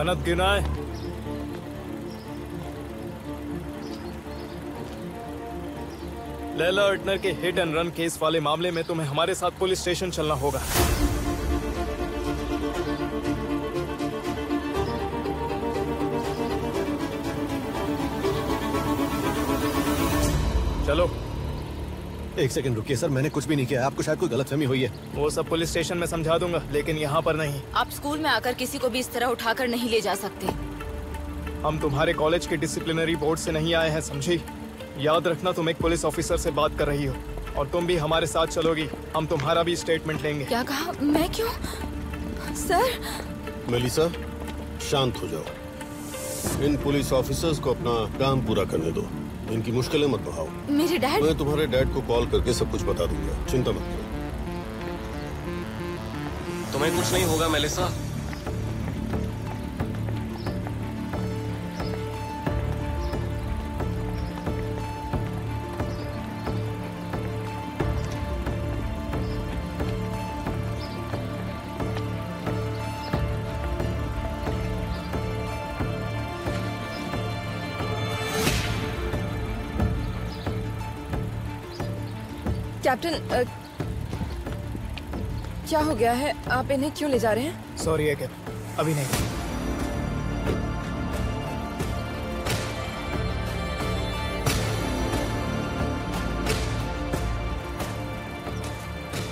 कनत गिना है। लैला अर्टनर के हिट एंड रन केस वाले मामले में तुम्हें हमारे साथ पुलिस स्टेशन चलना होगा। चलो। एक सेकंड रुकिए सर, मैंने कुछ भी नहीं किया। आपको शायद कोई गलतफहमी हुई है। वो सब पुलिस स्टेशन में समझा दूंगा, लेकिन यहाँ पर नहीं। आप स्कूल में आकर किसी को भी इस तरह उठाकर नहीं ले जा सकते। हम तुम्हारे कॉलेज के डिसिप्लिनरी बोर्ड से नहीं आए हैं, समझी? याद रखना, तुम एक पुलिस ऑफिसर से बात कर रही हो और तुम भी हमारे साथ चलोगी। हम तुम्हारा भी स्टेटमेंट लेंगे। क्या कहा? मैं क्यों? सर। मेलिसा, शांत हो जाओ। इन पुलिस ऑफिसर्स को अपना काम पूरा करने दो। इनकी मुश्किलें मत बढ़ाओ। मेरे डैड। मैं तुम्हारे डैड को कॉल करके सब कुछ बता दूंगा, चिंता मत करो। तुम्हें कुछ नहीं होगा मेलिसा। कैप्टन, क्या हो गया है? आप इन्हें क्यों ले जा रहे हैं? सॉरी है, अभी नहीं।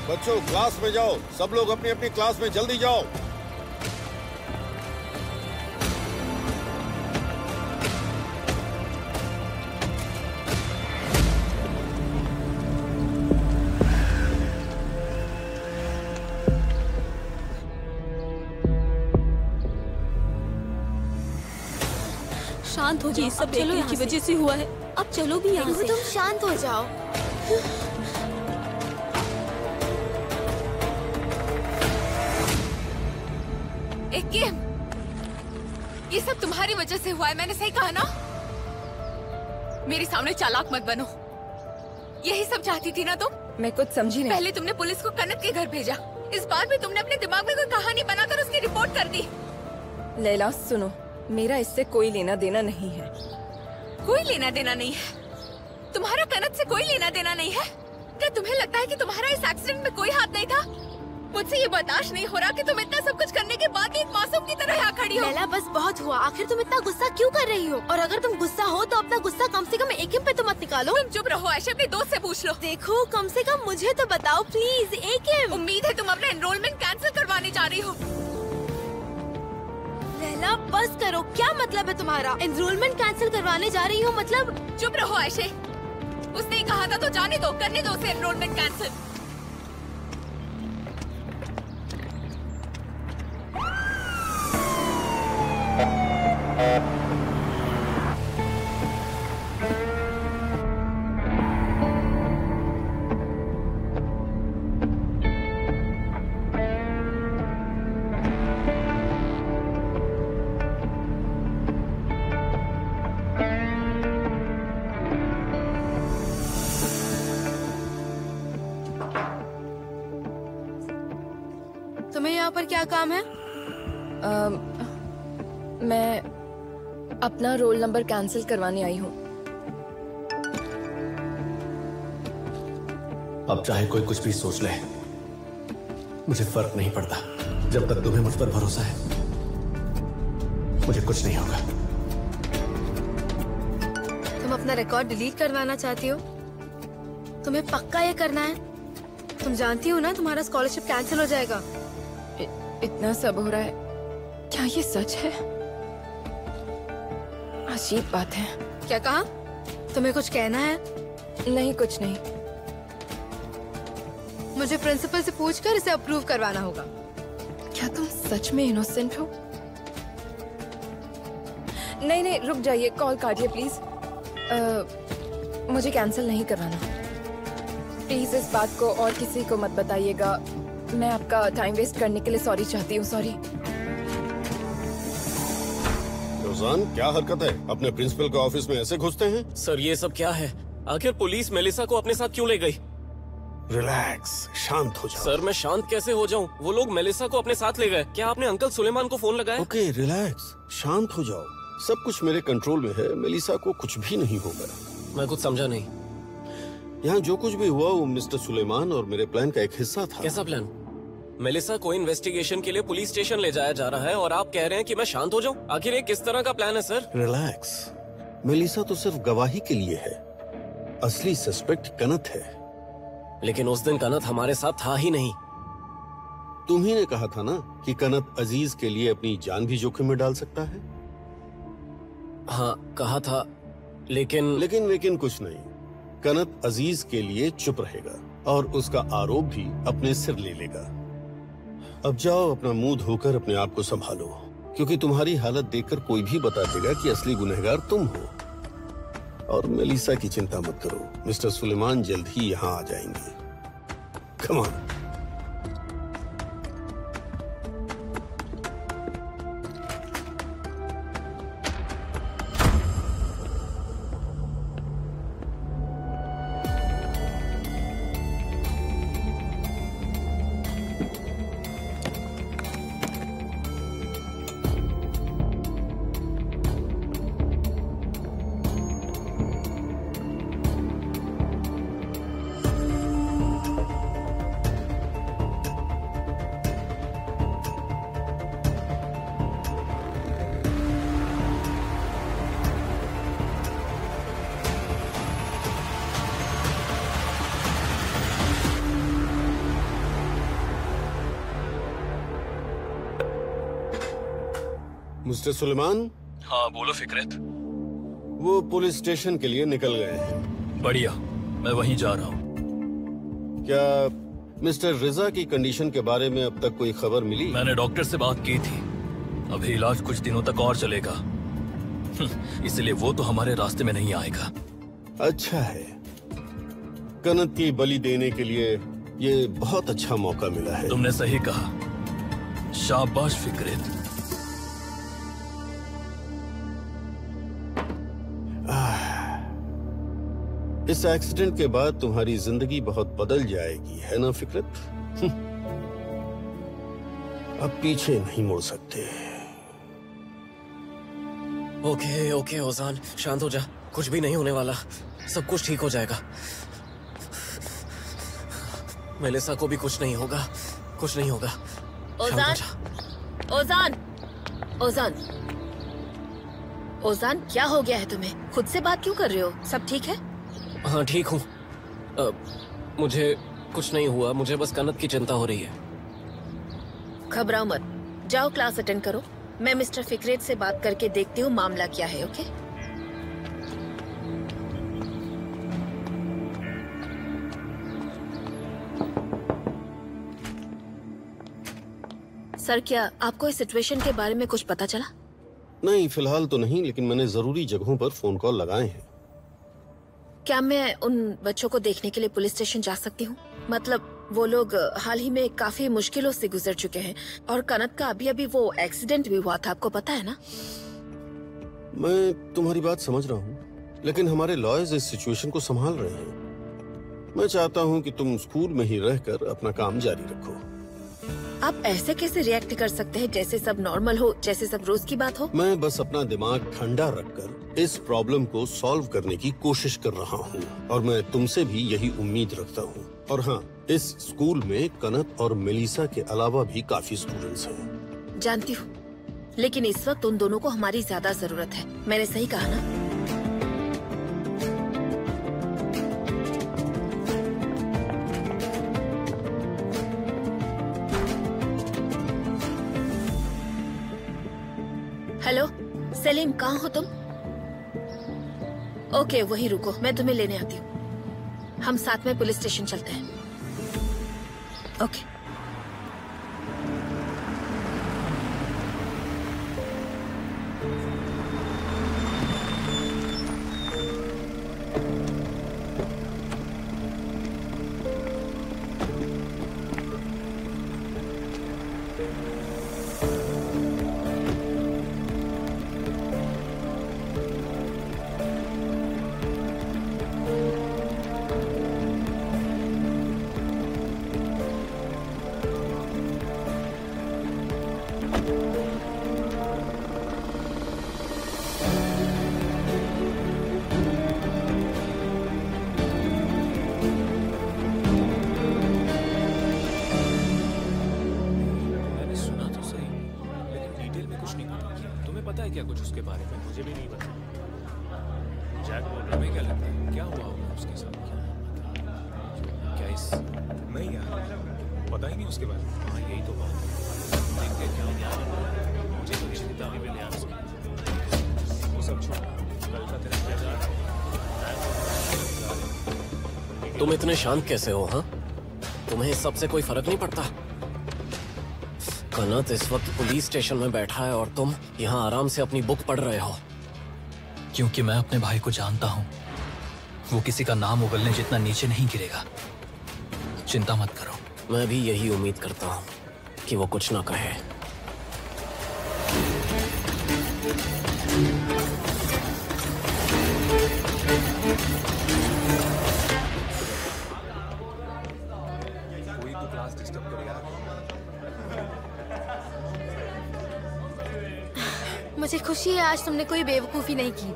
बच्चों, क्लास में जाओ। सब लोग अपनी अपनी क्लास में जल्दी जाओ। शांत हो जाओ। सब चलो, इनकी वजह से हुआ है। अब चलो भी यहाँ से। तुम शांत हो जाओ। एक गेम, ये सब तुम्हारी वजह से हुआ है। मैंने सही कहा ना? मेरे सामने चालाक मत बनो। यही सब चाहती थी ना तुम? मैं कुछ समझी नहीं। पहले तुमने पुलिस को कनत के घर भेजा, इस बार भी तुमने अपने दिमाग में कोई कहानी बनाकर उसकी रिपोर्ट कर दी। लैला सुनो, मेरा इससे कोई लेना देना नहीं है। कोई लेना देना नहीं है? तुम्हारा कनत से कोई लेना देना नहीं है? क्या तुम्हें लगता है कि तुम्हारा इस एक्सीडेंट में कोई हाथ नहीं था? मुझसे ये बर्दाश्त नहीं हो रहा कि तुम इतना सब कुछ करने के बाद भी एक मासूम की तरह यहाँ खड़ी हो। लैला, बस बहुत हुआ। आखिर तुम इतना गुस्सा क्यों कर रही हो? और अगर तुम गुस्सा हो तो अपना गुस्सा कम से कम एकेम पे तो मत निकालो। तुम चुप रहो आयशा, अपने दोस्त से पूछ लो। देखो, कम से कम मुझे तो बताओ प्लीज। एकेम, उम्मीद है तुम अपना एनरोलमेंट कैंसिल करवाने जा रही हो। लैला बस करो। क्या मतलब है तुम्हारा? एनरोलमेंट कैंसिल करवाने जा रही हो मतलब? चुप रहो आयशे, उसने ही कहा था तो जाने दो, करने दो उसे एनरोलमेंट कैंसिल। तुम्हें यहाँ पर क्या काम है? मैं अपना रोल नंबर कैंसिल करवाने आई हूँ। अब चाहे कोई कुछ भी सोच ले, मुझे फर्क नहीं पड़ता। जब तक तुम्हें मुझ पर भरोसा है, मुझे कुछ नहीं होगा। तुम अपना रिकॉर्ड डिलीट करवाना चाहती हो? तुम्हें पक्का ये करना है? तुम जानती हो ना तुम्हारा स्कॉलरशिप कैंसिल हो जाएगा। इतना सब हो रहा है, क्या ये सच है? अजीब बात है। क्या कहा? तुम्हें कुछ कहना है? नहीं, कुछ नहीं। मुझे प्रिंसिपल से पूछकर इसे अप्रूव करवाना होगा। क्या तुम सच में इनोसेंट हो? नहीं नहीं, रुक जाइए, कॉल काटिए प्लीज। मुझे कैंसिल नहीं करवाना। प्लीज इस बात को और किसी को मत बताइएगा। मैं आपका टाइम वेस्ट करने के लिए सॉरी चाहती हूँ। सॉरी। रोजान, क्या हरकत है? अपने प्रिंसिपल के ऑफिस में ऐसे घुसते हैं? सर, ये सब क्या है? आखिर पुलिस मेलिसा को अपने साथ क्यों ले गई? रिलैक्स, शांत हो जाओ। सर मैं शांत कैसे हो जाऊं? वो लोग मेलिसा को अपने साथ ले गए। क्या आपने अंकल सुलेमान को फोन लगाया? ओके, रिलैक्स, शांत हो जाओ। सब कुछ मेरे कंट्रोल में है। मेलिसा को कुछ भी नहीं होगा। मैं कुछ समझा नहीं। यहाँ जो कुछ भी हुआ वो मिस्टर सुलेमान और मेरे प्लान का एक हिस्सा था। कैसा प्लान? मेलिसा को इन्वेस्टिगेशन के लिए पुलिस स्टेशन ले जाया जा रहा है और आप कह रहे हैं कि मैं शांत हो जाऊं? आखिर ये किस तरह का प्लान है सर? रिलैक्स, मेलिसा तो सिर्फ गवाही के लिए है। असली सस्पेक्ट कनत है। लेकिन उस दिन कनत हमारे साथ था ही नहीं। तुम ही ने कहा था ना कि कनत अजीज के लिए अपनी जान भी जोखिम में डाल सकता है। हाँ कहा था, लेकिन कुछ नहीं। कनत अजीज के लिए चुप रहेगा और उसका आरोप भी अपने सिर ले लेगा। अब जाओ, अपना मुंह धोकर अपने आप को संभालो, क्योंकि तुम्हारी हालत देखकर कोई भी बता देगा कि असली गुनहगार तुम हो। और मेलिसा की चिंता मत करो, मिस्टर सुलेमान जल्द ही यहाँ आ जाएंगे। Come on. मिस्टर सुलेमान। हाँ बोलो फिकरत। वो पुलिस स्टेशन के लिए निकल गए हैं। बढ़िया, मैं वहीं जा रहा हूँ। क्या मिस्टर रिजा की कंडीशन के बारे में अब तक कोई खबर मिली? मैंने डॉक्टर से बात की थी। अभी इलाज कुछ दिनों तक और चलेगा, इसलिए वो तो हमारे रास्ते में नहीं आएगा। अच्छा है, कनत की बलि देने के लिए ये बहुत अच्छा मौका मिला है। तुमने सही कहा, शाबाश फिकरत। इस एक्सीडेंट के बाद तुम्हारी जिंदगी बहुत बदल जाएगी, है ना फिकरत? अब पीछे नहीं मुड़ सकते। ओके ओके ओजान, शांत हो जा। कुछ भी नहीं होने वाला, सब कुछ ठीक हो जाएगा। मेलिसा को भी कुछ नहीं होगा, कुछ नहीं होगा। ओजान, ओजान क्या हो गया है तुम्हें? खुद से बात क्यों कर रहे हो? सब ठीक है? हाँ ठीक हूँ। मुझे कुछ नहीं हुआ, मुझे बस कनत की चिंता हो रही है। घबराओ मत, जाओ क्लास अटेंड करो। मैं मिस्टर फिकरेत से बात करके देखती हूँ मामला क्या है। ओके? सर, क्या आपको इस सिचुएशन के बारे में कुछ पता चला? नहीं, फिलहाल तो नहीं, लेकिन मैंने जरूरी जगहों पर फोन कॉल लगाए हैं। क्या मैं उन बच्चों को देखने के लिए पुलिस स्टेशन जा सकती हूँ? मतलब वो लोग हाल ही में काफी मुश्किलों से गुजर चुके हैं और कनत का अभी वो एक्सीडेंट भी हुआ था, आपको पता है ना? मैं तुम्हारी बात समझ रहा हूँ, लेकिन हमारे लॉयर्स इस सिचुएशन को संभाल रहे हैं। मैं चाहता हूँ कि तुम स्कूल में ही रहकर अपना काम जारी रखो। आप ऐसे कैसे रिएक्ट कर सकते हैं जैसे सब नॉर्मल हो, जैसे सब रोज की बात हो? मैं बस अपना दिमाग ठंडा रखकर इस प्रॉब्लम को सॉल्व करने की कोशिश कर रहा हूँ और मैं तुमसे भी यही उम्मीद रखता हूँ। और हाँ, इस स्कूल में कनत और मेलिसा के अलावा भी काफी स्टूडेंट्स हैं। जानती हूँ, लेकिन इस वक्त उन दोनों को हमारी ज्यादा जरूरत है। मैंने सही कहा ना? हेलो सलीम, कहाँ हो तुम? ओके, वहीं रुको, मैं तुम्हें लेने आती हूँ। हम साथ में पुलिस स्टेशन चलते हैं। ओके। क्या कुछ उसके बारे में? मुझे भी नहीं पता। जैक बोल रहा है, क्या लगता है क्या हुआ होगा उसके साथ? क्या इस नहीं यार, पता ही नहीं उसके बारे में। हाँ यही तो बात है, देखते क्या यार, मुझे तो चिंता नहीं मिली यार उसकी। वो सब छोड़, कल का तेरा क्या जा रहा है? तुम इतने शांत कैसे हो? हाँ, तुम्हें इस सब से कोई फर्क नहीं पड़ता? कनत इस वक्त पुलिस स्टेशन में बैठा है और तुम यहाँ आराम से अपनी बुक पढ़ रहे हो। क्योंकि मैं अपने भाई को जानता हूँ, वो किसी का नाम उगलने जितना नीचे नहीं गिरेगा। चिंता मत करो। मैं भी यही उम्मीद करता हूँ कि वो कुछ ना कहे। कोई तो क्लास डिस्टर्ब कर यार। मुझे खुशी है आज तुमने कोई बेवकूफी नहीं की।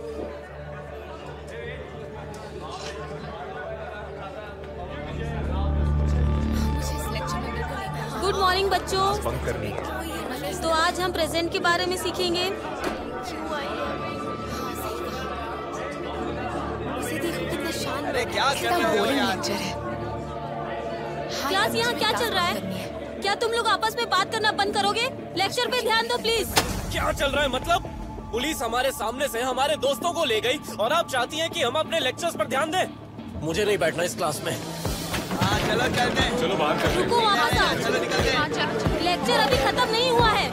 गुड मॉर्निंग बच्चों। तो आज हम प्रेजेंट के बारे में सीखेंगे। कितना शांत। अरे क्या कर रहे हो यार? क्लास यहाँ क्या चल रहा है? क्या तुम लोग आपस में बात करना बंद करोगे? लेक्चर पे ध्यान दो प्लीज। क्या चल रहा है मतलब? पुलिस हमारे सामने से हमारे दोस्तों को ले गई और आप चाहती हैं कि हम अपने लेक्चर्स पर ध्यान दें? मुझे नहीं बैठना इस क्लास में। हाँ चलो चलते हैं। चलो बाहर कर। रुको वहाँ से। चलो निकलते हैं। लेक्चर अभी खत्म नहीं हुआ है।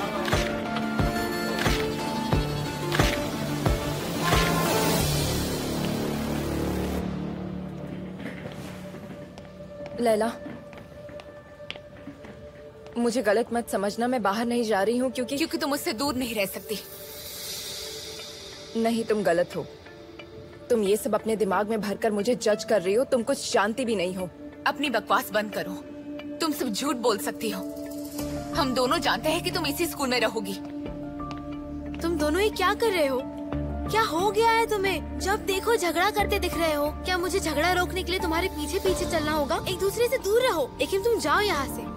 लैला, मुझे गलत मत समझना, मैं बाहर नहीं जा रही हूँ क्योंकि तुम मुझसे दूर नहीं रह सकती। नहीं, तुम गलत हो। तुम ये सब अपने दिमाग में भरकर मुझे जज कर रही हो। तुम कुछ जानती भी नहीं हो। अपनी बकवास बंद करो। तुम सिर्फ झूठ बोल सकती हो। हम दोनों जानते हैं कि तुम इसी स्कूल में रहोगी। तुम दोनों ही क्या कर रहे हो? क्या हो गया है तुम्हें? जब देखो झगड़ा करते दिख रहे हो। क्या मुझे झगड़ा रोकने के लिए तुम्हारे पीछे पीछे चलना होगा? एक दूसरे से दूर रहो, लेकिन तुम जाओ यहाँ से।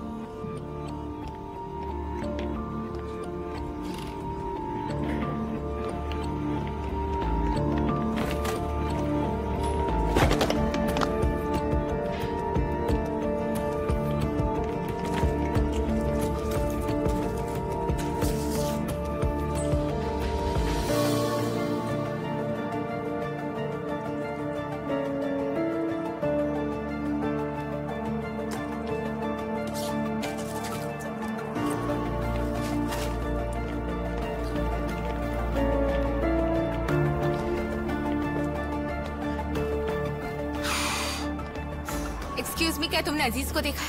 एक्सक्यूज मी, क्या तुमने अजीज को देखा?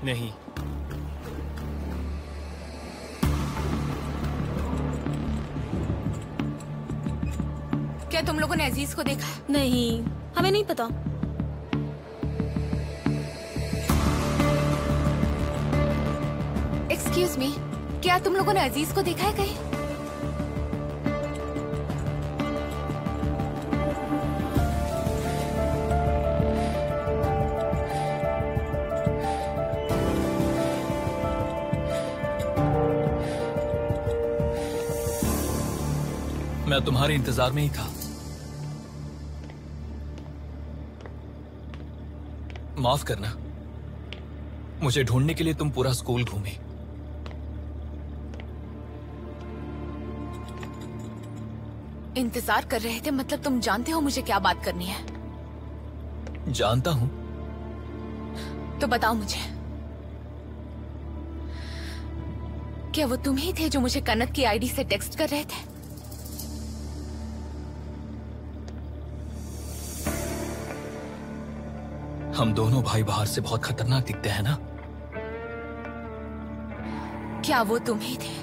नहीं। क्या तुम लोगों ने अजीज को देखा? नहीं, हमें नहीं पता। एक्सक्यूज मी, क्या तुम लोगों ने अजीज को देखा है कहीं? मैं तुम्हारे इंतजार में ही था। माफ करना, मुझे ढूंढने के लिए तुम पूरा स्कूल घूमे। इंतजार कर रहे थे मतलब तुम जानते हो मुझे क्या बात करनी है? जानता हूं। तो बताओ मुझे, क्या वो तुम ही थे जो मुझे कनत की आईडी से टेक्स्ट कर रहे थे? हम दोनों भाई बाहर से बहुत खतरनाक दिखते हैं ना? क्या वो तुम ही थे?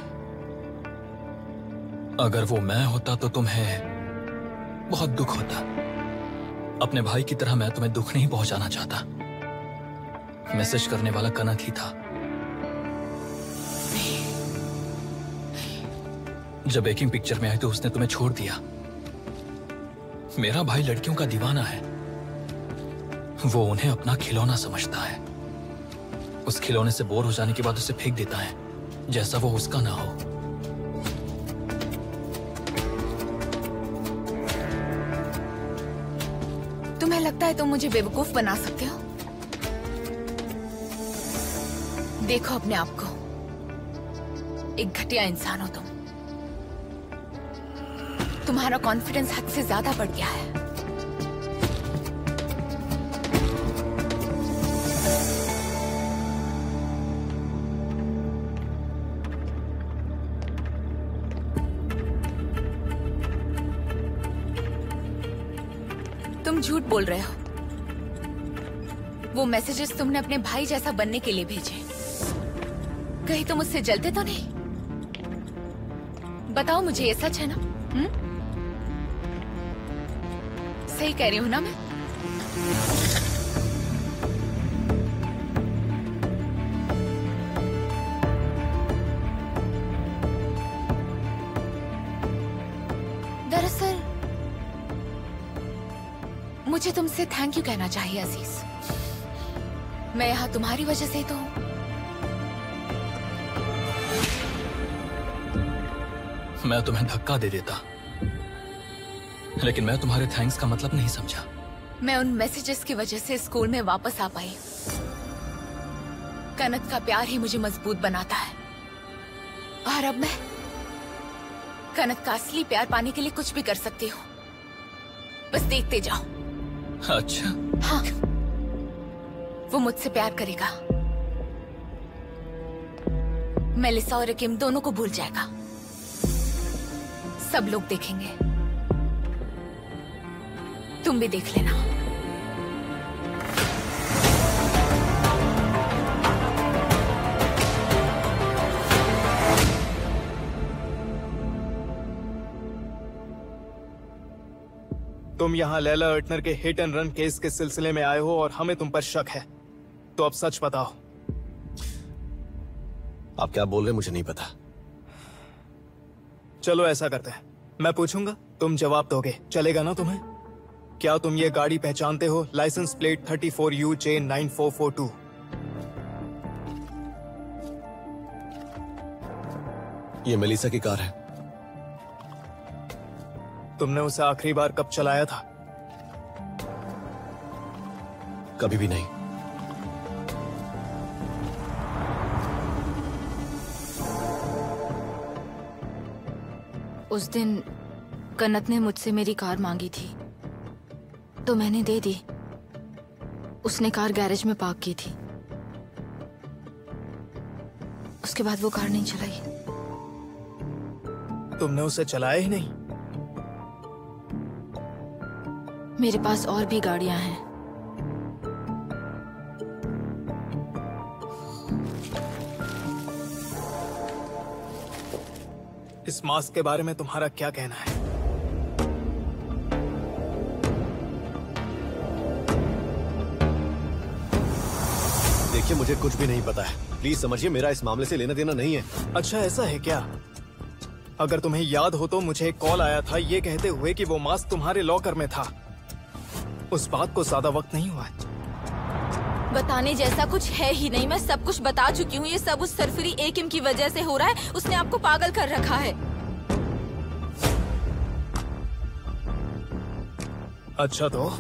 अगर वो मैं होता तो तुम्हें बहुत दुख होता। अपने भाई की तरह मैं तुम्हें दुख नहीं पहुंचाना चाहता। मैसेज करने वाला कनत ही था। जब बेकिंग पिक्चर में आई तो उसने तुम्हें छोड़ दिया। मेरा भाई लड़कियों का दीवाना है। वो उन्हें अपना खिलौना समझता है। उस खिलौने से बोर हो जाने के बाद उसे फेंक देता है, जैसा वो उसका ना हो। लगता है तुम मुझे बेवकूफ बना सकते हो। देखो अपने आप को, एक घटिया इंसान हो तुम। तुम्हारा कॉन्फिडेंस हद से ज्यादा बढ़ गया है। तुम झूठ बोल रहे हो। वो मैसेजेस तुमने अपने भाई जैसा बनने के लिए भेजे। कहीं तुम मुझसे जलते तो नहीं? बताओ मुझे, ये सच है ना? सही कह रही हूं ना मैं? दरअसल मुझे तुमसे थैंक यू कहना चाहिए अजीज। मैं यहाँ तुम्हारी वजह से ही तो हूँ। मैं तुम्हें धक्का दे देता, लेकिन मैं तुम्हारे थैंक्स का मतलब नहीं समझा। मैं उन मैसेजेस की वजह से स्कूल में वापस आ पाई। कनत का प्यार ही मुझे मजबूत बनाता है, और अब मैं कनत का असली प्यार पाने के लिए कुछ भी कर सकती हूँ। बस देखते जाओ। अच्छा। हाँ, वो मुझसे प्यार करेगा। मेलिसा और अकीम दोनों को भूल जाएगा। सब लोग देखेंगे, तुम भी देख लेना। तुम यहाँ लैला अर्टनर के हिट एंड रन केस के सिलसिले में आए हो और हमें तुम पर शक है, तो अब सच बताओ। आप क्या बोल रहे मुझे नहीं पता। चलो ऐसा करते हैं, मैं पूछूंगा, तुम जवाब दोगे, चलेगा ना तुम्हें? क्या तुम ये गाड़ी पहचानते हो? Licence plate 34UJ9442। ये मेलिसा की कार है। तुमने उसे आखिरी बार कब चलाया था? कभी भी नहीं। उस दिन कनत ने मुझसे मेरी कार मांगी थी, तो मैंने दे दी। उसने कार गैरेज में पार्क की थी। उसके बाद वो कार नहीं चलाई। तुमने उसे चलाया ही नहीं? मेरे पास और भी गाड़ियां हैं। इस मास्क के बारे में तुम्हारा क्या कहना है? देखिए, मुझे कुछ भी नहीं पता है। प्लीज समझिए, मेरा इस मामले से लेना देना नहीं है। अच्छा, ऐसा है क्या? अगर तुम्हें याद हो तो मुझे एक कॉल आया था ये कहते हुए कि वो मास्क तुम्हारे लॉकर में था। उस बात को ज्यादा वक्त नहीं हुआ है। बताने जैसा कुछ है ही नहीं। मैं सब कुछ बता चुकी हूँ। ये सब उस सरफरी एकिम की वजह से हो रहा है। उसने आपको पागल कर रखा है। अच्छा, तो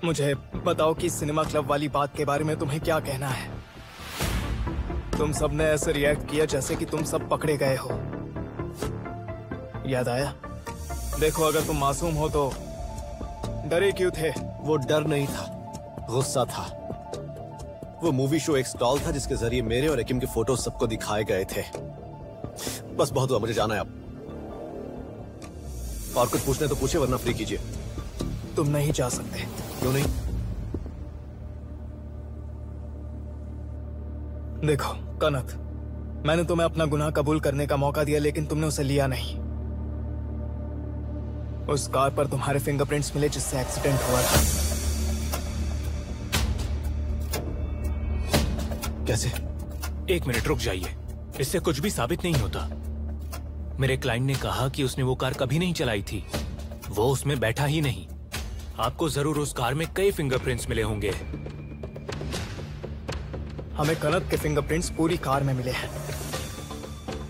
मुझे बताओ कि सिनेमा क्लब वाली बात के बारे में तुम्हें क्या कहना है? तुम सबने ऐसे रिएक्ट किया जैसे कि तुम सब पकड़े गए हो। याद आया? देखो, अगर तुम मासूम हो तो डरे क्यों थे? वो डर नहीं था, गुस्सा था। वो मूवी शो एक स्टॉल था जिसके जरिए मेरे और अकीम के फोटो सबको दिखाए गए थे। बस बहुत हुआ, मुझे जाना है अब। और कुछ पूछने तो पूछे, वरना फ्री कीजिए। तुम नहीं जा सकते। क्यों नहीं? देखो कनत, मैंने तुम्हें अपना गुनाह कबूल करने का मौका दिया, लेकिन तुमने उसे लिया नहीं। उस कार पर तुम्हारे फिंगरप्रिंट्स मिले जिससे एक्सीडेंट हुआ था। कैसे? एक मिनट रुक जाइए, इससे कुछ भी साबित नहीं होता। मेरे क्लाइंट ने कहा कि उसने वो कार कभी नहीं चलाई थी। वो उसमें बैठा ही नहीं। आपको जरूर उस कार में कई फिंगरप्रिंट्स मिले होंगे। हमें कनत के फिंगरप्रिंट्स पूरी कार में मिले हैं,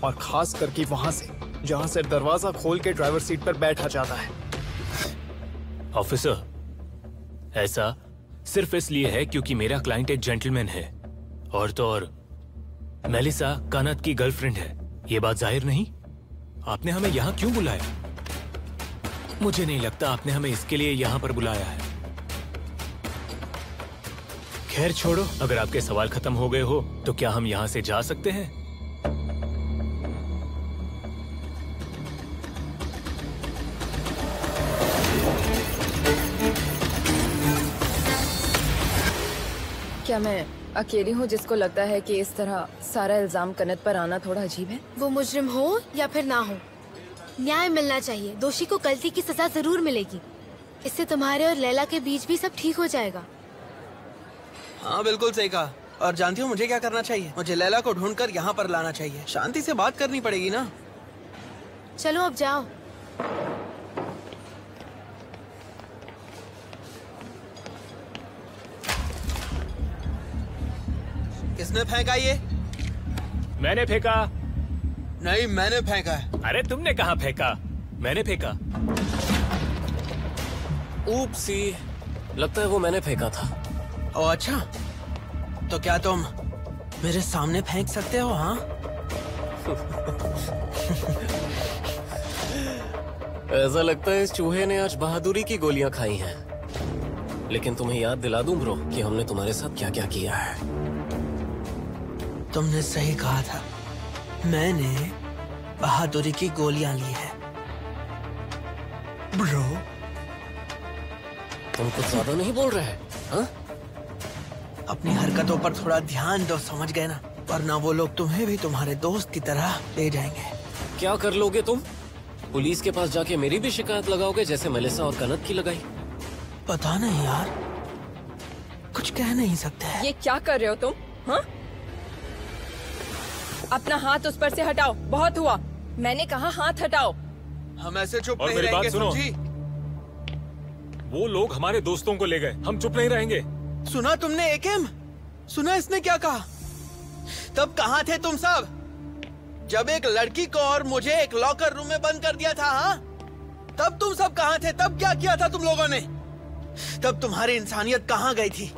और खास करके वहां से जहां से दरवाजा खोल के ड्राइवर सीट पर बैठा जाता है। ऑफिसर, ऐसा सिर्फ इसलिए है क्योंकि मेरा क्लाइंट एक जेंटलमैन है, और तो और मेलिसा कनत की गर्लफ्रेंड है। ये बात जाहिर नहीं? आपने हमें यहाँ क्यों बुलाया? मुझे नहीं लगता आपने हमें इसके लिए यहाँ पर बुलाया है। खैर छोड़ो, अगर आपके सवाल खत्म हो गए हो तो क्या हम यहाँ से जा सकते हैं? क्या मैं अकेली हूँ जिसको लगता है कि इस तरह सारा इल्जाम कनत पर आना थोड़ा अजीब है? वो मुजरिम हो या फिर ना हो, न्याय मिलना चाहिए। दोषी को गलती की सजा जरूर मिलेगी। इससे तुम्हारे और लैला के बीच भी सब ठीक हो जाएगा। हाँ बिल्कुल सही कहा। और जानती हो मुझे क्या करना चाहिए? मुझे लैला को ढूंढकर यहाँ पर लाना चाहिए। शांति से बात करनी पड़ेगी ना। चलो अब जाओ। किसने फेंका ये? मैंने फेंका। नहीं, मैंने फेंका है। अरे तुमने कहाँ फेंका? मैंने फेंका। ऊप्सी, लगता है वो मैंने फेंका था। ओह अच्छा, तो क्या तुम मेरे सामने फेंक सकते हो? हाँ ऐसा लगता है इस चूहे ने आज बहादुरी की गोलियां खाई हैं। लेकिन तुम्हें याद दिला दूं ब्रो कि हमने तुम्हारे साथ क्या क्या किया है। तुमने सही कहा था, मैंने बहादुरी की गोलियां ली है ब्रो। तुम कुछ ज्यादा नहीं बोल रहे? हाँ? अपनी हरकतों पर थोड़ा ध्यान दो, समझ गए ना? वरना वो लोग तुम्हें भी तुम्हारे दोस्त की तरह ले जाएंगे। क्या कर लोगे तुम? पुलिस के पास जाके मेरी भी शिकायत लगाओगे जैसे मेलिसा और कनत की लगाई? पता नहीं यार, कुछ कह नहीं सकते। ये क्या कर रहे हो तुम? हाँ? अपना हाथ उस पर से हटाओ। बहुत हुआ, मैंने कहा हाथ हटाओ। हम ऐसे चुप और नहीं मेरी बात रहेंगे, सुनो। समझी? वो लोग हमारे दोस्तों को ले गए, हम चुप नहीं रहेंगे। सुना तुमने एकेम? सुना इसने क्या कहा? तब कहाँ थे तुम सब जब एक लड़की को और मुझे एक लॉकर रूम में बंद कर दिया था? हाँ, तब तुम सब कहाँ थे? तब क्या किया था तुम लोगों ने? तब तुम्हारी इंसानियत कहाँ गई थी?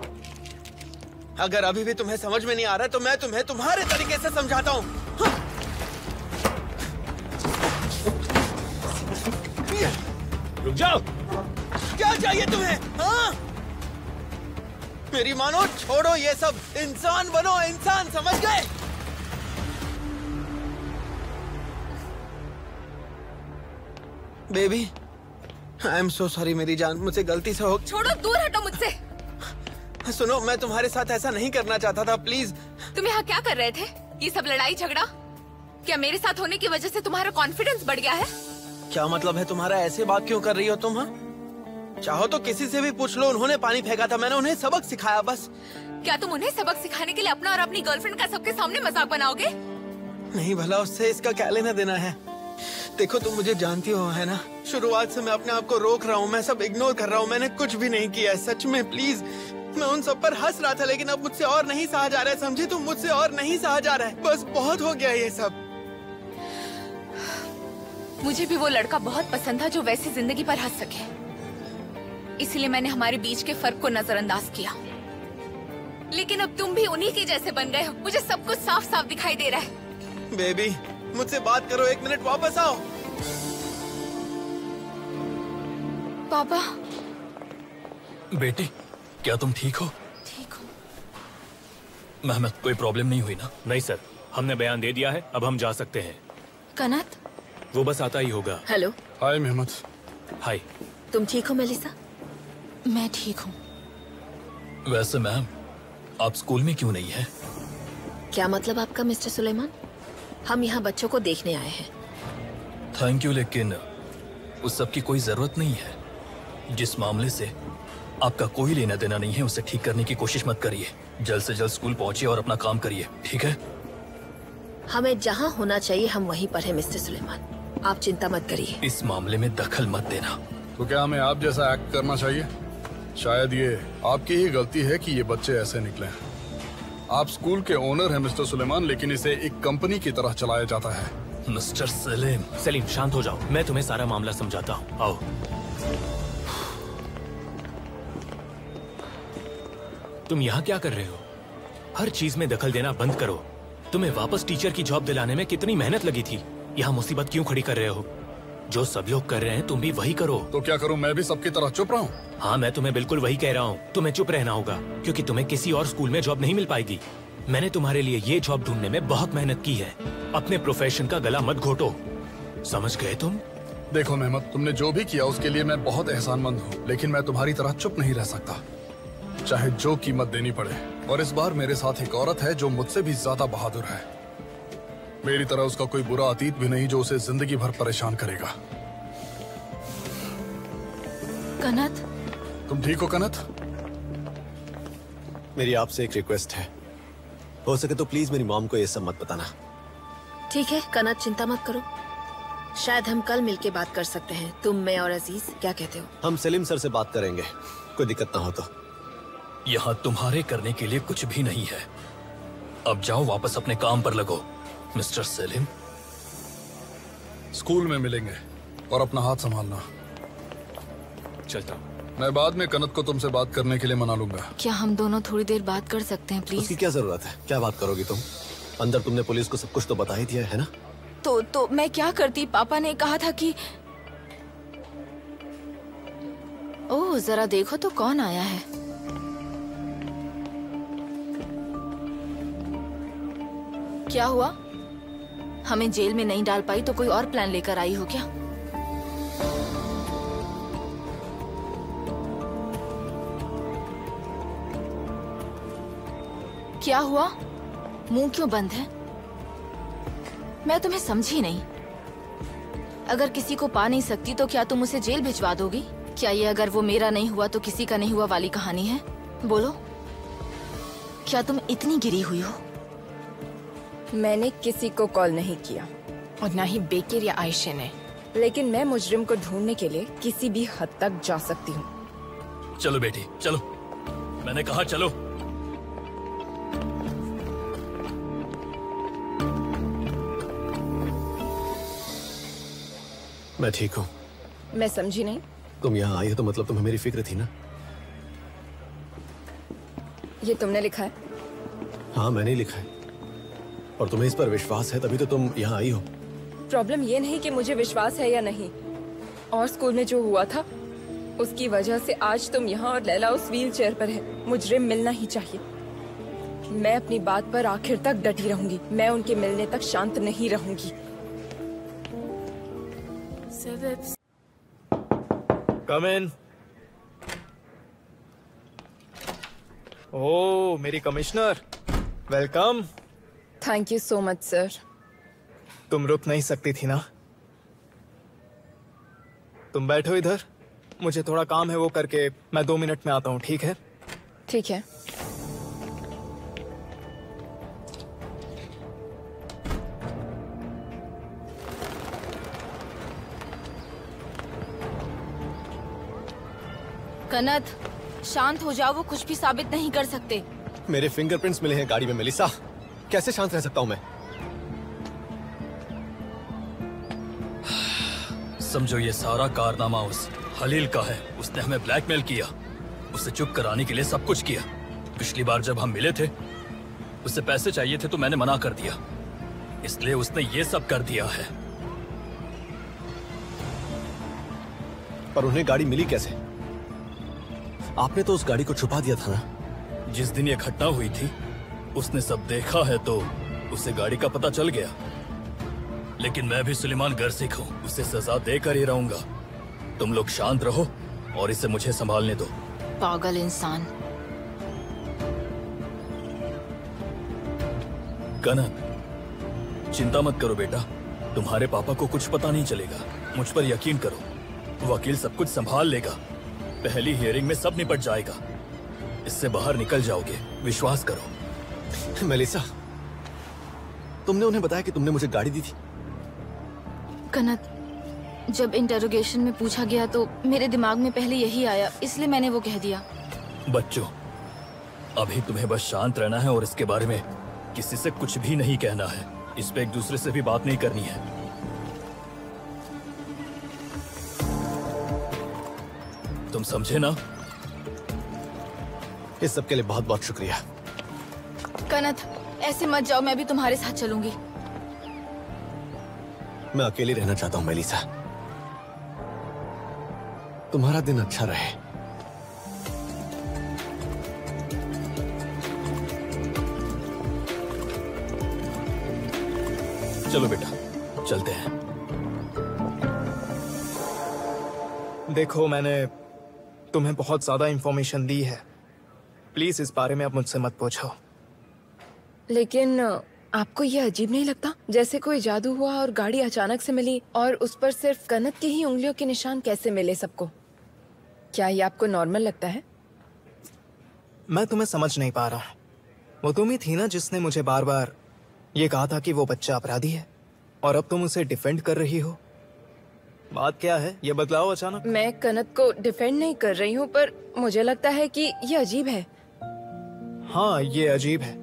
अगर अभी भी तुम्हें समझ में नहीं आ रहा तो मैं तुम्हें तुम्हारे तरीके से समझाता हूँ। हाँ। रुक जाओ। क्या चाहिए तुम्हें? हाँ? मेरी मानो, छोड़ो ये सब, इंसान बनो, इंसान, समझ गए? Baby, I am so sorry मेरी जान, मुझसे गलती से हो। छोड़ो, दूर हटो मुझसे। सुनो, मैं तुम्हारे साथ ऐसा नहीं करना चाहता था, प्लीज। तुम यहाँ क्या कर रहे थे? ये सब लड़ाई झगड़ा? क्या मेरे साथ होने की वजह से तुम्हारा कॉन्फिडेंस बढ़ गया है? क्या मतलब है तुम्हारा? ऐसे बात क्यों कर रही हो तुम? हाँ, चाहो तो किसी से भी पूछ लो, उन्होंने पानी फेंका था, मैंने उन्हें सबक सिखाया बस। क्या तुम उन्हें सबक सिखाने के लिए अपना और अपनी गर्लफ्रेंड का सबके सामने मजाक बनाओगे? नहीं, भला उससे इसका क्या लेना देना है? देखो, तुम मुझे जानती हो है ना, शुरुआत से मैं अपने आप को रोक रहा हूँ, मैं सब इग्नोर कर रहा हूँ, मैंने कुछ भी नहीं किया है, सच में। प्लीज, मैं उन सब पर हंस रहा था, लेकिन अब मुझसे और नहीं सहा जा रहा है, समझे तुम? मुझसे और नहीं सहा जा रहा है, बस बहुत हो गया ये सब। मुझे भी वो लड़का बहुत पसंद था जो वैसी जिंदगी पर हंस सके, इसलिए मैंने हमारे बीच के फर्क को नजरअंदाज किया। लेकिन अब तुम भी उन्हीं के जैसे बन गए हो, मुझे सब कुछ साफ साफ दिखाई दे रहा है। बेबी, मुझसे बात करो, 1 मिनट, वापस आओ। पापा। बेटी, क्या तुम ठीक हो? ठीक हो। मेहमत, कोई प्रॉब्लम नहीं हुई ना? नहीं सर, हमने बयान दे दिया है, अब हम जा सकते हैं। कनत? वो बस आता ही होगा। हेलो। हाय मेहमत। हाय। तुम ठीक हो मेलिसा? मैं ठीक हूँ। वैसे मैम, आप स्कूल में क्यों नहीं है? क्या मतलब आपका मिस्टर सुलेमान? हम यहाँ बच्चों को देखने आए हैं। थैंक यू, लेकिन उस सब की कोई जरूरत नहीं है। जिस मामले से आपका कोई लेना देना नहीं है, उसे ठीक करने की कोशिश मत करिए। जल्द से जल्द स्कूल पहुंचिए और अपना काम करिए, ठीक है? हमें जहाँ होना चाहिए हम वहीं पर हैं मिस्टर सुलेमान, आप चिंता मत करिए। इस मामले में दखल मत देना। तो क्या हमें आप जैसा एक्ट करना चाहिए? शायद ये आपकी ही गलती है कि ये बच्चे ऐसे निकले हैं। आप स्कूल के ओनर हैं मिस्टर सुलेमान, लेकिन इसे एक कंपनी की तरह चलाया जाता है। मिस्टर सलीम। सलीम, शांत हो जाओ, मैं तुम्हें सारा मामला समझाता हूँ। आओ। तुम यहाँ क्या कर रहे हो? हर चीज में दखल देना बंद करो। तुम्हें वापस टीचर की जॉब दिलाने में कितनी मेहनत लगी थी। यहाँ मुसीबत क्यों खड़ी कर रहे हो? जो सब लोग कर रहे हैं तुम भी वही करो। तो क्या करूं, मैं भी सबकी तरह चुप रहूं? हाँ, मैं तुम्हें बिल्कुल वही कह रहा हूँ। तुम्हें चुप रहना होगा क्योंकि तुम्हें किसी और स्कूल में जॉब नहीं मिल पाएगी। मैंने तुम्हारे लिए ये जॉब ढूंढने में बहुत मेहनत की है। अपने प्रोफेशन का गला मत घोटो, समझ गए तुम? देखो मेहमत, तुमने जो भी किया उसके लिए मैं बहुत एहसानमंद हूँ, लेकिन मैं तुम्हारी तरह चुप नहीं रह सकता, चाहे जो कीमत देनी पड़े। और इस बार मेरे साथ एक औरत है जो मुझसे भी ज्यादा बहादुर है। मेरी तरह उसका कोई बुरा अतीत भी नहीं जो उसे जिंदगी भर परेशान करेगा। कनत, तुम ठीक हो कनत? मेरी आपसे एक रिक्वेस्ट है, हो सके तो प्लीज मेरी मॉम को ये सब मत बताना। ठीक है कनत, चिंता मत करो। शायद हम कल मिलके बात कर सकते हैं, तुम, मैं और अजीज। क्या कहते हो? हम सलीम सर से बात करेंगे, कोई दिक्कत ना हो तो। यहाँ तुम्हारे करने के लिए कुछ भी नहीं है। अब जाओ वापस अपने काम पर लगो। मिस्टर सलीम, स्कूल में मिलेंगे और अपना हाथ संभालना। चलता हूँ। मैं बाद में कनत को तुमसे बात करने के लिए मना लूंगा। क्या हम दोनों थोड़ी देर बात कर सकते हैं प्लीज? उसकी क्या जरूरत है? क्या बात करोगी तुम? अंदर तुमने पुलिस को सब कुछ तो बता ही दिया है ना? तो मैं क्या करती? पापा ने कहा था कि ओह जरा देखो तो कौन आया है। क्या हुआ? हमें जेल में नहीं डाल पाई तो कोई और प्लान लेकर आई हो क्या? क्या हुआ? मुंह क्यों बंद है? मैं तुम्हें समझी नहीं। अगर किसी को पा नहीं सकती तो क्या तुम उसे जेल भिजवा दोगी? क्या ये अगर वो मेरा नहीं हुआ तो किसी का नहीं हुआ वाली कहानी है? बोलो, क्या तुम इतनी गिरी हुई हो? मैंने किसी को कॉल नहीं किया और ना ही बेकर या आयशा ने, लेकिन मैं मुजरिम को ढूंढने के लिए किसी भी हद तक जा सकती हूँ। चलो बेटी चलो, मैंने कहा चलो। मैं ठीक हूँ। मैं समझी नहीं। तुम यहाँ आई हो तो मतलब तुम्हें मेरी फिक्र थी ना? ये तुमने लिखा है? हाँ मैंने लिखा है, और तुम्हें इस पर विश्वास है तभी तो तुम यहाँ आई हो। प्रॉब्लम ये नहीं कि मुझे विश्वास है या नहीं, और स्कूल में जो हुआ था उसकी वजह से आज तुम यहाँ और लैला उस व्हील चेयर पर है। मुजरिम मिलना ही चाहिए। मैं अपनी बात पर आखिर तक डटी रहूंगी। मैं उनके मिलने तक शांत नहीं रहूंगी। कम इन। ओह मेरी commissioner, welcome. Thank you so much sir. तुम रुक नहीं सकती थी ना? तुम बैठो इधर, मुझे थोड़ा काम है वो करके मैं 2 मिनट में आता हूँ, ठीक है? ठीक है। कनत, शांत हो जाओ, वो कुछ भी साबित नहीं कर सकते। मेरे फिंगरप्रिंट्स मिले हैं गाड़ी में मेलिसा, कैसे शांत रह सकता हूँ मैं? समझो ये सारा कारनामा उस हलील का है। उसने हमें ब्लैकमेल किया, उसे चुप कराने के लिए सब कुछ किया। पिछली बार जब हम मिले थे उसे पैसे चाहिए थे तो मैंने मना कर दिया, इसलिए उसने ये सब कर दिया है। पर उन्हें गाड़ी मिली कैसे? आपने तो उस गाड़ी को छुपा दिया था ना? जिस दिन ये घटना हुई थी उसने सब देखा है तो उसे गाड़ी का पता चल गया। लेकिन मैं भी सुलेमान गर्सिक हूँ, उसे सजा देकर ही रहूंगा। तुम लोग शांत रहो और इसे मुझे संभालने दो। पागल इंसान। कनक, चिंता मत करो बेटा, तुम्हारे पापा को कुछ पता नहीं चलेगा। मुझ पर यकीन करो, वकील सब कुछ संभाल लेगा। पहली हियरिंग में सब निपट जाएगा। इससे बाहर निकल जाओगे, विश्वास करो। मेलिसा, तुमने उन्हें बताया कि तुमने मुझे गाड़ी दी थी? कनत, जब इंटरोगेशन में पूछा गया तो मेरे दिमाग में पहले यही आया, इसलिए मैंने वो कह दिया। बच्चों, अभी तुम्हें बस शांत रहना है और इसके बारे में किसी से कुछ भी नहीं कहना है। इस पे एक दूसरे से भी बात नहीं करनी है। तुम समझे ना? इस सब के लिए बहुत बहुत शुक्रिया। कनत, ऐसे मत जाओ, मैं भी तुम्हारे साथ चलूंगी। मैं अकेली रहना चाहता हूँ मेलिसा। तुम्हारा दिन अच्छा रहे। चलो बेटा, चलते हैं। देखो, मैंने तुम्हें बहुत ज्यादा इंफॉर्मेशन दी है। प्लीज इस बारे में अब मुझसे मत पूछो। लेकिन आपको ये अजीब नहीं लगता, जैसे कोई जादू हुआ और गाड़ी अचानक से मिली और उस पर सिर्फ कनत की ही उंगलियों के निशान कैसे मिले सबको? क्या ये आपको नॉर्मल लगता है? मैं तुम्हें समझ नहीं पा रहा। वो तुम ही थी ना जिसने मुझे बार बार ये कहा था कि वो बच्चा अपराधी है, और अब तुम उसे डिफेंड कर रही हो। बात क्या है? ये बदलाव अचानक? मैं कनत को डिफेंड नहीं कर रही हूँ, पर मुझे लगता है कि ये अजीब है। हाँ, ये अजीब है।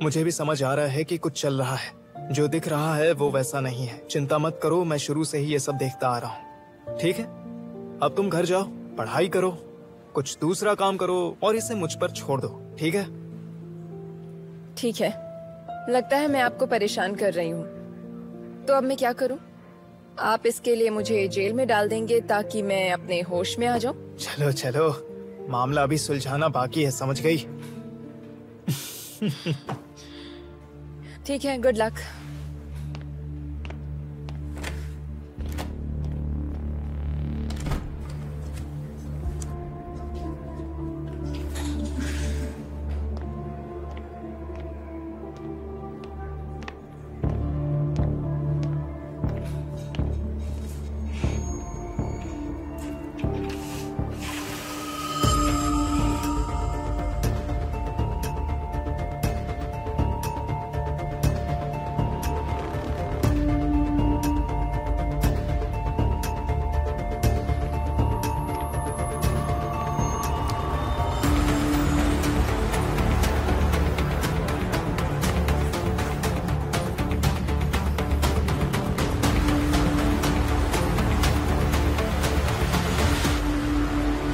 मुझे भी समझ आ रहा है कि कुछ चल रहा है। जो दिख रहा है वो वैसा नहीं है। चिंता मत करो, मैं शुरू से ही ये सब देखता आ रहा हूँ। ठीक है, अब तुम घर जाओ, पढ़ाई करो, कुछ दूसरा काम करो और इसे मुझ पर छोड़ दो। ठीक है? ठीक है, लगता है मैं आपको परेशान कर रही हूँ, तो अब मैं क्या करूँ? आप इसके लिए मुझे जेल में डाल देंगे ताकि मैं अपने होश में आ जाऊँ? चलो चलो, मामला अभी सुलझाना बाकी है, समझ गई? ठीक है, गुड लक।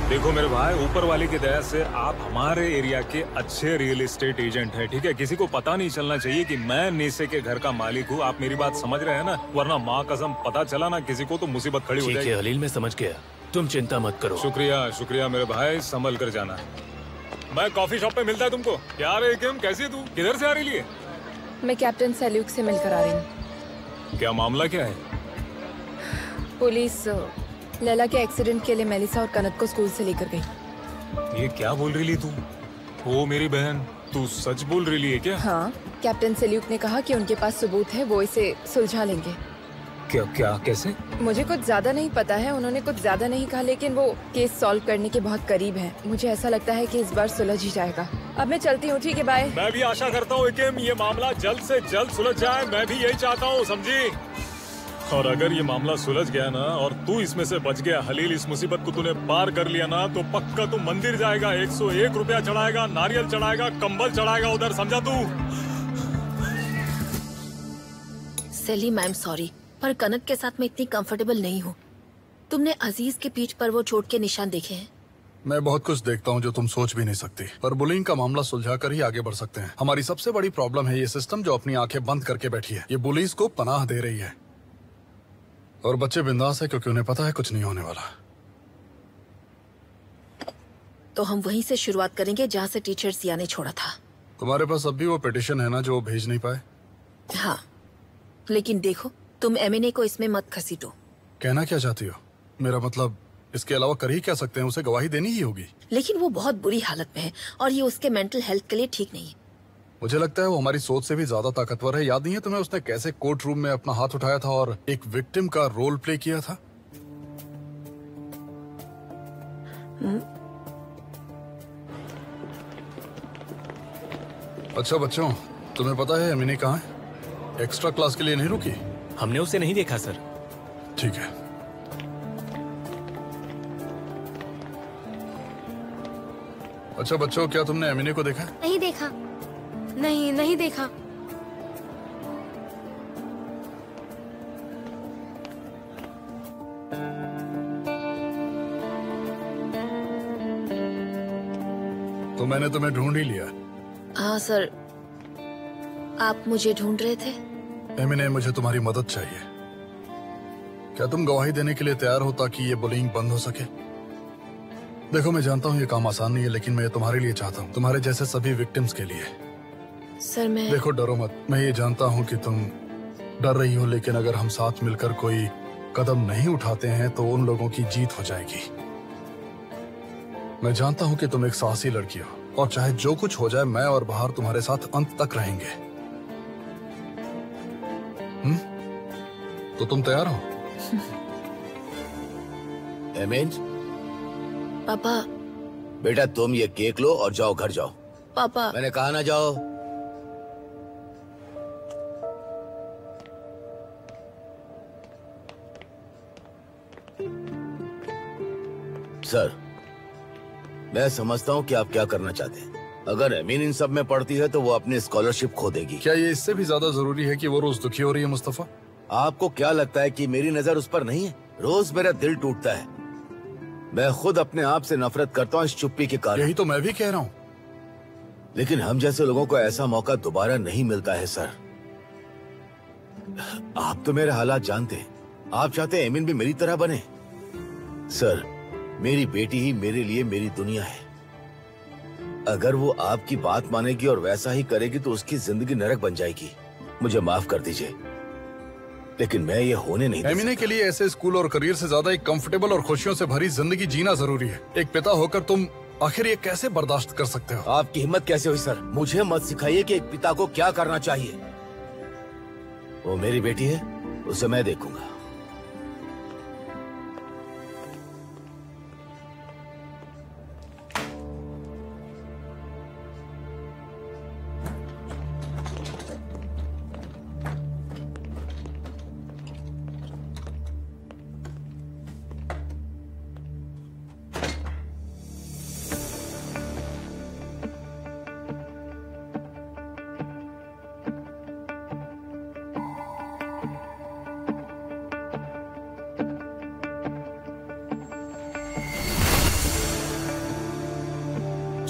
देखो मेरे भाई, ऊपर वाले की दया से आप हमारे एरिया के अच्छे रियल एस्टेट एजेंट हैं, ठीक है? किसी को पता नहीं चलना चाहिए कि मैं नीसे के घर का मालिक हूँ। आप मेरी बात समझ रहे हैं ना? वरना माँ कसम पता चला ना किसी को तो मुसीबत खड़ी हो जाएगी। हलील, मैं समझ गया, तुम चिंता मत करो। शुक्रिया शुक्रिया मेरे भाई, संभल कर जाना। मैं कॉफी शॉप पे मिलता है तुमको। क्या रे किम, कैसी है तू? किधर से आ रही है? मैं कैप्टन सैल्यूक से मिलकर आ रही हूँ। क्या मामला क्या है? पुलिस लैला के एक्सीडेंट के लिए मेलिसा और कनत को स्कूल से लेकर गई। ये क्या बोल रही तू? ओ मेरी बहन, तू सच बोल रही है क्या? हाँ, कैप्टन सैल्यूक ने कहा कि उनके पास सबूत है, वो इसे सुलझा लेंगे। क्या क्या कैसे? मुझे कुछ ज्यादा नहीं पता है, उन्होंने कुछ ज्यादा नहीं कहा, लेकिन वो केस सॉल्व करने के बहुत करीब है। मुझे ऐसा लगता है कि इस बार सुलझ ही जाएगा। अब मैं चलती हूँ, ठीक है, बाय। मैं भी आशा करता हूँ कि ये मामला जल्द से जल्द सुलझ जाए। मैं भी यही चाहता हूँ, समझी? और अगर ये मामला सुलझ गया ना और तू इसमें से बच गया हलील, इस मुसीबत को तूने पार कर लिया ना, तो पक्का तू मंदिर जाएगा, 101 रुपया चढ़ाएगा, नारियल चढ़ाएगा, कंबल चढ़ाएगा उधर, समझा तू? सलीम, आई एम सॉरी, पर कनत के साथ मैं इतनी कंफर्टेबल नहीं हूँ। तुमने अजीज के पीठ पर वो चोट के निशान देखे हैं? मैं बहुत कुछ देखता हूँ जो तुम सोच भी नहीं सकती, पर बुलिंग का मामला सुलझा कर ही आगे बढ़ सकते हैं। हमारी सबसे बड़ी प्रॉब्लम है ये सिस्टम जो अपनी आंखें बंद करके बैठी है। ये बुलीज को पनाह दे रही है और बच्चे बिंदास है क्योंकि उन्हें पता है कुछ नहीं होने वाला। तो हम वहीं से शुरुआत करेंगे जहाँ से टीचर सिया ने छोड़ा था। तुम्हारे पास अब भी वो पिटिशन है ना जो भेज नहीं पाए? हाँ, लेकिन देखो, तुम एमएनए को इसमें मत घसीटो। कहना क्या चाहती हो? मेरा मतलब इसके अलावा कर ही क्या सकते हैं, उसे गवाही देनी ही होगी। लेकिन वो बहुत बुरी हालत में है और ये उसके मेंटल हेल्थ के लिए ठीक नहीं है। मुझे लगता है वो हमारी सोच से भी ज्यादा ताकतवर है। याद नहीं है तुम्हें उसने कैसे कोर्ट रूम में अपना हाथ उठाया था और एक विक्टिम का रोल प्ले किया था? अच्छा बच्चों, तुम्हें पता है एमिनी कहाँ है? एक्स्ट्रा क्लास के लिए नहीं रुकी? हमने उसे नहीं देखा सर। ठीक है। अच्छा बच्चों, क्या तुमने एमिनी को देखा? नहीं देखा, नहीं देखा। तो मैंने तुम्हें ढूंढ ही लिया। हाँ सर, आप मुझे ढूंढ रहे थे? एमिने, मुझे तुम्हारी मदद चाहिए। क्या तुम गवाही देने के लिए तैयार हो ताकि ये बुलिंग बंद हो सके? देखो, मैं जानता हूँ ये काम आसान नहीं है, लेकिन मैं ये तुम्हारे लिए चाहता हूँ, तुम्हारे जैसे सभी विक्टिम्स के लिए। सर मैं... देखो, डरो मत। मैं ये जानता हूँ कि तुम डर रही हो, लेकिन अगर हम साथ मिलकर कोई कदम नहीं उठाते हैं तो उन लोगों की जीत हो जाएगी। मैं जानता हूँ कि तुम एक साहसी लड़की हो, और चाहे जो कुछ हो जाए, मैं और बाहर तुम्हारे साथ अंत तक रहेंगे। तो तुम तैयार हो? एमिन, पापा। बेटा तुम ये केक लो और जाओ, घर जाओ। पापा, मैंने कहा ना जाओ। सर, मैं समझता हूँ कि आप क्या करना चाहते हैं। अगर एमिन इन सब में पढ़ती है तो वो अपनी स्कॉलरशिप खो देगी। क्या ये इससे भी ज्यादा जरूरी है कि वो रोज दुखी हो रही है मुस्तफा? आपको क्या लगता है कि मेरी नजर उस पर नहीं है? रोज मेरा दिल टूटता है। मैं खुद अपने आप से नफरत करता हूँ इस चुप्पी के कारण। यही तो मैं भी कह रहा हूँ। लेकिन हम जैसे लोगों को ऐसा मौका दोबारा नहीं मिलता है सर। आप तो मेरे हालात जानते हैं। आप चाहते हैं एमिन भी मेरी तरह बने? सर, मेरी बेटी ही मेरे लिए मेरी दुनिया है। अगर वो आपकी बात मानेगी और वैसा ही करेगी तो उसकी जिंदगी नरक बन जाएगी। मुझे माफ कर दीजिए, लेकिन मैं ये होने नहीं दे एमिने के लिए ऐसे स्कूल और करियर से ज्यादा एक कंफर्टेबल और खुशियों से भरी जिंदगी जीना जरूरी है। एक पिता होकर तुम आखिर ये कैसे बर्दाश्त कर सकते हो? आपकी हिम्मत कैसे हुई सर? मुझे मत सिखाइए कि एक पिता को क्या करना चाहिए। वो मेरी बेटी है, उसे मैं देखूंगा।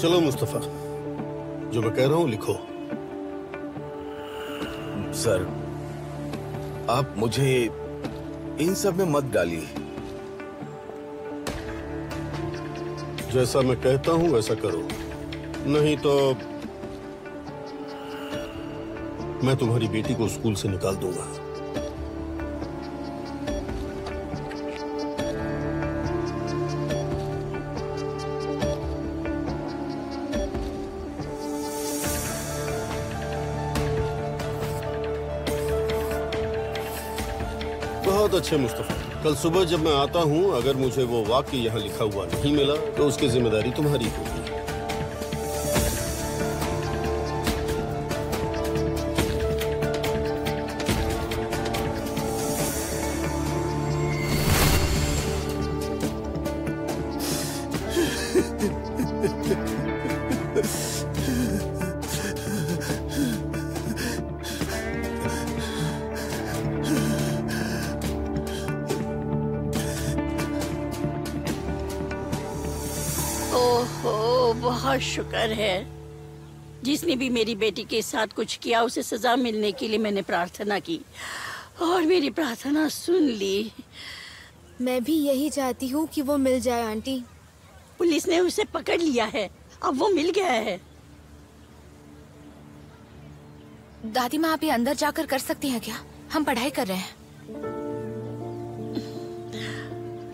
चलो मुस्तफा, जो मैं कह रहा हूँ लिखो। सर, आप मुझे इन सब में मत डालिए। जैसा मैं कहता हूँ वैसा करो, नहीं तो मैं तुम्हारी बेटी को स्कूल से निकाल दूंगा। बहुत अच्छे मुस्तफा, कल सुबह जब मैं आता हूँ, अगर मुझे वो वाक्य यहाँ लिखा हुआ नहीं मिला तो उसकी जिम्मेदारी तुम्हारी होगी। बहुत शुक्र है। जिसने भी मेरी बेटी के साथ कुछ किया उसे सजा मिलने के लिए मैंने प्रार्थना की और मेरी प्रार्थना सुन ली। मैं भी यही चाहती हूँ कि वो मिल जाए आंटी। पुलिस ने उसे पकड़ लिया है, अब वो मिल गया है। दादी माँ, आप ये अंदर जाकर कर सकती हैं क्या? हम पढ़ाई कर रहे हैं।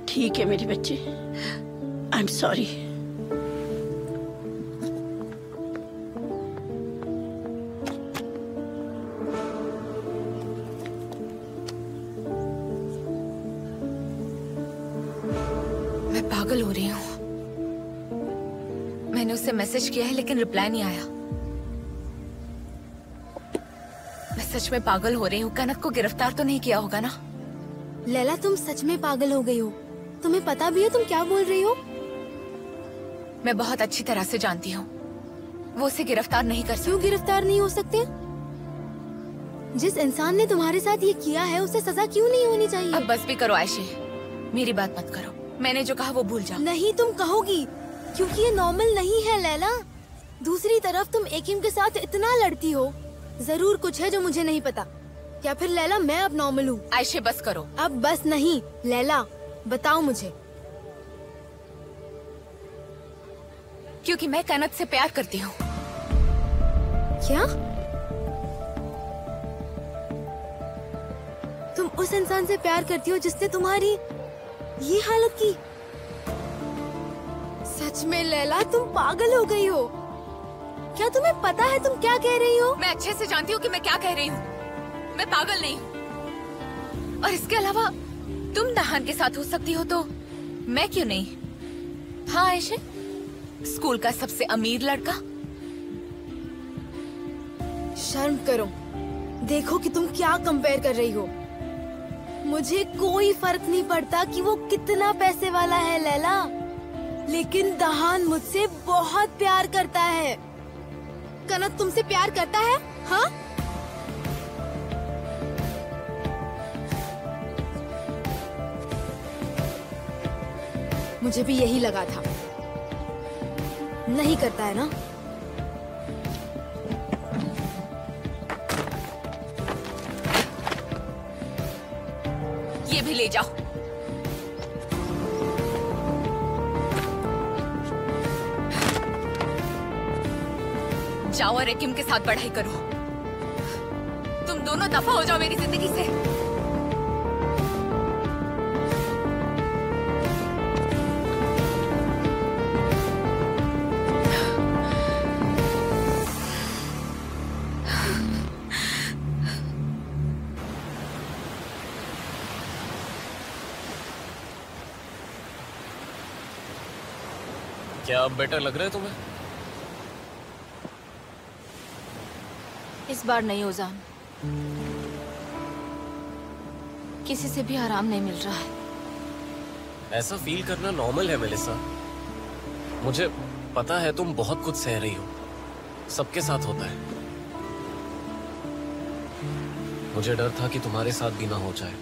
ठीक है मेरी बच्ची, आई एम सॉरी। पागल हो रही हूँ। मैंने उससे मैसेज किया है लेकिन रिप्लाई नहीं आया। मैं सच में पागल हो रही हूँ। कनक को गिरफ्तार तो नहीं किया होगा ना? लैला, तुम सच में पागल हो गई हो। तुम्हें पता भी है तुम क्या बोल रही हो? मैं बहुत अच्छी तरह से जानती हूँ वो उसे गिरफ्तार नहीं कर सकते। क्यों गिरफ्तार नहीं हो सकते? जिस इंसान ने तुम्हारे साथ ये किया है उसे सजा क्यों नहीं होनी चाहिए? अब बस भी करो आयशे, मेरी बात मत करो। मैंने जो कहा वो भूल जाओ। नहीं, तुम कहोगी, क्योंकि ये नॉर्मल नहीं है लैला। दूसरी तरफ तुम एकिम के साथ इतना लड़ती हो, जरूर कुछ है जो मुझे नहीं पता। या फिर लैला मैं अब नॉर्मल हूँ? आयशे बस करो। अब बस नहीं लैला, बताओ मुझे। क्योंकि मैं कनत से प्यार करती हूँ। क्या? तुम उस इंसान से प्यार करती हो जिसने तुम्हारी ये हालत की? सच में लैला तुम पागल हो गई हो। क्या तुम्हें पता है तुम क्या कह रही हो? मैं अच्छे से जानती हूँ कि मैं क्या कह रही हूँ। मैं पागल नहीं हूँ। और इसके अलावा तुम दहान के साथ हो सकती हो तो मैं क्यों नहीं? हाँ आयशे, स्कूल का सबसे अमीर लड़का। शर्म करो। देखो कि तुम क्या कंपेयर कर रही हो। मुझे कोई फर्क नहीं पड़ता कि वो कितना पैसे वाला है लैला, लेकिन दहान मुझसे बहुत प्यार करता है। कनत तुमसे प्यार करता है? हाँ? मुझे भी यही लगा था। नहीं करता है ना? ये भी ले जाओ। जाओ और एकिम के साथ पढ़ाई करो। तुम दोनों दफा हो जाओ मेरी जिंदगी से। क्या अब बेटर लग रहा है तुम्हें? इस बार नहीं ओजान, किसी से भी आराम नहीं मिल रहा है। ऐसा फील करना नॉर्मल है मेलिसा। मुझे पता है तुम बहुत कुछ सह रही हो, सबके साथ होता है। मुझे डर था कि तुम्हारे साथ भी ना हो जाए।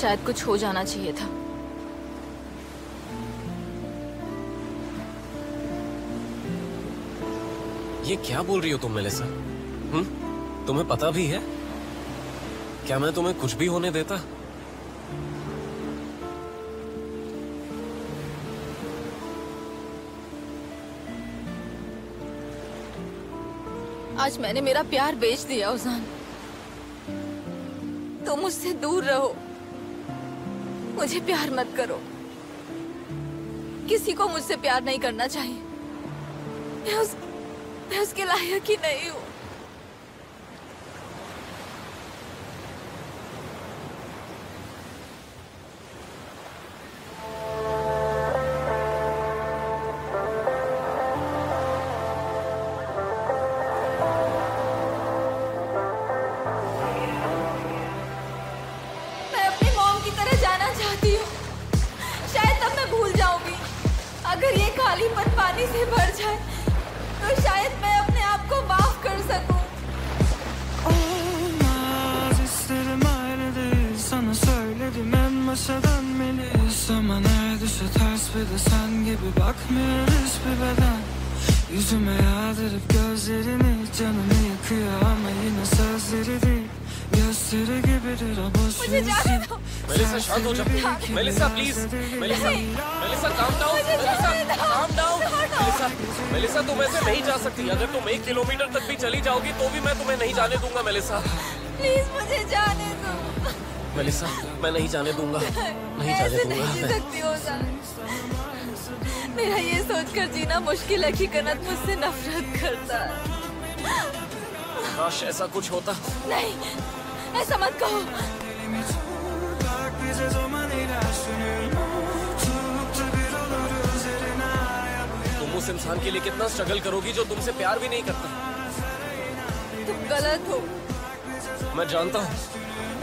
शायद कुछ हो जाना चाहिए था। ये क्या बोल रही हो तुम मेलिसा? तुम्हें पता भी है? क्या मैं तुम्हें कुछ भी होने देता? आज मैंने मेरा प्यार बेच दिया ओजान। तुम मुझसे दूर रहो, मुझे प्यार मत करो। किसी को मुझसे प्यार नहीं करना चाहिए। मैं उसके लायक ही नहीं हूँ। मैं अपनी मॉम की तरह जाना चाहती हूँ। शायद तब मैं भूल जाऊंगी। अगर ये खालीपन पानी से भर जाए तो शायद मैं अपने आप को माफ कर सकूं। Olmaz isterim ayrı değil. Sana söyledim en başadan Melis. Ama neredeyse ters bir de sen gibi bakmıyor hiçbir beden. Yüzüme yağdırıp gözlerini, canımı yakıyor ama yine sözleri değil. Gösteri gibidir o boş verisi. Melissa शांत हो जाओ। Melissa please. Melissa calm down. Melissa calm down. Melissa तुम ऐसे नहीं जा सकती। अगर तुम 1 किलोमीटर तक भी चली जाओगी तो भी मैं तुम्हें नहीं जाने दूंगा मेलिसा। प्लीज मुझे जाने दो। मेलिसा मैं नहीं जाने दूंगा। नहीं जाने दूंगा। नहीं जी सकती हो मेरा ये सोचकर जीना मुश्किल है कि कनत मुझसे नफरत करता है। काश ऐसा कुछ होता। नहीं, ऐसा मत कहो। तुम उस इंसान के लिए कितना स्ट्रगल करोगी जो तुमसे प्यार भी नहीं करता। तुम गलत हो। मैं जानता हूँ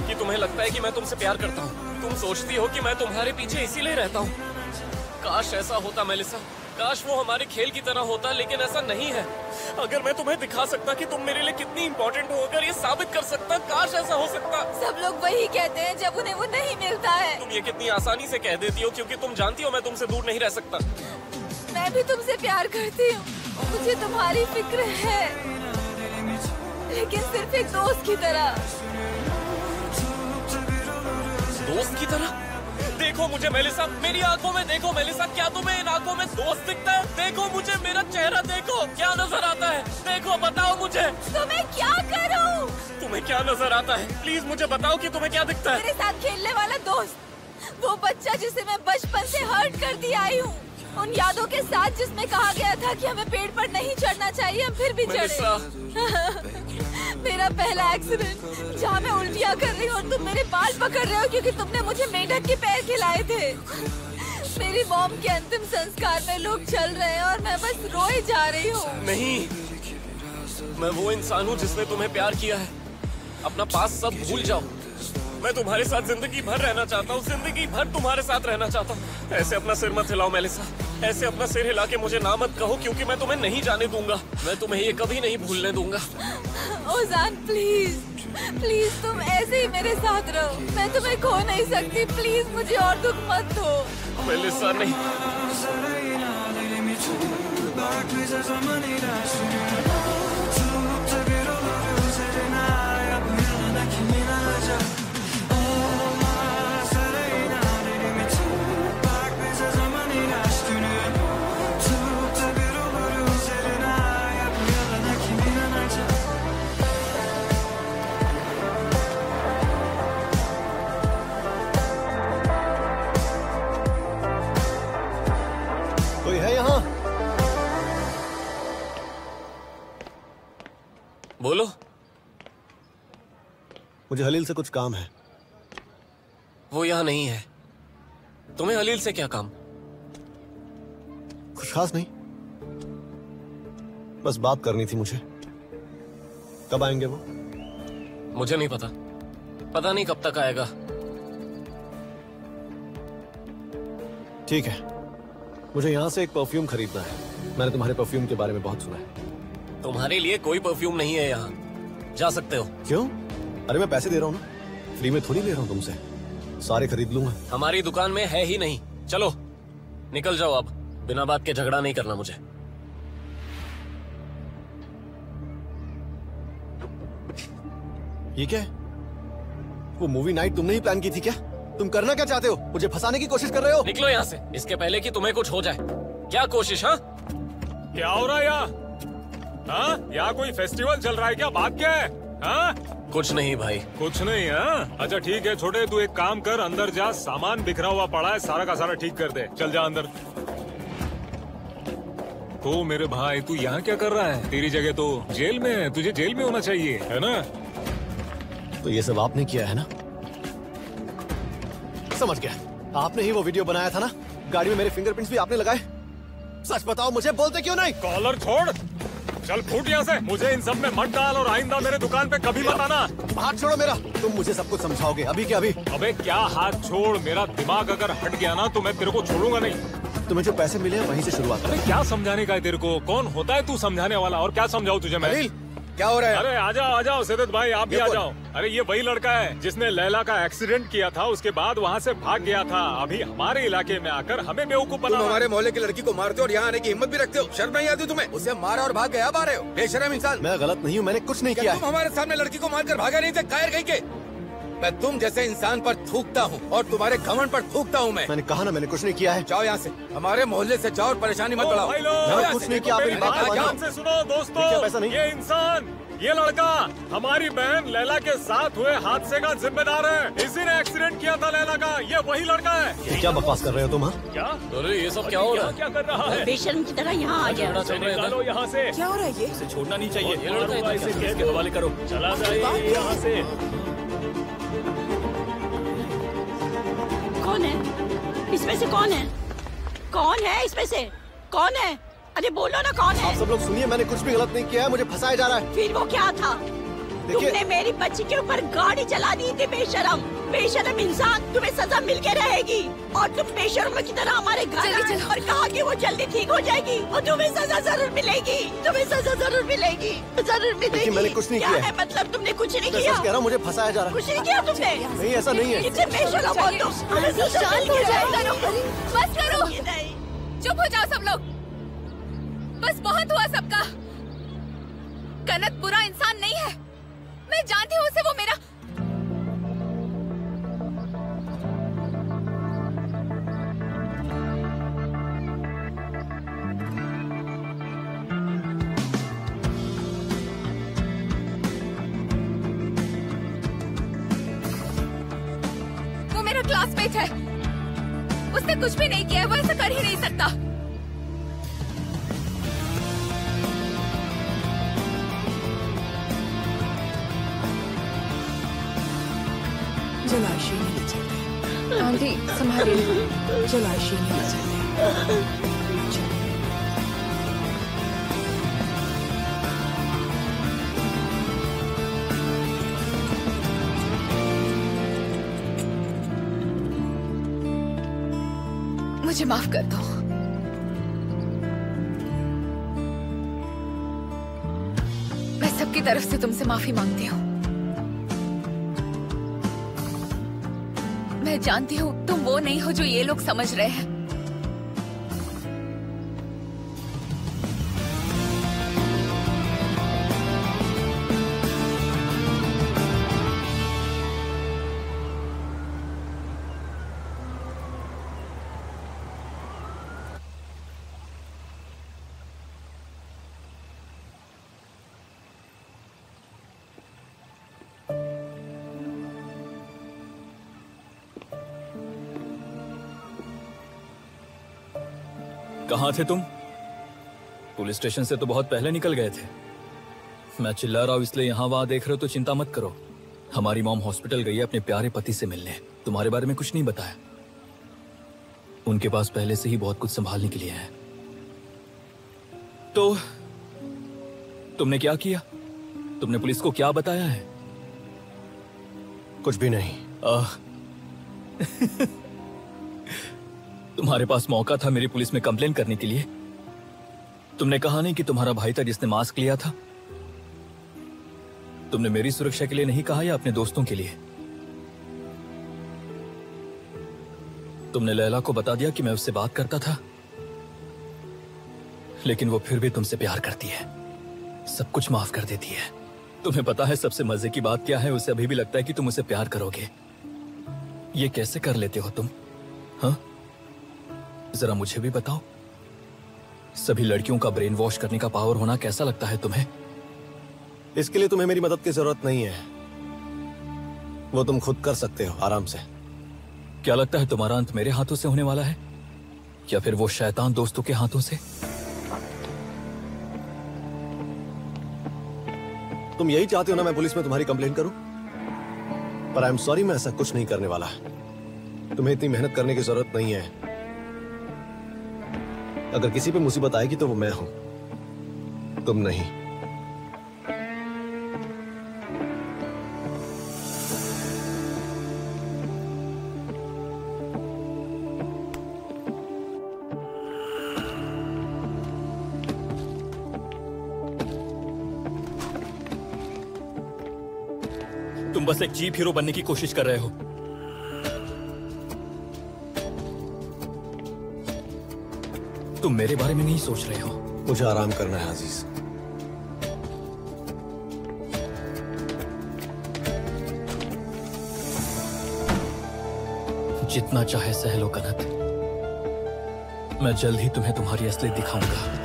कि तुम्हें लगता है कि मैं तुमसे प्यार करता हूँ। तुम सोचती हो कि मैं तुम्हारे पीछे इसीलिए रहता हूँ। काश ऐसा होता मेलिसा। काश वो हमारे खेल की तरह होता, लेकिन ऐसा नहीं है। अगर मैं तुम्हें दिखा सकता कि तुम मेरे लिए कितनी इंपॉर्टेंट हो, अगर ये साबित कर सकता, काश ऐसा हो सकता। सब लोग वही कहते हैं जब उन्हें वो नहीं मिलता है। तुम ये कितनी आसानी से कह देती हो क्योंकि तुम जानती हो मैं तुमसे दूर नहीं रह सकता। मैं भी तुमसे प्यार करती हूँ, मुझे तुम्हारी फिक्र है, लेकिन सिर्फ एक दोस्त की तरह। दोस्त की तरह? देखो मुझे मेलिसा, मेरी आंखों में देखो मेलिसा, क्या तुम्हें इन आंखों में दोस्त दिखता है? देखो मुझे, मेरा चेहरा देखो, क्या नजर आता है? देखो बताओ मुझे, तुम्हें क्या करूं? तुम्हें क्या नजर आता है? प्लीज मुझे बताओ कि तुम्हें क्या दिखता है? मेरे साथ खेलने वाला दोस्त, वो बच्चा जिसे मैं बचपन से हर्ट करती आई हूँ, उन यादों के साथ जिसमें कहा गया था कि हमें पेड़ पर नहीं चढ़ना चाहिए, हम फिर भी चढ़े। मेरा पहला एक्सीडेंट जहाँ मैं उल्टियाँ कर रही हूँ और तुम मेरे बाल पकड़ रहे हो क्योंकि तुमने मुझे मेढक के पैर खिलाए थे। मेरी मॉम के अंतिम संस्कार में लोग चल रहे हैं और मैं बस रोए जा रही हूँ। नहीं, मैं वो इंसान हूँ जिसने तुम्हें प्यार किया है। अपना पास सब भूल जाओ। मैं तुम्हारे साथ जिंदगी भर रहना चाहता हूँ, जिंदगी भर तुम्हारे साथ रहना चाहता हूँ। ऐसे अपना सिर मत हिलाओ मेलिसा, ऐसे अपना सिर हिला के मुझे ना मत कहो, क्योंकि मैं तुम्हें नहीं जाने दूंगा। मैं तुम्हें ये कभी नहीं भूलने दूंगा। ओजान प्लीज, प्लीज तुम ऐसे ही मेरे साथ रहो, मैं तुम्हें खो नहीं सकती। प्लीज मुझे और दुख मत दो। मेलिसा नहीं। कोई है यहाँ? बोलो। मुझे हलील से कुछ काम है। वो यहाँ नहीं है। तुम्हें हलील से क्या काम? कुछ खास नहीं, बस बात करनी थी मुझे। कब आएंगे वो? मुझे नहीं पता, पता नहीं कब तक आएगा। ठीक है, मुझे यहाँ से एक परफ्यूम खरीदना है। मैंने तुम्हारे परफ्यूम के बारे में बहुत सुना है। तुम्हारे लिए कोई परफ्यूम नहीं है यहाँ, जा सकते हो। क्यों? अरे मैं पैसे दे रहा हूँ ना, फ्री में थोड़ी ले रहा हूँ तुमसे। सारे खरीद लूंगा। हमारी दुकान में है ही नहीं। चलो निकल जाओ अब, बिना बात के झगड़ा नहीं करना मुझे। ये क्या है? वो मूवी नाइट तुमने ही प्लान की थी क्या? तुम करना क्या चाहते हो? मुझे फंसाने की कोशिश कर रहे हो? निकलो यहाँ से, इसके पहले कि तुम्हें कुछ हो जाए। क्या कोशिश? हाँ, क्या हो रहा है यहाँ? हाँ, यहाँ कोई फेस्टिवल चल रहा है क्या? बात क्या है? हाँ? कुछ नहीं भाई। कुछ नहीं? हाँ, अच्छा ठीक है छोटे, तू एक काम कर, अंदर जा, सामान बिखरा हुआ पड़ा है, सारा का सारा ठीक कर दे। चल जा अंदर। तो मेरे भाई, तू यहाँ क्या कर रहा है? तेरी जगह तो जेल में है, तुझे जेल में होना चाहिए, है ना? तो ये सब आपने किया है ना? समझ गया, आपने ही वो वीडियो बनाया था ना? गाड़ी में मेरे फिंगरप्रिंट्स भी आपने लगाए। सच बताओ मुझे, बोलते क्यों नहीं? कॉलर छोड़, चल फूट यहाँ से। मुझे इन सब में मत डाल और आइंदा मेरे दुकान पे कभी मत आना। हाथ छोड़ो मेरा, तुम मुझे सब कुछ समझाओगे अभी के अभी। अबे क्या हाथ छोड़, मेरा दिमाग अगर हट गया ना तो मैं तेरे को छोड़ूंगा नहीं। तुम्हें जो पैसे मिले हैं वहीं से शुरुआत। अरे क्या समझाने का है तेरे को? कौन होता है तू समझाने वाला? और क्या समझाऊं तुझे मैं? क्या हो रहा है? अरे आ जाओ सिद्दत भाई, आप भी आ जाओ। अरे ये वही लड़का है जिसने लैला का एक्सीडेंट किया था, उसके बाद वहाँ से भाग गया था। अभी हमारे इलाके में आकर हमें बेवकूफ बना। तुम हमारे मोहल्ले की लड़की को मारते हो और यहाँ आने की हिम्मत भी रखते हो? शर्म नहीं आती तुम्हें? उसे मारा और भाग गया, आ रहे हो बेशरम इंसान। मैं गलत नहीं हूँ, मैंने कुछ नहीं किया। तुम हमारे सामने लड़की को मारकर भागा नहीं थे, कायर कहीं के? मैं तुम जैसे इंसान पर थूकता हूँ और तुम्हारे घमंड पर थूकता हूँ। मैंने कहा ना, मैंने कुछ नहीं किया है। जाओ यहाँ से, हमारे मोहल्ले से जाओ और परेशानी मत बढ़ाओ। मैंने कुछ नहीं किया। ध्यान से सुनो दोस्तों, ये इंसान, ये लड़का हमारी बहन लैला के साथ हुए हादसे का जिम्मेदार है। इसी ने एक्सीडेंट किया था लैला का, ये वही लड़का है। क्या बकवास कर रहे हो तुम? क्या? अरे ये सब क्या हो रहा है? क्या कर रहा है? बेशर्म की तरह यहाँ आ गया। निकालो यहाँ से। क्या हो रहा है? ये इसे छोड़ना नहीं चाहिए। ये लड़का इसे केस के हवाले करो। चला जाए यहाँ से। कौन है इसमें से? कौन है? कौन है इसमें से? कौन है? अरे बोलो ना कौन है? आप सब लोग सुनिए, मैंने कुछ भी गलत नहीं किया है, मुझे फंसाया जा रहा है। फिर वो क्या था? तुमने मेरी बच्ची के ऊपर गाड़ी चला दी थी। बेशरम, बेशरम इंसान, तुम्हें सजा मिल के रहेगी। और तुम बेशरम की तरह हमारे घर आए और कहा कि वो जल्दी ठीक हो जाएगी और तुम्हें सजा जरूर मिलेगी। तुम्हें सजा जरूर मिलेगी, जरूर मिलेगी। मैंने कुछ नहीं क्या किया है मतलब? तुमने कुछ नहीं मैं किया? सच कह रहा हूँ, मुझे फंसाया जा रहा है। कुछ नहीं किया तुमने? नहीं, ऐसा नहीं है। इतने बेशरम हो तुम। हमें सजा मिल के रहेगी। बस करो, चुप हो जाओ सब लोग। बस बहुत हुआ सबका। कनत बुरा इंसान नहीं है, मैं जानती हूँ उसे। वो मेरा क्लासमेट है, उसने कुछ भी नहीं किया है, वो ऐसा कर ही नहीं सकता। जलाशय में ले चलते। आंटी संभालिए, जलाशय में ले चलते। मुझे माफ कर दो। मैं सबकी तरफ से तुमसे माफी मांगती हूँ। मैं जानती हूँ तुम वो नहीं हो जो ये लोग समझ रहे हैं। कहाँ थे तुम? पुलिस स्टेशन से तो बहुत पहले निकल गए थे। मैं चिल्ला रहा हूँ इसलिए यहाँ वहां देख रहे हो तो चिंता मत करो। हमारी मॉम हॉस्पिटल गई है अपने प्यारे पति से मिलने। तुम्हारे बारे में कुछ नहीं बताया। उनके पास पहले से ही बहुत कुछ संभालने के लिए है। तो तुमने क्या किया? तुमने पुलिस को क्या बताया है? कुछ भी नहीं। तुम्हारे पास मौका था मेरी पुलिस में कंप्लेन करने के लिए। तुमने कहा नहीं कि तुम्हारा भाई था जिसने मास्क लिया था। तुमने मेरी सुरक्षा के लिए नहीं कहा या अपने दोस्तों के लिए? तुमने लैला को बता दिया कि मैं उससे बात करता था, लेकिन वो फिर भी तुमसे प्यार करती है, सब कुछ माफ कर देती है। तुम्हें पता है सबसे मजे की बात क्या है? उसे अभी भी लगता है कि तुम उसे प्यार करोगे। ये कैसे कर लेते हो तुम? हाँ, जरा मुझे भी बताओ। सभी लड़कियों का ब्रेन वॉश करने का पावर होना कैसा लगता है तुम्हें? इसके लिए तुम्हें मेरी मदद की जरूरत नहीं है, वो तुम खुद कर सकते हो आराम से। क्या लगता है तुम्हारा अंत मेरे हाथों से होने वाला है या फिर वो शैतान दोस्तों के हाथों से? तुम यही चाहते हो ना मैं पुलिस में तुम्हारी कंप्लेंट करूं? पर आई एम सॉरी, मैं ऐसा कुछ नहीं करने वाला। तुम्हें इतनी मेहनत करने की जरूरत नहीं है। अगर किसी पे मुसीबत आएगी तो वो मैं हूं, तुम नहीं। तुम बस एक चीप हीरो बनने की कोशिश कर रहे हो। तुम मेरे बारे में नहीं सोच रहे हो। मुझे आराम करना है अजीज। जितना चाहे सह लो कनत, मैं जल्द ही तुम्हें तुम्हारी असलियत दिखाऊंगा।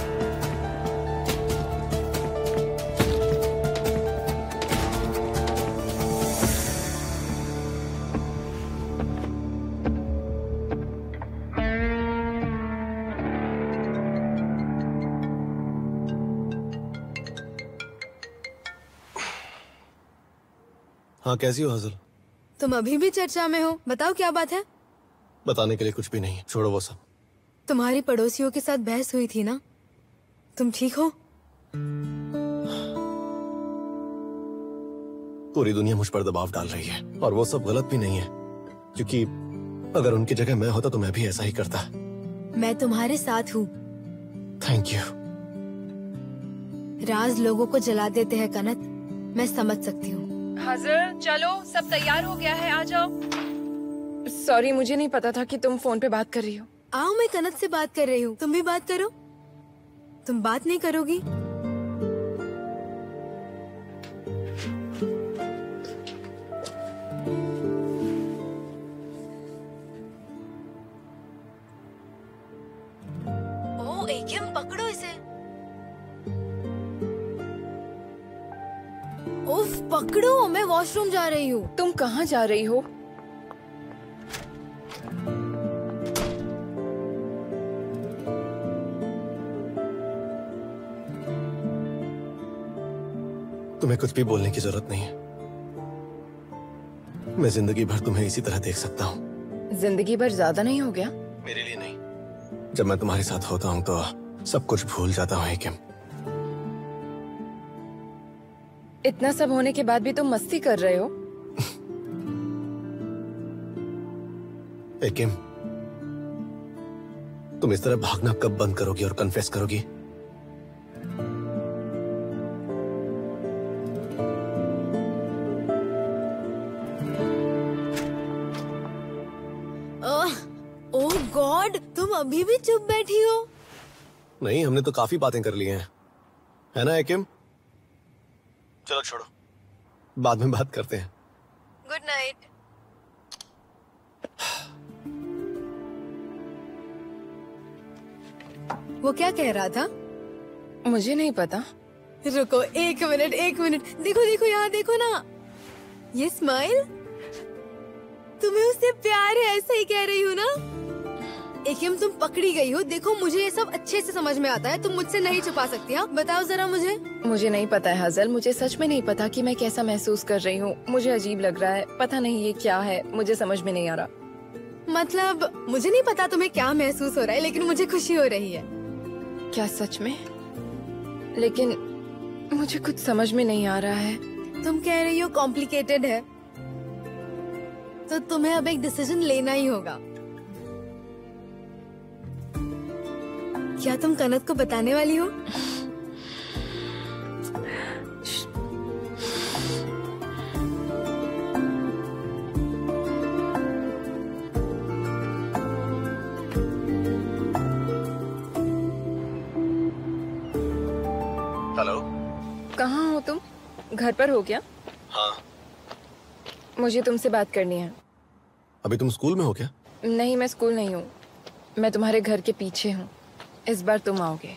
हाँ, कैसी हो हजल? तुम अभी भी चर्चा में हो, बताओ क्या बात है? बताने के लिए कुछ भी नहीं, छोड़ो वो सब। तुम्हारी पड़ोसियों के साथ बहस हुई थी ना, तुम ठीक हो? पूरी दुनिया मुझ पर दबाव डाल रही है और वो सब गलत भी नहीं है, क्योंकि अगर उनकी जगह मैं होता तो मैं भी ऐसा ही करता। मैं तुम्हारे साथ हूँ। Thank you. राज लोगों को जला देते हैं कनत, मैं समझ सकती हूँ। हाजिर, चलो सब तैयार हो गया है, आ जाओ। सॉरी, मुझे नहीं पता था कि तुम फोन पे बात कर रही हो। आओ, मैं कनत से बात कर रही हूँ, तुम भी बात करो। तुम बात नहीं करोगी? ओ एकेम, पकड़ो इसे। उफ, पकड़ो, मैं वॉशरूम जा रही हूँ। तुम कहाँ जा रही हो? तुम्हें कुछ भी बोलने की जरूरत नहीं है। मैं जिंदगी भर तुम्हें इसी तरह देख सकता हूँ। जिंदगी भर ज्यादा नहीं हो गया? मेरे लिए नहीं। जब मैं तुम्हारे साथ होता हूँ तो सब कुछ भूल जाता हूँ एकिम। इतना सब होने के बाद भी तुम मस्ती कर रहे हो? एकिम, तुम इस तरह भागना कब बंद करोगी और कन्फेस करोगी? ओह गॉड, तुम अभी भी चुप बैठी हो? नहीं, हमने तो काफी बातें कर ली हैं, है ना एकिम? चलो छोड़ो, बाद में बात करते हैं। Good night. वो क्या कह रहा था? मुझे नहीं पता। रुको, एक मिनट एक मिनट। देखो देखो, यहाँ देखो ना, ये स्माइल। तुम्हें उससे प्यार है, ऐसा ही कह रही हो ना? एकेम, तुम पकड़ी गई हो। देखो, मुझे ये सब अच्छे से समझ में आता है, तुम मुझसे नहीं छुपा सकती। हाँ, बताओ जरा मुझे। मुझे नहीं पता है हाजल, मुझे सच में नहीं पता कि मैं कैसा महसूस कर रही हूँ। मुझे अजीब लग रहा है, पता नहीं ये क्या है, मुझे समझ में नहीं आ रहा। मतलब मुझे नहीं पता तुम्हें क्या महसूस हो रहा है, लेकिन मुझे खुशी हो रही है। क्या सच में? लेकिन मुझे कुछ समझ में नहीं आ रहा है। तुम कह रही हो कॉम्प्लिकेटेड है, तो तुम्हें अब एक डिसीजन लेना ही होगा। क्या तुम कनत को बताने वाली हो? हेलो, कहाँ हो तुम? घर पर हो क्या? हाँ। मुझे तुमसे बात करनी है। अभी तुम स्कूल में हो क्या? नहीं, मैं स्कूल नहीं हूँ, मैं तुम्हारे घर के पीछे हूँ। इस बार तुम आओगे।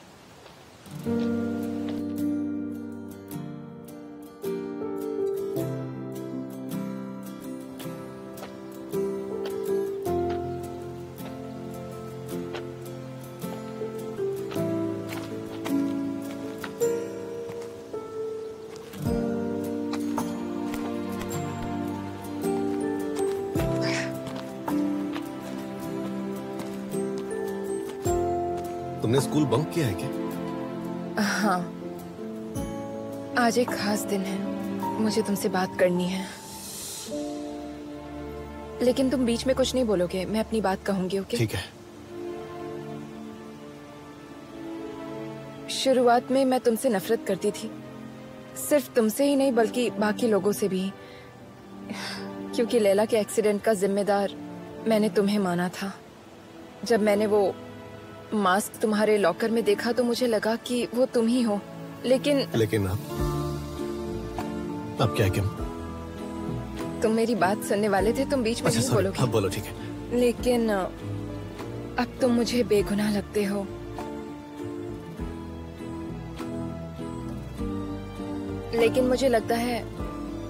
तुमने स्कूल बंक किया है क्या? हाँ, आज एक खास दिन है, मुझे तुमसे बात करनी है। लेकिन तुम बीच में कुछ नहीं बोलोगे, मैं अपनी बात कहूंगी, ओके? ठीक है। शुरुआत में मैं तुमसे नफरत करती थी, सिर्फ तुमसे ही नहीं बल्कि बाकी लोगों से भी, क्योंकि लैला के एक्सीडेंट का जिम्मेदार मैंने तुम्हें माना था। जब मैंने वो मास्क तुम्हारे लॉकर में देखा तो मुझे लगा कि वो तुम ही हो, लेकिन अब क्या क्या? तुम मेरी बात सुनने वाले थे, तुम बीच में नहीं बोलोगे। अब बोलो, ठीक है। लेकिन अब तुम मुझे बेगुनाह लगते हो। लेकिन मुझे लगता है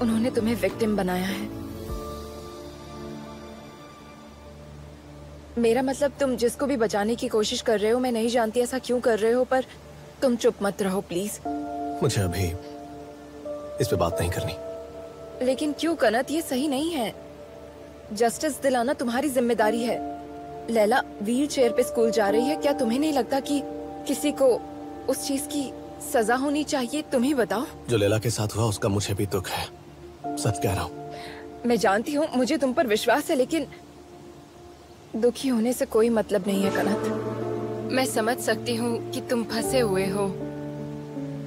उन्होंने तुम्हें विक्टिम बनाया है। मेरा मतलब, तुम जिसको भी बचाने की कोशिश कर रहे हो, मैं नहीं जानती ऐसा क्यों कर रहे हो, पर तुम चुप मत रहो प्लीज। मुझे अभी इस पे बात नहीं करनी। लेकिन क्यों कनत, ये सही नहीं है। जस्टिस दिलाना तुम्हारी जिम्मेदारी है। लैला व्हील चेयर पे स्कूल जा रही है, क्या तुम्हें नहीं लगता कि किसी को उस चीज की सजा होनी चाहिए? तुम ही बताओ। जो लैला के साथ हुआ उसका मुझे भी दुख है, सच कह रहा हूँ। मैं जानती हूँ, मुझे तुम पर विश्वास है, लेकिन दुखी होने से कोई मतलब नहीं है कनत। मैं समझ सकती हूँ कि तुम फंसे हुए हो,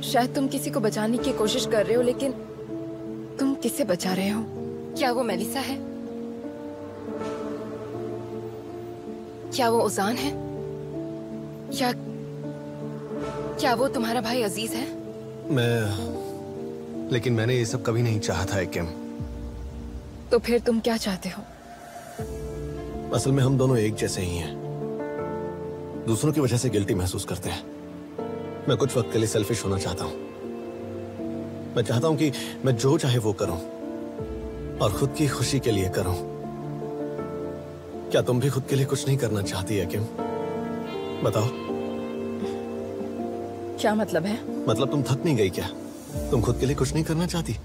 शायद तुम किसी को बचाने की कोशिश कर रहे हो, लेकिन तुम किसे बचा रहे हो? क्या वो मेलिसा है? क्या वो उजान है? क्या वो तुम्हारा भाई अजीज है? लेकिन मैंने ये सब कभी नहीं चाहा था एकिम। तो फिर तुम क्या चाहते हो? असल में हम दोनों एक जैसे ही हैं। दूसरों की वजह से गिल्टी महसूस करते हैं। मैं कुछ वक्त के लिए सेल्फिश होना चाहता हूँ। मैं चाहता हूँ कि मैं जो चाहे वो करूं और खुद की खुशी के लिए करूं। क्या तुम भी खुद के लिए कुछ नहीं करना चाहती है किम? बताओ। क्या मतलब है? मतलब तुम थक नहीं गई क्या? तुम खुद के लिए कुछ नहीं करना चाहती?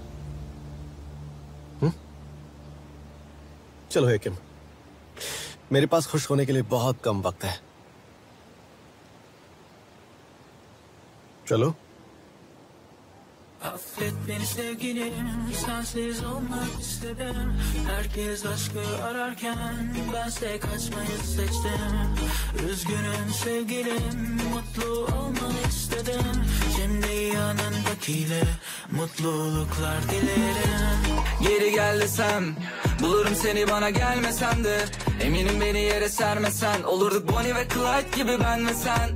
चलो है किम, मेरे पास खुश होने के लिए बहुत कम वक्त है। चलो। Affet beni sevgilim, sensiz olmak istedim. Herkes aşkı ararken bense kaçmayı seçtim. Üzgünüm sevgilim, mutlu olmanı istedim. Şimdi yanındakiyle mutluluklar dilerim. Geri gel desem, bulurum seni bana gelmesen de. Eminim beni yere sermesen, olurduk Bonnie ve Clyde gibi ben ve sen.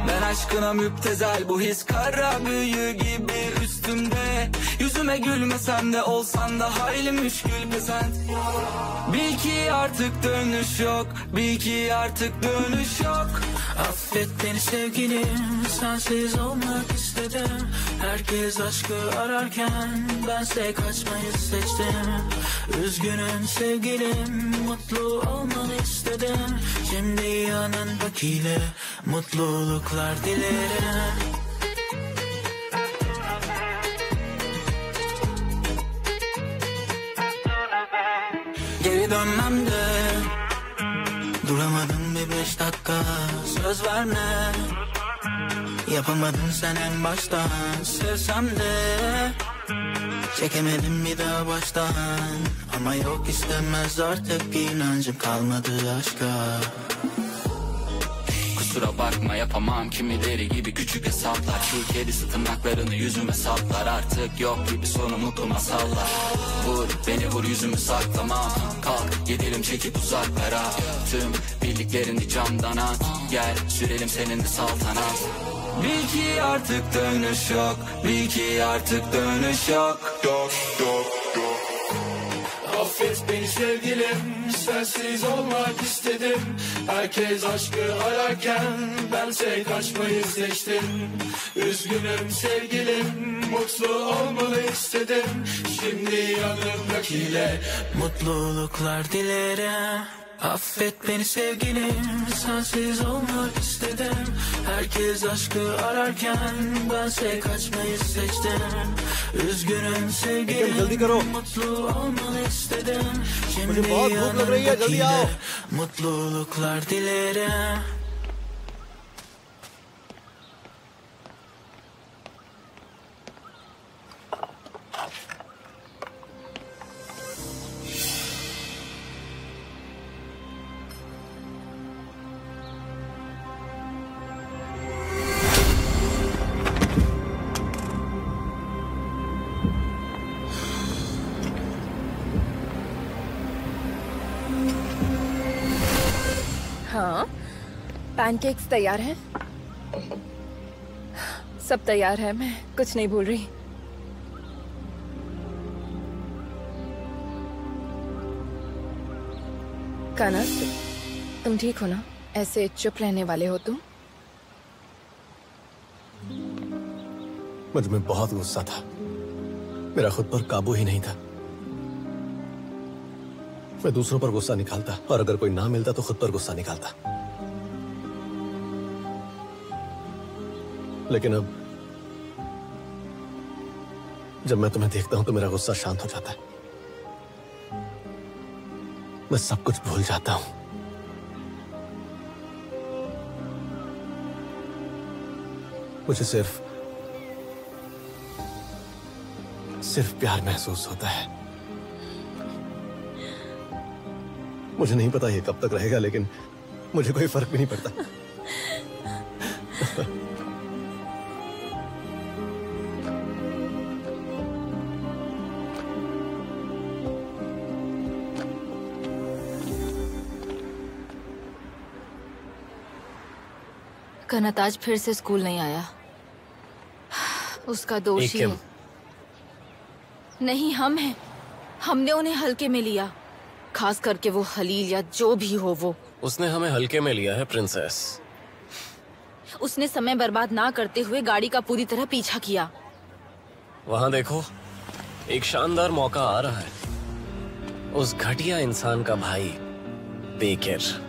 Ben aşkına müptezel, bu his kara büyü gibi üstümde. Yüzüme gülmesen de olsan da hayli müşkül pesent. Bil ki artık dönüş yok, bil ki artık dönüş yok. Affet beni sevgilim, sensiz olmak istedim. Herkes aşkı ararken bense kaçmayı seçtim. Üzgünüm sevgilim, mutlu olmanı istedim. Şimdi yanındakiyle mutluluklar dilerim. Geri dönmem de duramadım bir 5 dakika. Söz verme, yapamadın sen en baştan. Sevsem de çekemedim bir daha baştan. Ama yok istemez artık, inancım kalmadı aşka. Kusura bakma yapamam kimileri gibi küçük hesaplar. Şu kedisi tırnaklarını yüzüme saplar. Artık yok gibi sonu mutlu masallar. Vur beni vur yüzümü saklamam. Kalk gidelim çekip uzaklara. Tüm bildiklerini camdan at. Gel sürelim seninle saltanat. Bil ki artık dönüş yok, bil ki artık dönüş yok. Yok yok yok. Affet beni sevgilim, sensiz olmak istedim. Herkes aşkı ararken bense kaçmayı seçtim. Üzgünüm sevgilim, mutlu olmanı istedim. Şimdi yanımdakiyle mutluluklar dilerim. Affet beni sevgilim, sensiz olmak istedim. Herkes aşkı ararken bense kaçmayı seçtim. Üzgünüm sevgilim, mutlu olmanı istedim. Şimdi yanımdakiyle mutluluklar dilerim. हाँ, pancakes तैयार हैं? सब तैयार है, मैं कुछ नहीं भूल रही। कनक, तुम ठीक हो ना? ऐसे चुप रहने वाले हो तुम? मुझ में बहुत गुस्सा था। मेरा खुद पर काबू ही नहीं था। मैं दूसरों पर गुस्सा निकालता और अगर कोई ना मिलता तो खुद पर गुस्सा निकालता। लेकिन अब जब मैं तुम्हें देखता हूं तो मेरा गुस्सा शांत हो जाता है। मैं सब कुछ भूल जाता हूं। मुझे सिर्फ प्यार महसूस होता है। मुझे नहीं पता ये कब तक रहेगा, लेकिन मुझे कोई फर्क भी नहीं पड़ता। कनत आज फिर से स्कूल नहीं आया। उसका दोष ही है। नहीं, हम हैं। हमने उन्हें हल्के में लिया, खास करके वो हलील या जो भी हो वो। उसने हमें हल्के में लिया है प्रिंसेस। उसने समय बर्बाद ना करते हुए गाड़ी का पूरी तरह पीछा किया। वहां देखो, एक शानदार मौका आ रहा है। उस घटिया इंसान का भाई बेकर।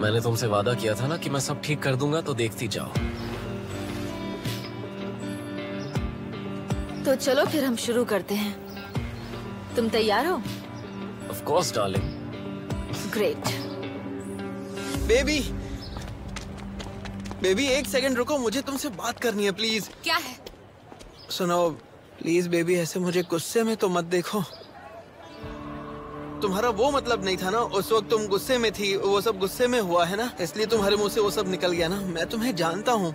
मैंने तुमसे वादा किया था ना कि मैं सब ठीक कर दूंगा, तो देखती जाओ। तो चलो फिर हम शुरू करते हैं। तुम तैयार हो? Of course, darling. Great. Baby, baby एक सेकंड रुको, मुझे तुमसे बात करनी है प्लीज। क्या है? सुनो प्लीज बेबी, ऐसे मुझे गुस्से में तो मत देखो। तुम्हारा वो मतलब नहीं था ना, उस वक्त तुम गुस्से में थी, वो सब गुस्से में हुआ है ना, इसलिए तुम्हारे मुंह से वो सब निकल गया ना। मैं तुम्हें जानता हूँ।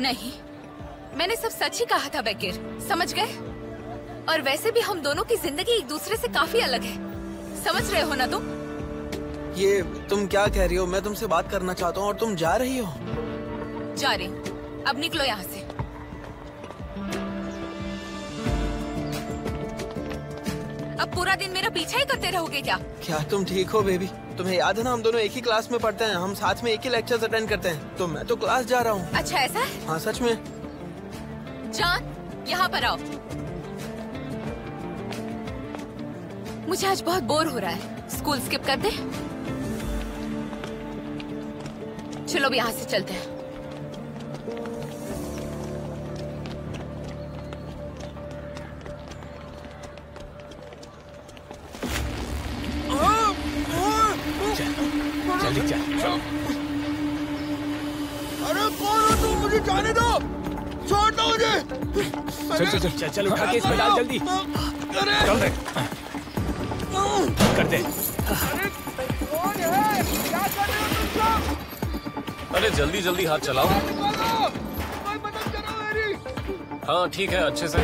नहीं, मैंने सब सच ही कहा था बेकर, समझ गए? और वैसे भी हम दोनों की जिंदगी एक दूसरे से काफी अलग है, समझ रहे हो ना तुम? ये तुम क्या कह रही हो? मैं तुमसे बात करना चाहता हूँ और तुम जा रही हो। जा रही हूँ, अब निकलो यहाँ से। अब पूरा दिन मेरा पीछा ही करते रहोगे क्या? क्या तुम ठीक हो बेबी? तुम्हें याद है ना, हम दोनों एक ही क्लास में पढ़ते हैं, हम साथ में एक ही लेक्चर्स अटेंड करते हैं। तो मैं तो क्लास जा रहा हूँ। अच्छा ऐसा है? हाँ सच में। जान, यहाँ पर आओ। मुझे आज बहुत बोर हो रहा है, स्कूल स्किप कर दे? चलो अब यहाँ से चलते हैं। जल्दी चल। अरे कौन हो तुम? मुझे जाने दो, छोड़ दो मुझे। चल चल उठा के इसमें डाल जल्दी। चल दे, कर दे। अरे कौन है? क्या कर रहे हो तुम सब? अरे जल्दी जल्दी हाथ चलाओ। कोई मदद करो मेरी। हाँ ठीक है, अच्छे से।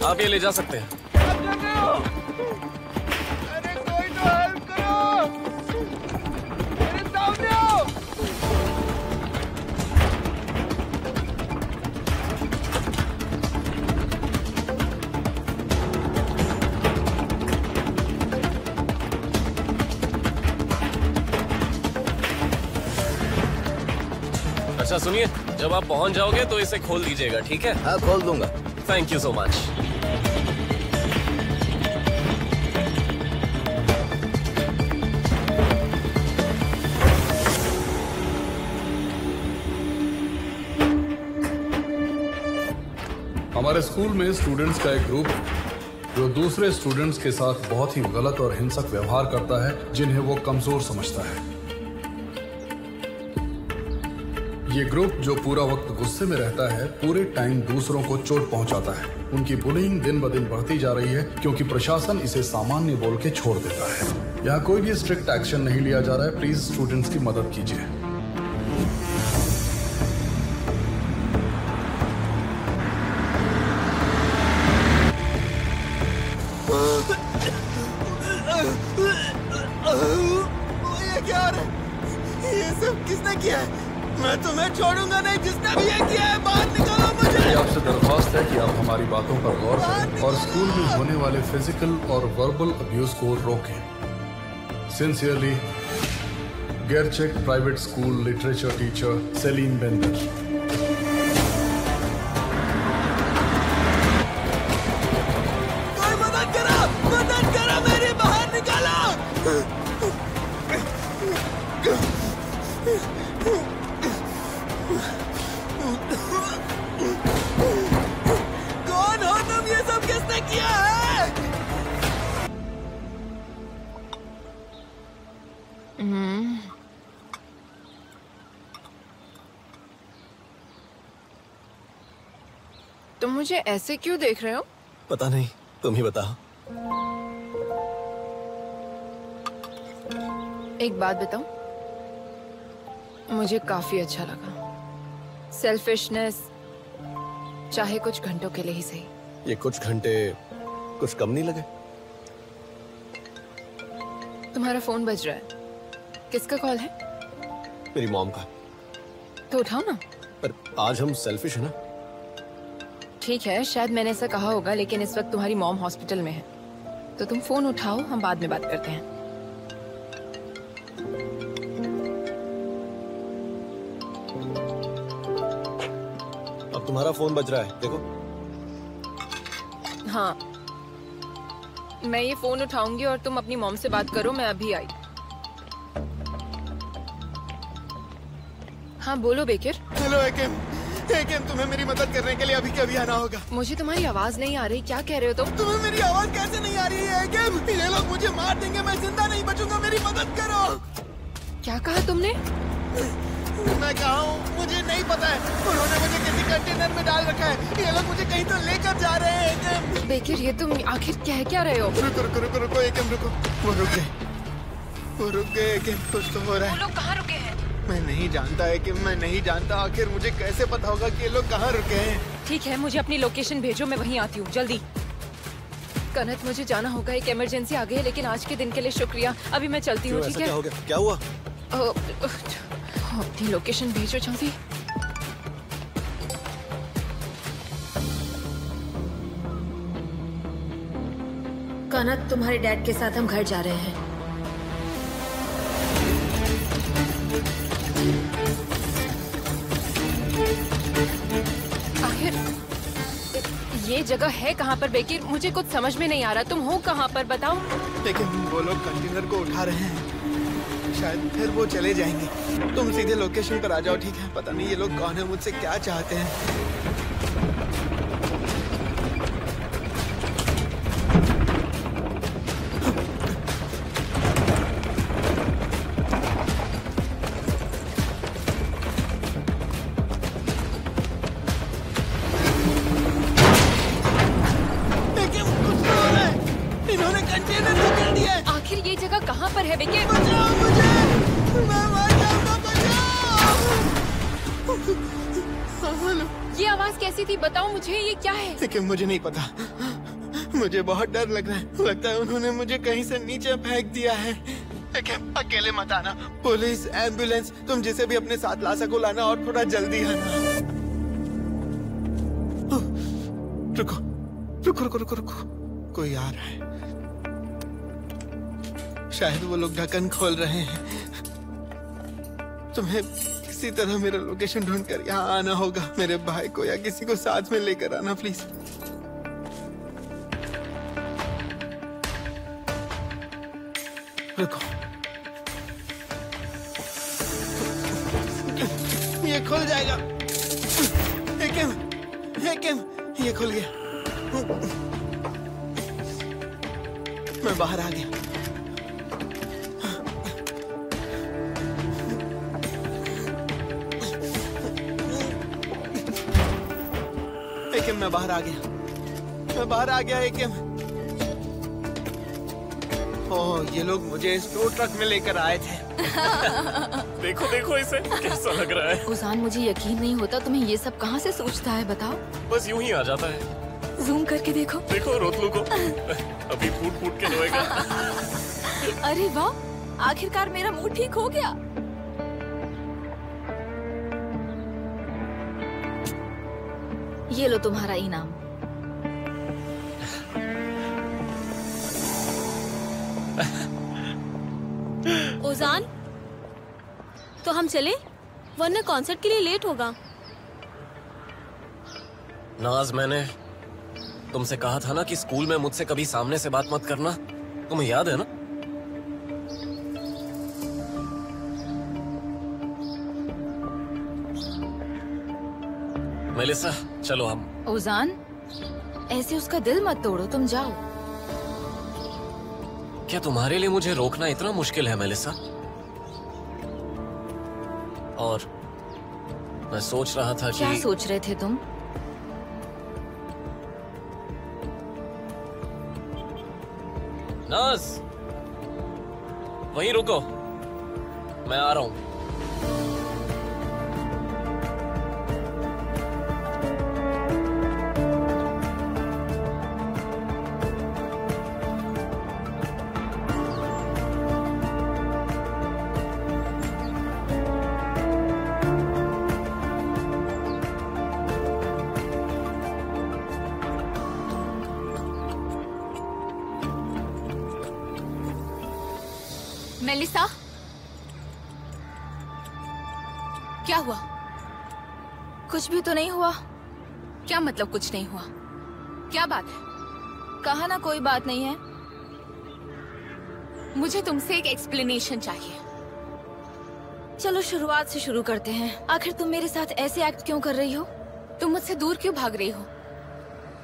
आप ये ले जा सकते हैं। क्या कर रहे हो? अरे कोई तो हेल्प करो, मेरे सामने आओ। अच्छा सुनिए, जब आप पहुंच जाओगे तो इसे खोल दीजिएगा, ठीक है? हाँ खोल दूंगा। Thank you so much. हमारे स्कूल में स्टूडेंट्स का एक ग्रुप जो दूसरे स्टूडेंट्स के साथ बहुत ही गलत और हिंसक व्यवहार करता है, जिन्हें वो कमजोर समझता है। ये ग्रुप जो पूरा वक्त गुस्से में रहता है, पूरे टाइम दूसरों को चोट पहुंचाता है। उनकी बुलिंग दिन ब दिन बढ़ती जा रही है क्योंकि प्रशासन इसे सामान्य बोल के छोड़ देता है। यहाँ कोई भी स्ट्रिक्ट एक्शन नहीं लिया जा रहा है। प्लीज स्टूडेंट्स की मदद कीजिए। ये क्या हो रहा है? ये सब किसने किया है? मैं तुम्हें छोड़ूंगा नहीं, जिसने भी ये किया है। बाहर निकालो मुझे। आपसे दरख्वास्त है कि आप हमारी बातों पर गौर करें और स्कूल में होने वाले फिजिकल और वर्बल अब्यूज को रोकें। सिंसियरली, गेरचेक private school literature teacher Celine Bender. कोई मदद करो मेरी, बाहर निकालो। कौन हो तुम? ये सब किसने किया है? तुम मुझे ऐसे क्यों देख रहे हो? पता नहीं, तुम ही बताओ। एक बात बताऊं, मुझे काफी अच्छा लगा। सेल्फिशनेस, चाहे कुछ घंटों के लिए ही सही। ये कुछ घंटे कुछ कम नहीं लगे? तुम्हारा फोन बज रहा है। किसका कॉल है? मेरी मॉम का। तो उठाओ ना। पर आज हम सेल्फिश है ना। ठीक है, शायद मैंने ऐसा कहा होगा, लेकिन इस वक्त तुम्हारी मॉम हॉस्पिटल में है, तो तुम फोन उठाओ, हम बाद में बात करते हैं। अब तुम्हारा फोन बज रहा है, देखो। हाँ, मैं ये फोन उठाऊंगी और तुम अपनी मॉम से बात करो। मैं अभी आई। हाँ बोलो बेकर। हेलो एकेम, तुम्हें मेरी मदद करने के लिए अभी के अभी आना होगा। मुझे तुम्हारी आवाज नहीं आ रही, क्या कह रहे हो तुम? तुम्हें मेरी आवाज कैसे नहीं आ रही है एकेम? ये लोग मुझे मार देंगे, मैं जिंदा नहीं बचूंगा, मेरी मदद करो। क्या कहा तुमने? मैं कहा हूँ, मुझे नहीं पता है। उन्होंने मुझे किसी कंटेनर में डाल रखा है। ये लोग मुझे कहीं तो लेकर जा रहे हैं एकेम। बेकर, ये तुम आखिर क्या रहे हो? रुको एकेम, रुको। वो रुक गए एकेम, कुछ तो हो रहा है। वो लोग कहाँ रुके हैं? मैं नहीं जानता है कि मैं नहीं जानता। आखिर मुझे कैसे पता होगा कि ये लोग कहाँ रुके हैं? ठीक है, मुझे अपनी लोकेशन भेजो, मैं वहीं आती हूँ जल्दी। कनत, मुझे जाना होगा, एक इमरजेंसी आ गई है, लेकिन आज के दिन के लिए शुक्रिया। अभी मैं चलती हूँ, ठीक है? क्या हो गया? क्या हुआ? अपनी लोकेशन भेजो जल्दी। कनत, तुम्हारे डैड के साथ हम घर जा रहे हैं। आखिर ये जगह है कहाँ पर बेकर? मुझे कुछ समझ में नहीं आ रहा। तुम हो कहाँ पर, बताओ। लेकिन वो लोग कंटेनर को उठा रहे हैं, शायद फिर वो चले जाएंगे। तुम सीधे लोकेशन पर आ जाओ, ठीक है? पता नहीं ये लोग कौन है, मुझसे क्या चाहते हैं। आखिर ये जगह कहाँ पर है बेकर? बचाओ मुझे, मैं मर जाऊंगा, बचाओ। ये आवाज कैसी थी, बताओ मुझे, ये क्या है? लेकिन मुझे नहीं पता, मुझे बहुत डर लग रहा है। लगता है उन्होंने मुझे कहीं से नीचे फेंक दिया है। लेकिन अकेले मत आना, पुलिस, एम्बुलेंस, तुम जिसे भी अपने साथ ला सको लाना, और थोड़ा जल्दी आना। रुको रुको रुको रुको रुको, कोई आ रहा है। शायद वो लोग ढक्कन खोल रहे हैं। तुम्हें किसी तरह मेरा लोकेशन ढूंढकर यहाँ आना होगा। मेरे भाई को या किसी को साथ में लेकर आना प्लीज। रुको, ये खुल जाएगा। एकेम, ये खुल गया। मैं बाहर आ गया। एकेम, मैं बाहर आ गया एकेम। ओह, ये लोग मुझे इस टो ट्रक में लेकर आए थे। देखो देखो इसे, कैसा लग रहा है। उजान, मुझे यकीन नहीं होता तुम्हें ये सब कहाँ से सूझता है, बताओ। बस यूं ही आ जाता है। जूम करके देखो। देखो रोतलू को, अभी फूट फूट के रोएगा। अरे वाह, आखिरकार मेरा मूड ठीक हो गया। ये लो तुम्हारा इनाम। ओजान, तो हम चले, वरना कॉन्सर्ट के लिए लेट होगा। नाज, मैंने तुमसे कहा था ना कि स्कूल में मुझसे कभी सामने से बात मत करना, तुम्हें याद है ना? मेलिसा, चलो हम। ओजान, ऐसे उसका दिल मत तोड़ो, तुम जाओ। क्या तुम्हारे लिए मुझे रोकना इतना मुश्किल है मेलिसा? और मैं सोच रहा था क्या कि सोच रहे थे तुम? नाज, वहीं रुको, मैं आ रहा हूं। मेलिसा, क्या हुआ? कुछ भी तो नहीं हुआ। क्या मतलब कुछ नहीं हुआ? क्या बात है? कहा ना कोई बात नहीं है। मुझे तुमसे एक एक्सप्लेनेशन चाहिए। चलो शुरुआत से शुरू करते हैं। आखिर तुम मेरे साथ ऐसे एक्ट क्यों कर रही हो? तुम मुझसे दूर क्यों भाग रही हो?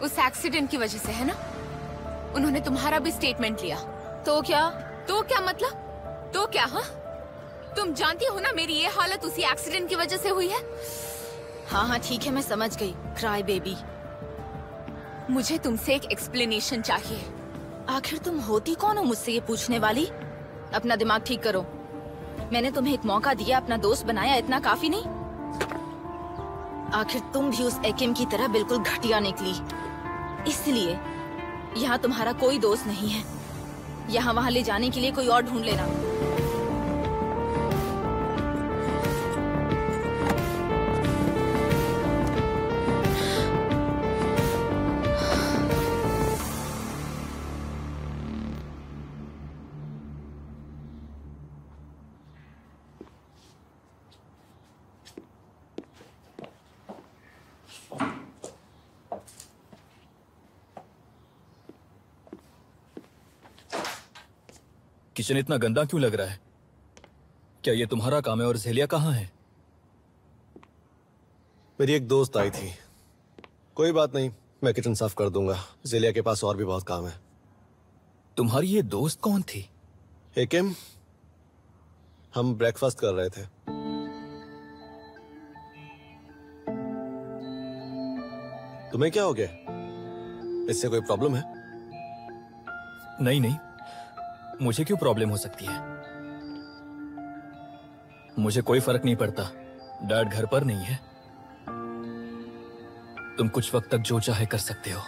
उस एक्सीडेंट की वजह से, है ना? उन्होंने तुम्हारा भी स्टेटमेंट लिया। तो क्या? तो क्या मतलब? तो क्या? हाँ, तुम जानती हो ना मेरी ये हालत उसी एक्सीडेंट की वजह से हुई है। हाँ हाँ ठीक है, मैं समझ गई। Cry baby. मुझे तुमसे एक एक्सप्लेनेशन चाहिए। आखिर तुम होती कौन हो मुझसे ये पूछने वाली? अपना दिमाग ठीक करो। मैंने तुम्हें एक मौका दिया, अपना दोस्त बनाया, इतना काफी नहीं? आखिर तुम भी उस एकेम की तरह बिल्कुल घटिया निकली। इसलिए यहाँ तुम्हारा कोई दोस्त नहीं है। यहाँ वहाँ ले जाने के लिए कोई और ढूंढ लेना। किचन इतना गंदा क्यों लग रहा है? क्या ये तुम्हारा काम है? और ज़ेलिया कहाँ है? मेरी एक दोस्त आई थी। कोई बात नहीं, मैं किचन साफ कर दूंगा। ज़ेलिया के पास और भी बहुत काम है। तुम्हारी ये दोस्त कौन थी? एकेम, हम ब्रेकफास्ट कर रहे थे। तुम्हें क्या हो गया? इससे कोई प्रॉब्लम है? नहीं नहीं, मुझे क्यों प्रॉब्लम हो सकती है? मुझे कोई फर्क नहीं पड़ता। डैड घर पर नहीं है। तुम कुछ वक्त तक जो चाहे कर सकते हो।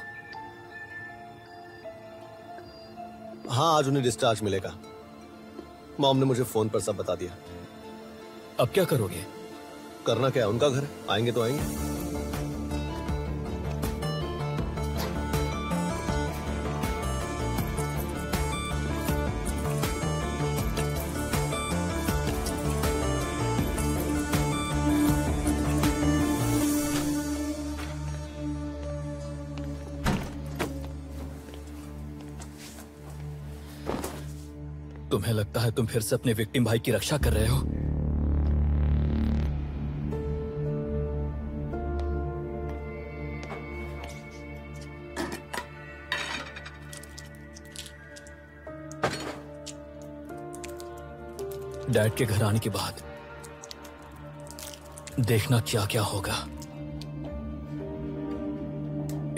हाँ, आज उन्हें डिस्चार्ज मिलेगा। मॉम ने मुझे फोन पर सब बता दिया। अब क्या करोगे? करना क्या है, उनका घर है, आएंगे तो आएंगे। तुम्हें लगता है तुम फिर से अपने विक्टिम भाई की रक्षा कर रहे हो? डैड के घर आने के बाद देखना क्या क्या होगा।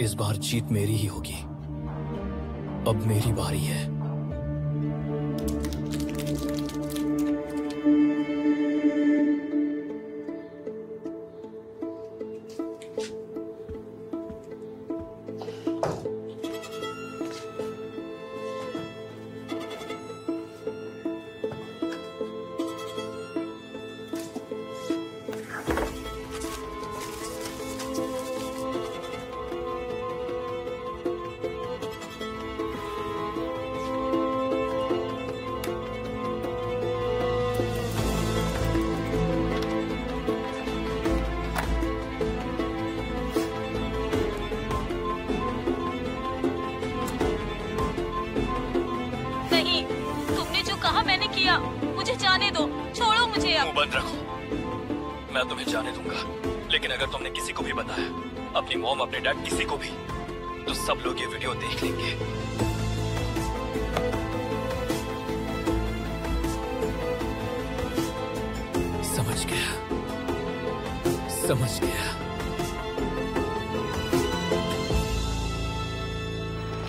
इस बार जीत मेरी ही होगी। अब मेरी बारी है। बंद रखो। मैं तुम्हें जाने दूंगा, लेकिन अगर तुमने किसी को भी बताया, अपनी मॉम, अपने डैड, किसी को भी, तो सब लोग ये वीडियो देख लेंगे। समझ गया, समझ गया।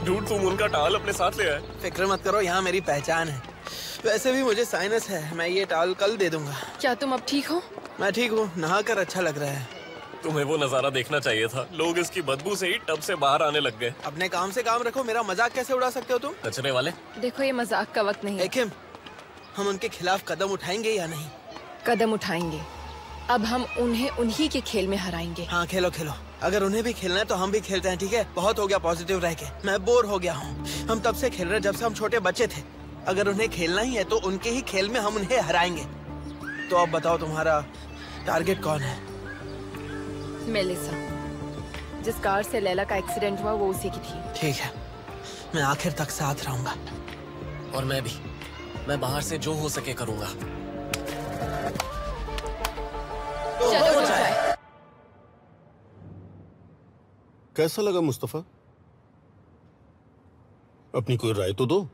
डूड, तुम उनका टाल अपने साथ ले आए। फिक्र मत करो, यहाँ मेरी पहचान है। वैसे भी मुझे साइनस है, मैं ये टाल कल दे दूंगा। क्या तुम अब ठीक हो? मैं ठीक हूँ, नहाकर अच्छा लग रहा है। तुम्हें वो नजारा देखना चाहिए था। लोग इसकी बदबू से ही टब से बाहर आने लग गए। अपने काम से काम रखो, मेरा मजाक कैसे उड़ा सकते हो तुम? कचरे वाले। देखो, ये मजाक का वक्त नहीं है। एकिम, हम उनके खिलाफ कदम उठाएंगे या नहीं? कदम उठाएंगे। अब हम उन्हें उन्हीं के खेल में हराएंगे। हाँ, खेलो खेलो। अगर उन्हें भी खेलना है तो हम भी खेलते हैं, ठीक है? बहुत हो गया पॉजिटिव रह के, मैं बोर हो गया हूँ। हम तब से खेल रहे जब से हम छोटे बच्चे थे। अगर उन्हें खेलना ही है तो उनके ही खेल में हम उन्हें हराएंगे। तो अब बताओ तुम्हारा टारगेट कौन है? मेलिसा। जिस कार से लैला का एक्सीडेंट हुआ वो उसी की थी। ठीक है, मैं आखिर तक साथ रहूंगा। और मैं भी। मैं बाहर से जो हो सके करूंगा। चलो जाए। कैसा लगा मुस्तफा? अपनी कोई राय तो दो।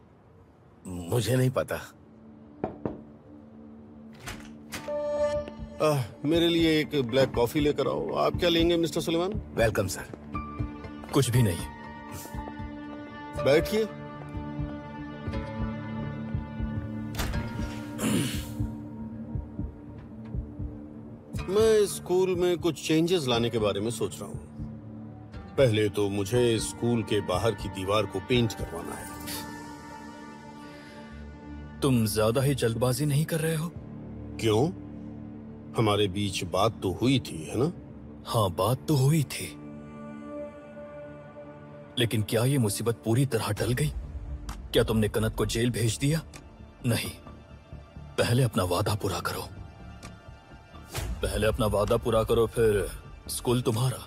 मुझे नहीं पता। मेरे लिए एक ब्लैक कॉफी लेकर आओ। आप क्या लेंगे मिस्टर सुलेमान? Welcome sir. कुछ भी नहीं। बैठिए। मैं स्कूल में कुछ चेंजेस लाने के बारे में सोच रहा हूँ। पहले तो मुझे स्कूल के बाहर की दीवार को पेंट करवाना है। तुम ज्यादा ही जल्दबाजी नहीं कर रहे हो? क्यों? हमारे बीच बात तो हुई थी, है ना? हाँ, बात तो हुई थी, लेकिन क्या ये मुसीबत पूरी तरह टल गई? क्या तुमने कनत को जेल भेज दिया? नहीं, पहले अपना वादा पूरा करो। पहले अपना वादा पूरा करो, फिर स्कूल तुम्हारा।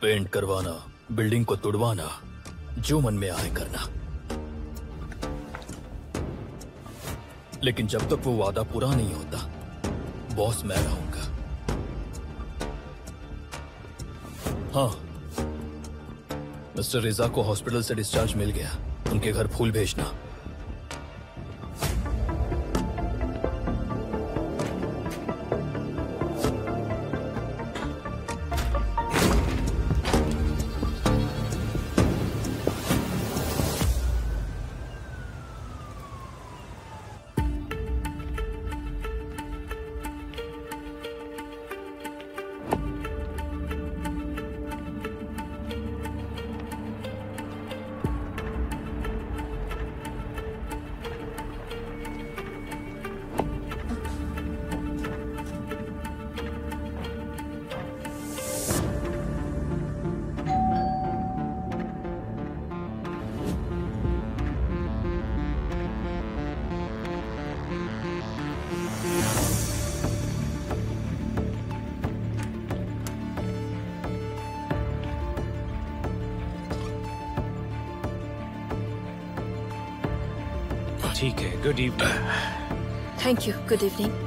पेंट करवाना, बिल्डिंग को तुड़वाना, जो मन में आए करना। लेकिन जब तक वो वादा पूरा नहीं होता, बॉस मैं रहूंगा। हाँ, मिस्टर रिजा को हॉस्पिटल से डिस्चार्ज मिल गया। उनके घर फूल भेजना। ठीक है, good evening. Thank you, good evening.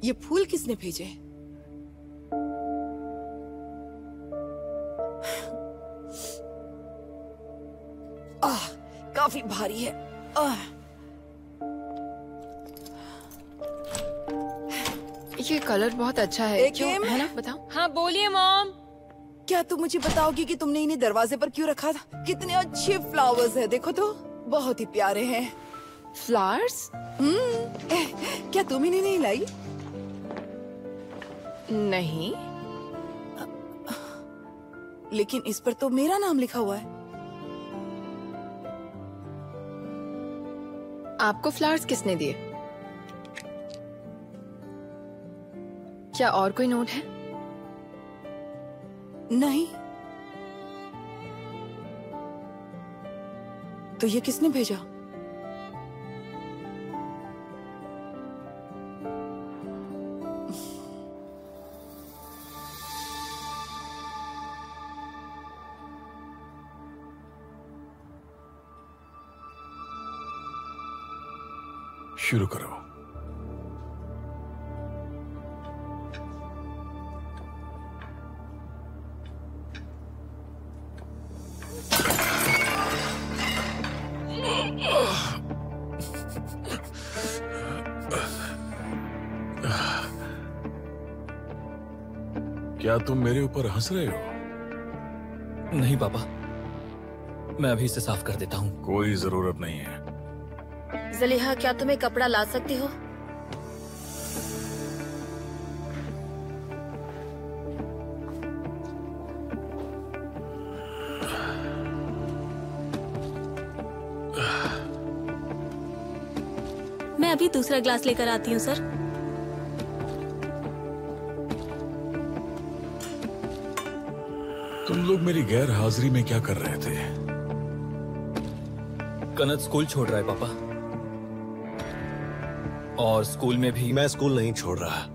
ये फूल किसने भेजे? काफी भारी है। ये कलर बहुत अच्छा है। क्यों, है ना? बताओ। हाँ बोलिए मॉम। क्या तुम मुझे बताओगी कि तुमने इन्हें दरवाजे पर क्यों रखा था? कितने अच्छे फ्लावर्स है, देखो तो, बहुत ही प्यारे हैं। फ्लावर्स? क्या तुम इन्हें नहीं लाई? नहीं, लेकिन इस पर तो मेरा नाम लिखा हुआ है। आपको फ्लावर्स किसने दिए? क्या और कोई नोट है? नहीं। तो ये किसने भेजा? शुरू करो। क्या तुम मेरे ऊपर हंस रहे हो? नहीं पापा, मैं अभी इसे साफ कर देता हूँ। कोई जरूरत नहीं है। जलीहा, क्या तुम एक कपड़ा ला सकती हो? मैं अभी दूसरा ग्लास लेकर आती हूँ सर। तुम लोग मेरी गैर हाजिरी में क्या कर रहे थे? कनत स्कूल छोड़ रहा है पापा, और स्कूल में भी। मैं स्कूल नहीं छोड़ रहा।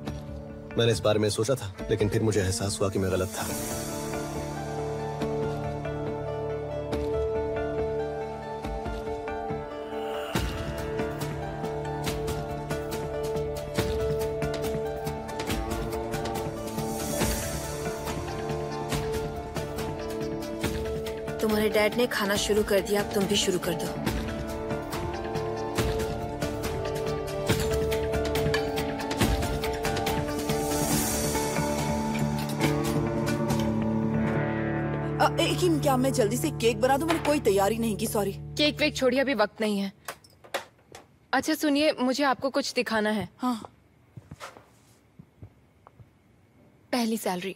मैंने इस बारे में सोचा था, लेकिन फिर मुझे एहसास हुआ कि मैं गलत था। तुम्हारे डैड ने खाना शुरू कर दिया, अब तुम भी शुरू कर दो। एकिम, क्या मैं जल्दी से केक बना दूं? मैंने कोई तैयारी नहीं की, सॉरी। केक वेक छोड़िए, अभी वक्त नहीं है। अच्छा सुनिए, मुझे आपको कुछ दिखाना है। हाँ। पहली सैलरी।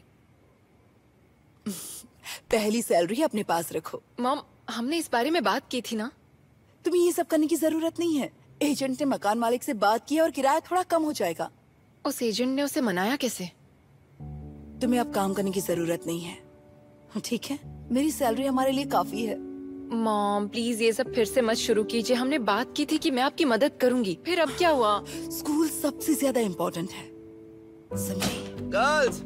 पहली सैलरी अपने पास रखो। मॉम, हमने इस बारे में बात की थी ना? तुम्हें ये सब करने की जरूरत नहीं है। एजेंट ने मकान मालिक से बात की और किराया थोड़ा कम हो जाएगा। उस एजेंट ने उसे मनाया कैसे? तुम्हें अब काम करने की जरूरत नहीं है, ठीक है? मेरी सैलरी हमारे लिए काफी है। मॉम प्लीज ये सब फिर से मत शुरू कीजिए। हमने बात की थी कि मैं आपकी मदद करूंगी, फिर अब क्या हुआ? स्कूल सबसे ज्यादा इम्पोर्टेंट है, समझी? गर्ल्स,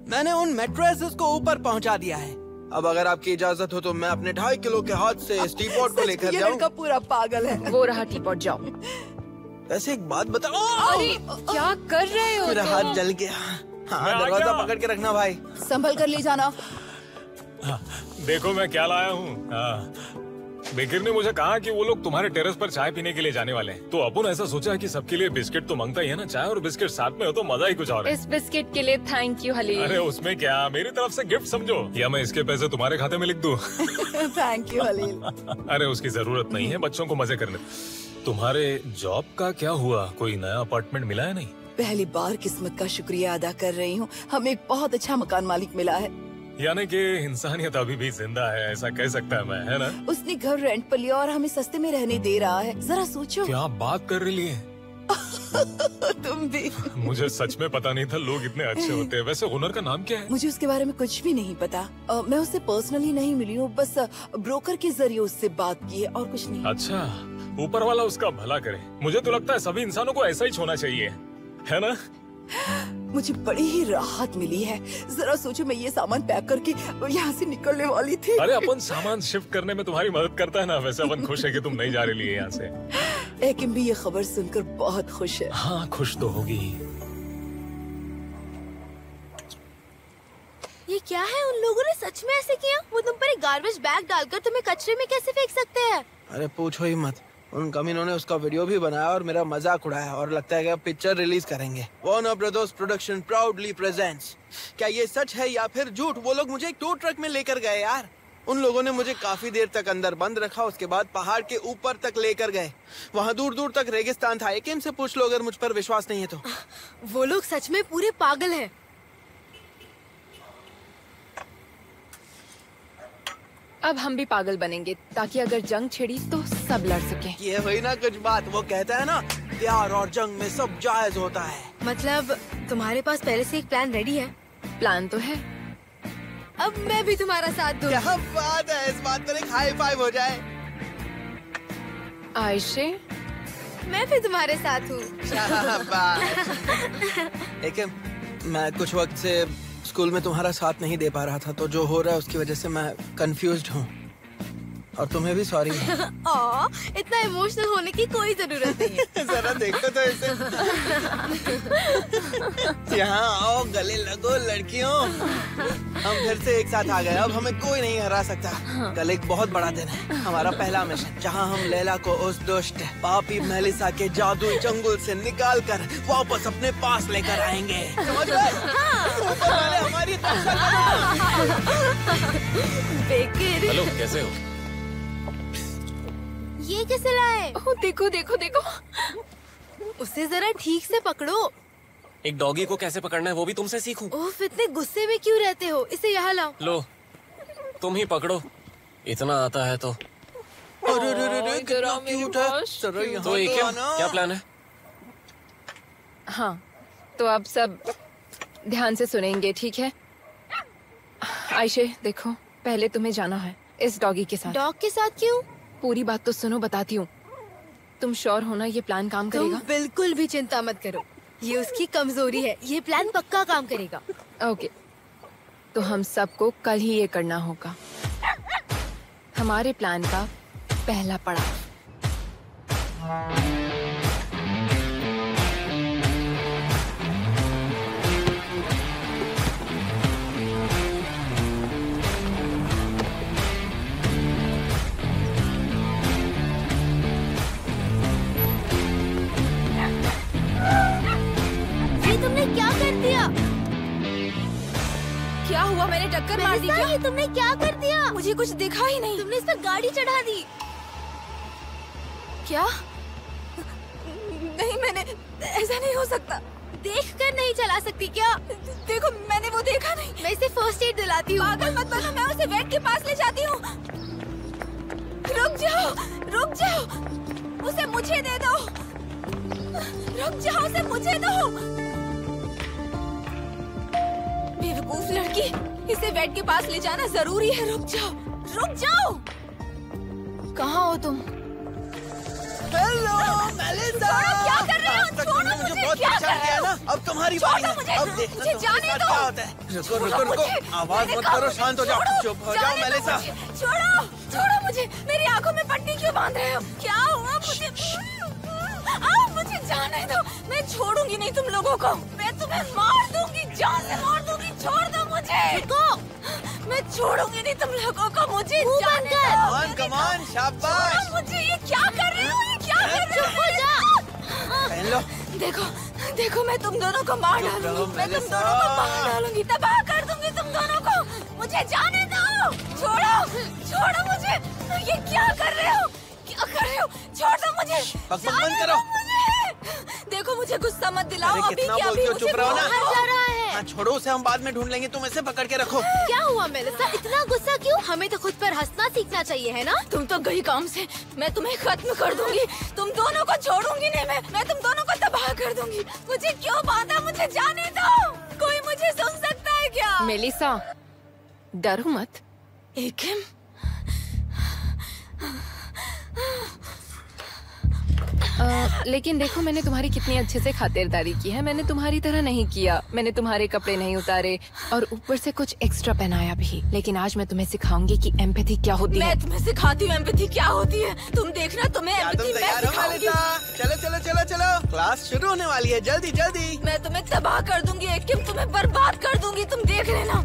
मैंने उन मैट्रेसेस को ऊपर पहुंचा दिया है। अब अगर आपकी इजाजत हो तो मैं अपने 2.5 किलो के हाथ से इस टीपॉट को लेकर जाऊं। लड़का पूरा पागल है। वो रहा टीपॉट, जाओ। वैसे एक बात बताओ। अरे क्या कर रहे हो? मेरा हाथ जल गया। हाँ, दरवाजा पकड़ के रखना भाई। संभल कर ले जाना। देखो मैं क्या लाया हूँ। बेकर ने मुझे कहा कि वो लोग तुम्हारे टेरेस पर चाय पीने के लिए जाने वाले हैं। तो अपन ऐसा सोचा कि सबके लिए बिस्किट तो मांगता ही है ना, चाय और बिस्किट साथ में हो तो मजा ही कुछ और है। इस बिस्किट के लिए थैंक यू हलील। अरे उसमें क्या, मेरी तरफ से गिफ्ट समझो, या मैं इसके पैसे तुम्हारे खाते में लिख दूं? Thank you haleem. अरे उसकी जरूरत नहीं है, बच्चों को मजे करने। तुम्हारे जॉब का क्या हुआ? कोई नया अपार्टमेंट मिला है? नहीं, पहली बार किस्मत का शुक्रिया अदा कर रही हूँ। हमें एक बहुत अच्छा मकान मालिक मिला है। यानी कि इंसानियत अभी भी जिंदा है, ऐसा कह सकता है मैं, है ना? उसने घर रेंट पर लिया और हमें सस्ते में रहने दे रहा है। जरा सोचो। क्या बात कर रही है? तुम भी। मुझे सच में पता नहीं था लोग इतने अच्छे होते हैं। वैसे ओनर का नाम क्या है? मुझे उसके बारे में कुछ भी नहीं पता। मैं उससे पर्सनली नहीं मिली हूँ, बस ब्रोकर के जरिए उससे बात की है और कुछ नहीं। अच्छा, ऊपर वाला उसका भला करे। मुझे तो लगता है सभी इंसानों को ऐसा ही होना चाहिए, है ना? मुझे बड़ी ही राहत मिली है। जरा सोचो, मैं ये सामान पैक करके यहाँ से निकलने वाली थी। अरे अपन सामान शिफ्ट करने में तुम्हारी मदद करता है ना, वैसे अपन खुश है कि तुम नहीं जा रही है यहाँ से। एकिम भी ये खबर सुनकर बहुत खुश है। हाँ, खुश तो होगी। ये क्या है? उन लोगों ने सच में ऐसे किया? वो तुम पर एक गार्बेज बैग डालकर तुम्हें कचरे में कैसे फेंक सकते हैं? अरे पूछो ही मत। उन कमीनों ने उसका वीडियो भी बनाया और मेरा मजाक उड़ाया, और लगता है कि अब पिक्चर रिलीज करेंगे। Warner brothers production proudly presents. क्या ये सच है या फिर झूठ? वो लोग मुझे एक टो ट्रक में लेकर गए यार। उन लोगों ने मुझे काफी देर तक अंदर बंद रखा, उसके बाद पहाड़ के ऊपर तक लेकर गए। वहाँ दूर दूर तक रेगिस्तान था। एकिम से पूछ लो अगर मुझ पर विश्वास नहीं है तो। वो लोग सच में पूरे पागल हैं। अब हम भी पागल बनेंगे ताकि अगर जंग छिड़ी तो सब लड़ सके। ये हुई ना कुछ बात। वो कहता है ना, प्यार और जंग में सब जायज होता है। मतलब तुम्हारे पास पहले से एक प्लान रेडी है? प्लान तो है। अब मैं भी तुम्हारा साथ दूँ। क्या बात है, इस बात पर एक हाई फाइव हो जाए। आयशे, मैं भी तुम्हारे साथ हूँ। एकिम, मैं कुछ वक्त से स्कूल में तुम्हारा साथ नहीं दे पा रहा था, तो जो हो रहा है उसकी वजह से मैं कंफ्यूज्ड हूँ, और तुम्हें भी सॉरी। इतना इमोशनल होने की कोई जरूरत नहीं है। जरा देखो तो इसे। यहाँ आओ, गले लगो लड़कियों। हम फिर से एक साथ आ गए, अब हमें कोई नहीं हरा सकता। कल एक बहुत बड़ा दिन है, हमारा पहला मिशन, जहाँ हम लैला को उस दुष्ट पापी मेलिसा के जादुई चंगुल से निकाल कर वापस अपने पास लेकर आएंगे। समझ गए? ऊपर वाले हमारी रक्षा बेकर। हेलो, कैसे हो? ये कैसे लाए? देखो देखो देखो, उसे जरा ठीक से पकड़ो। एक डॉगी को कैसे पकड़ना है वो भी तुमसे सीखूं? ओह, इतने गुस्से में क्यों रहते हो? इसे यहाँ लाओ। लो, तुम ही पकड़ो, इतना आता है तो। अरे कितना क्यूट है। तो एक क्या प्लान है? हाँ, तो आप सब ध्यान से सुनेंगे, ठीक है? आयशे देखो, पहले तुम्हें जाना है इस डॉगी के साथ। डॉग के साथ क्यों? पूरी बात तो सुनो, बताती हूँ। तुम श्योर हो ना ये प्लान काम करेगा? तुम बिल्कुल भी चिंता मत करो, ये उसकी कमजोरी है, ये प्लान पक्का काम करेगा। ओके, तो हम सबको कल ही ये करना होगा। हमारे प्लान का पहला पड़ाव। ये तुमने क्या कर दिया? क्या हुआ? मैंने टक्कर मार दी क्या? ये तुमने क्या कर दिया? मुझे कुछ दिखा ही नहीं। तुमने इस पर गाड़ी चढ़ा दी। क्या? नहीं, मैंने ऐसा नहीं हो सकता। देखकर नहीं चला सकती क्या? देखो, मैंने वो देखा नहीं। मैं इसे फर्स्ट एड दिलाती हूँ। पागल मत बनो, मैं उसे वेट के पास ले जाती हूँ। रुक जाओ, रुक जाओ, उसे मुझे दे दो। रुक जाओ, उसे मुझे दो। बेवकूफ लड़की, इसे वेट के पास ले जाना जरूरी है। रुक जाओ, रुक जाओ। कहाँ हो तुम? हेलो मेलिसा, क्या कर रहे हो? छोड़ो मुझे बहुत परेशान किया ना। अब तुम्हारी बारी है। अब देखना मुझे जाने दो। क्या होता है। रुको रुको रुको, आवाज मत करो, शांत हो जाओ। चुप हो जाओ मेलिसा। छोड़ो, छोड़ो मुझे। मेरी आंखों में पट्टी क्यों बांध रहे हो? क्या हुआ? मुझे जाने दो। मैं छोड़ूंगी नहीं तुम लोगों को। मैं तुम्हें मार दूंगी, जान से मार दूंगी। छोड़ दो मुझे। रुको, मैं छोड़ूंगी नहीं तुम लोगों को। मुझे जाने दो। कमान, शाबाश। मुझे ये क्या कर रहे हो? ये क्या कर रहे हो? पहन लो। देखो देखो, मैं तुम दोनों को मार डालूंगी। मैं तुम दोनों को मार डालूंगी, तबाह कर दूंगी तुम दोनों को। मुझे जाने दो। छोड़ो, छोड़ो मुझे। ये क्या कर रहे हो? क्या कर रहे हो? छोड़ दो मुझे। बंद करो। देखो, मुझे गुस्सा मत दिलाओ। अरे अभी कितना क्या बोलती हो, चुप रहो ना। जा रहा है। हाँ, छोड़ो उसे, हम बाद में ढूंढ लेंगे। तुम इसे पकड़ के रखो। क्या हुआ मेलिसा? इतना गुस्सा क्यों? हमें तो खुद पर हंसना सीखना चाहिए, है ना? तुम तो गई काम से। मैं तुम्हें खत्म कर दूंगी। तुम दोनों को छोड़ूंगी नहीं। मैं तुम दोनों को तबाह कर दूंगी। मुझे क्यों बांधा? मुझे जाने दो। कोई मुझे सुन सकता है क्या? मेलिसा, डरो मत। एकेम, लेकिन देखो, मैंने तुम्हारी कितनी अच्छे से खातिरदारी की है। मैंने तुम्हारी तरह नहीं किया। मैंने तुम्हारे कपड़े नहीं उतारे और ऊपर से कुछ एक्स्ट्रा पहनाया भी। लेकिन आज मैं तुम्हें सिखाऊंगी कि एम्पैथी क्या होती है। मैं तुम्हें सिखाती हूँ एम्पैथी क्या होती है। तुम देखना, तुम्हें एम्पैथी मैं सिखाऊंगी। चलो चलो चलो चलो, क्लास शुरू होने वाली है। जल्दी जल्दी। मैं तुम्हें तबाह कर दूंगी एकिम, तुम्हें बर्बाद कर दूंगी। तुम देख लेना।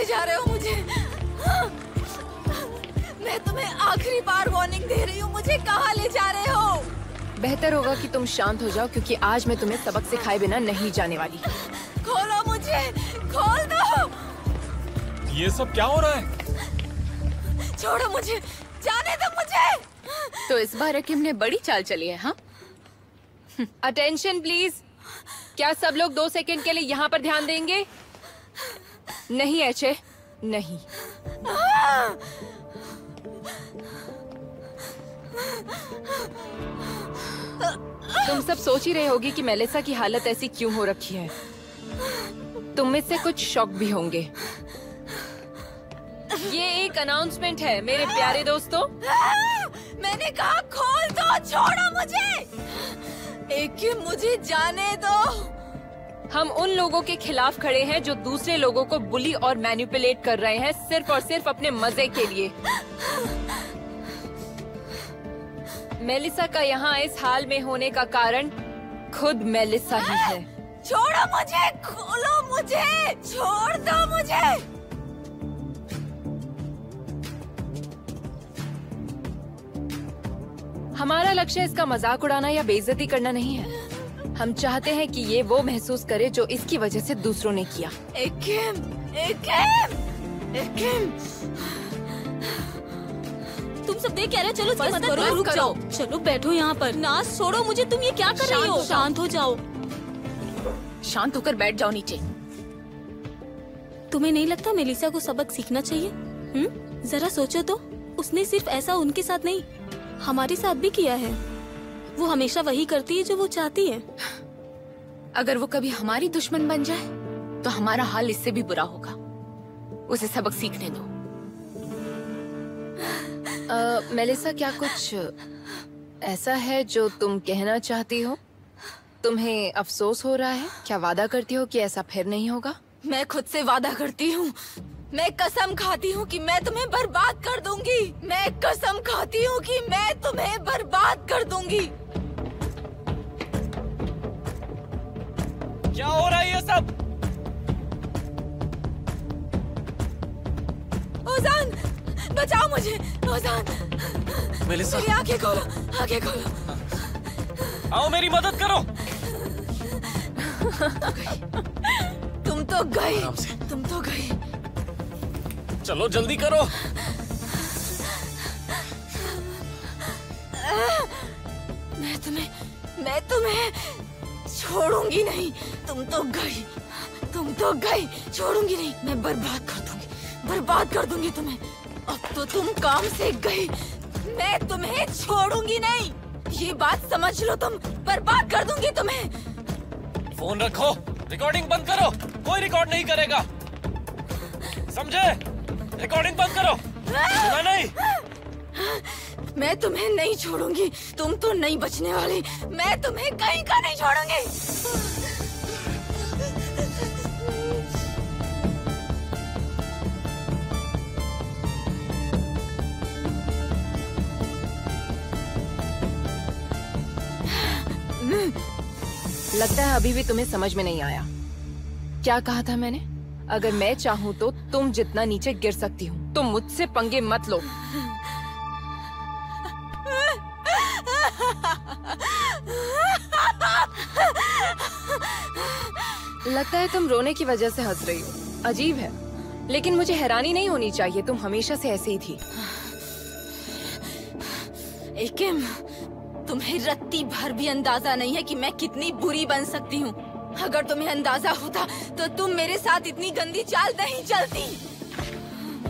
जा रहे हो मुझे? मैं तुम्हें आखिरी बार वार्निंग दे रही हूँ। मुझे कहाँ ले जा रहे हो? बेहतर होगा कि तुम शांत हो जाओ, क्योंकि आज मैं तुम्हें सबक सिखाए बिना नहीं जाने वाली। खोलो मुझे, खोल दो। ये सब क्या हो रहा है? छोड़ो मुझे, जाने दो मुझे। तो इस बार अकीम ने बड़ी चाल चली है। हाँ, अटेंशन प्लीज। क्या सब लोग 2 सेकंड के लिए यहाँ पर ध्यान देंगे? नहीं एचे, नहीं। तुम सब सोच ही रहे होगी कि मेलिसा की हालत ऐसी क्यों हो रखी है। तुम में से कुछ शॉक भी होंगे। ये एक अनाउंसमेंट है मेरे प्यारे दोस्तों। मैंने कहा खोल दो, छोड़ो मुझे। एक मुझे जाने दो। हम उन लोगों के खिलाफ खड़े हैं जो दूसरे लोगों को बुली और मैनिपुलेट कर रहे हैं, सिर्फ और सिर्फ अपने मजे के लिए। मेलिसा का यहाँ इस हाल में होने का कारण खुद मेलिसा ही है। छोड़ो मुझे, खोलो मुझे, छोड़ दो मुझे। हमारा लक्ष्य इसका मजाक उड़ाना या बेइज्जती करना नहीं है। हम चाहते हैं कि ये वो महसूस करे जो इसकी वजह से दूसरों ने किया। एकिम, तुम सब देख क्या रहे हो? चलो मत करो, रुक जाओ। चलो बैठो यहाँ पर। ना छोड़ो मुझे, तुम ये क्या कर रही हो? शांत हो जाओ। शांत होकर बैठ जाओ नीचे। तुम्हें नहीं लगता मेलिसा को सबक सीखना चाहिए? जरा सोचो तो, उसने सिर्फ ऐसा उनके साथ नहीं हमारे साथ भी किया है। वो हमेशा वही करती है जो वो चाहती है। अगर वो कभी हमारी दुश्मन बन जाए तो हमारा हाल इससे भी बुरा होगा। उसे सबक सीखने दो। मेलिसा, क्या कुछ ऐसा है जो तुम कहना चाहती हो? तुम्हें अफसोस हो रहा है? क्या वादा करती हो कि ऐसा फिर नहीं होगा? मैं खुद से वादा करती हूँ, मैं कसम खाती हूँ कि मैं तुम्हें बर्बाद कर दूंगी। मैं कसम खाती हूँ कि मैं तुम्हें बर्बाद कर दूंगी। क्या हो रहा है ये सब? ओजान, बचाओ मुझे। ओजान, मेलिसा, मेरी आंखें खोलो, आंखें खोलो। आओ मेरी मदद करो। तुम तो गई, तुम तो गई। चलो जल्दी करो। मैं तुम्हें छोड़ूंगी नहीं। तुम तो गई, छोड़ूंगी नहीं। मैं बर्बाद कर दूंगी तुम्हें। अब तो तुम काम से गई, मैं तुम्हें छोड़ूंगी नहीं। ये बात समझ लो, तुम बर्बाद कर दूंगी तुम्हें। फोन रखो, रिकॉर्डिंग बंद करो। कोई रिकॉर्ड नहीं करेगा, समझे? रिकॉर्डिंग बंद करो। सुना नहीं? मैं तुम्हें नहीं छोड़ूंगी। तुम तो नहीं बचने वाली। मैं तुम्हें कहीं का नहीं छोड़ूंगी। लगता है अभी भी तुम्हें समझ में नहीं आया। क्या कहा था मैंने? अगर मैं चाहूँ तो तुम जितना नीचे गिर सकती हूँ। तुम मुझसे पंगे मत लो। लगता है तुम रोने की वजह से हंस रही हो। अजीब है, लेकिन मुझे हैरानी नहीं होनी चाहिए। तुम हमेशा से ऐसे ही थी। एकिम, तुम्हें रत्ती भर भी अंदाजा नहीं है कि मैं कितनी बुरी बन सकती हूँ। अगर तुम्हें अंदाजा होता तो तुम मेरे साथ इतनी गंदी चाल नहीं चलती।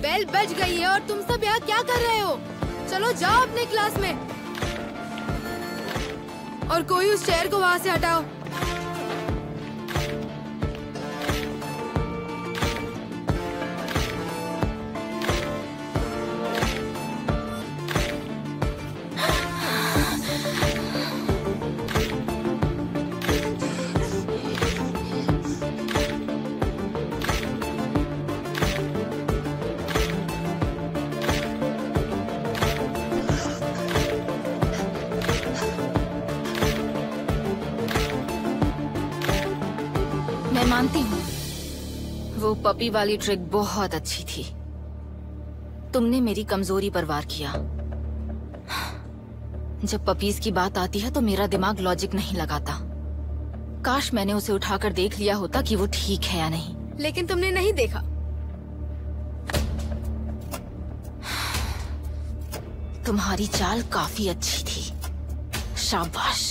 बेल बज गई है और तुम सब यहाँ क्या कर रहे हो? चलो जाओ अपने क्लास में। और कोई उस चेयर को वहाँ से हटाओ। मानती हूँ, वो पपी वाली ट्रिक बहुत अच्छी थी। तुमने मेरी कमजोरी पर वार किया। जब पपीज की बात आती है तो मेरा दिमाग लॉजिक नहीं लगाता। काश मैंने उसे उठाकर देख लिया होता कि वो ठीक है या नहीं। लेकिन तुमने नहीं देखा। तुम्हारी चाल काफी अच्छी थी, शाबाश।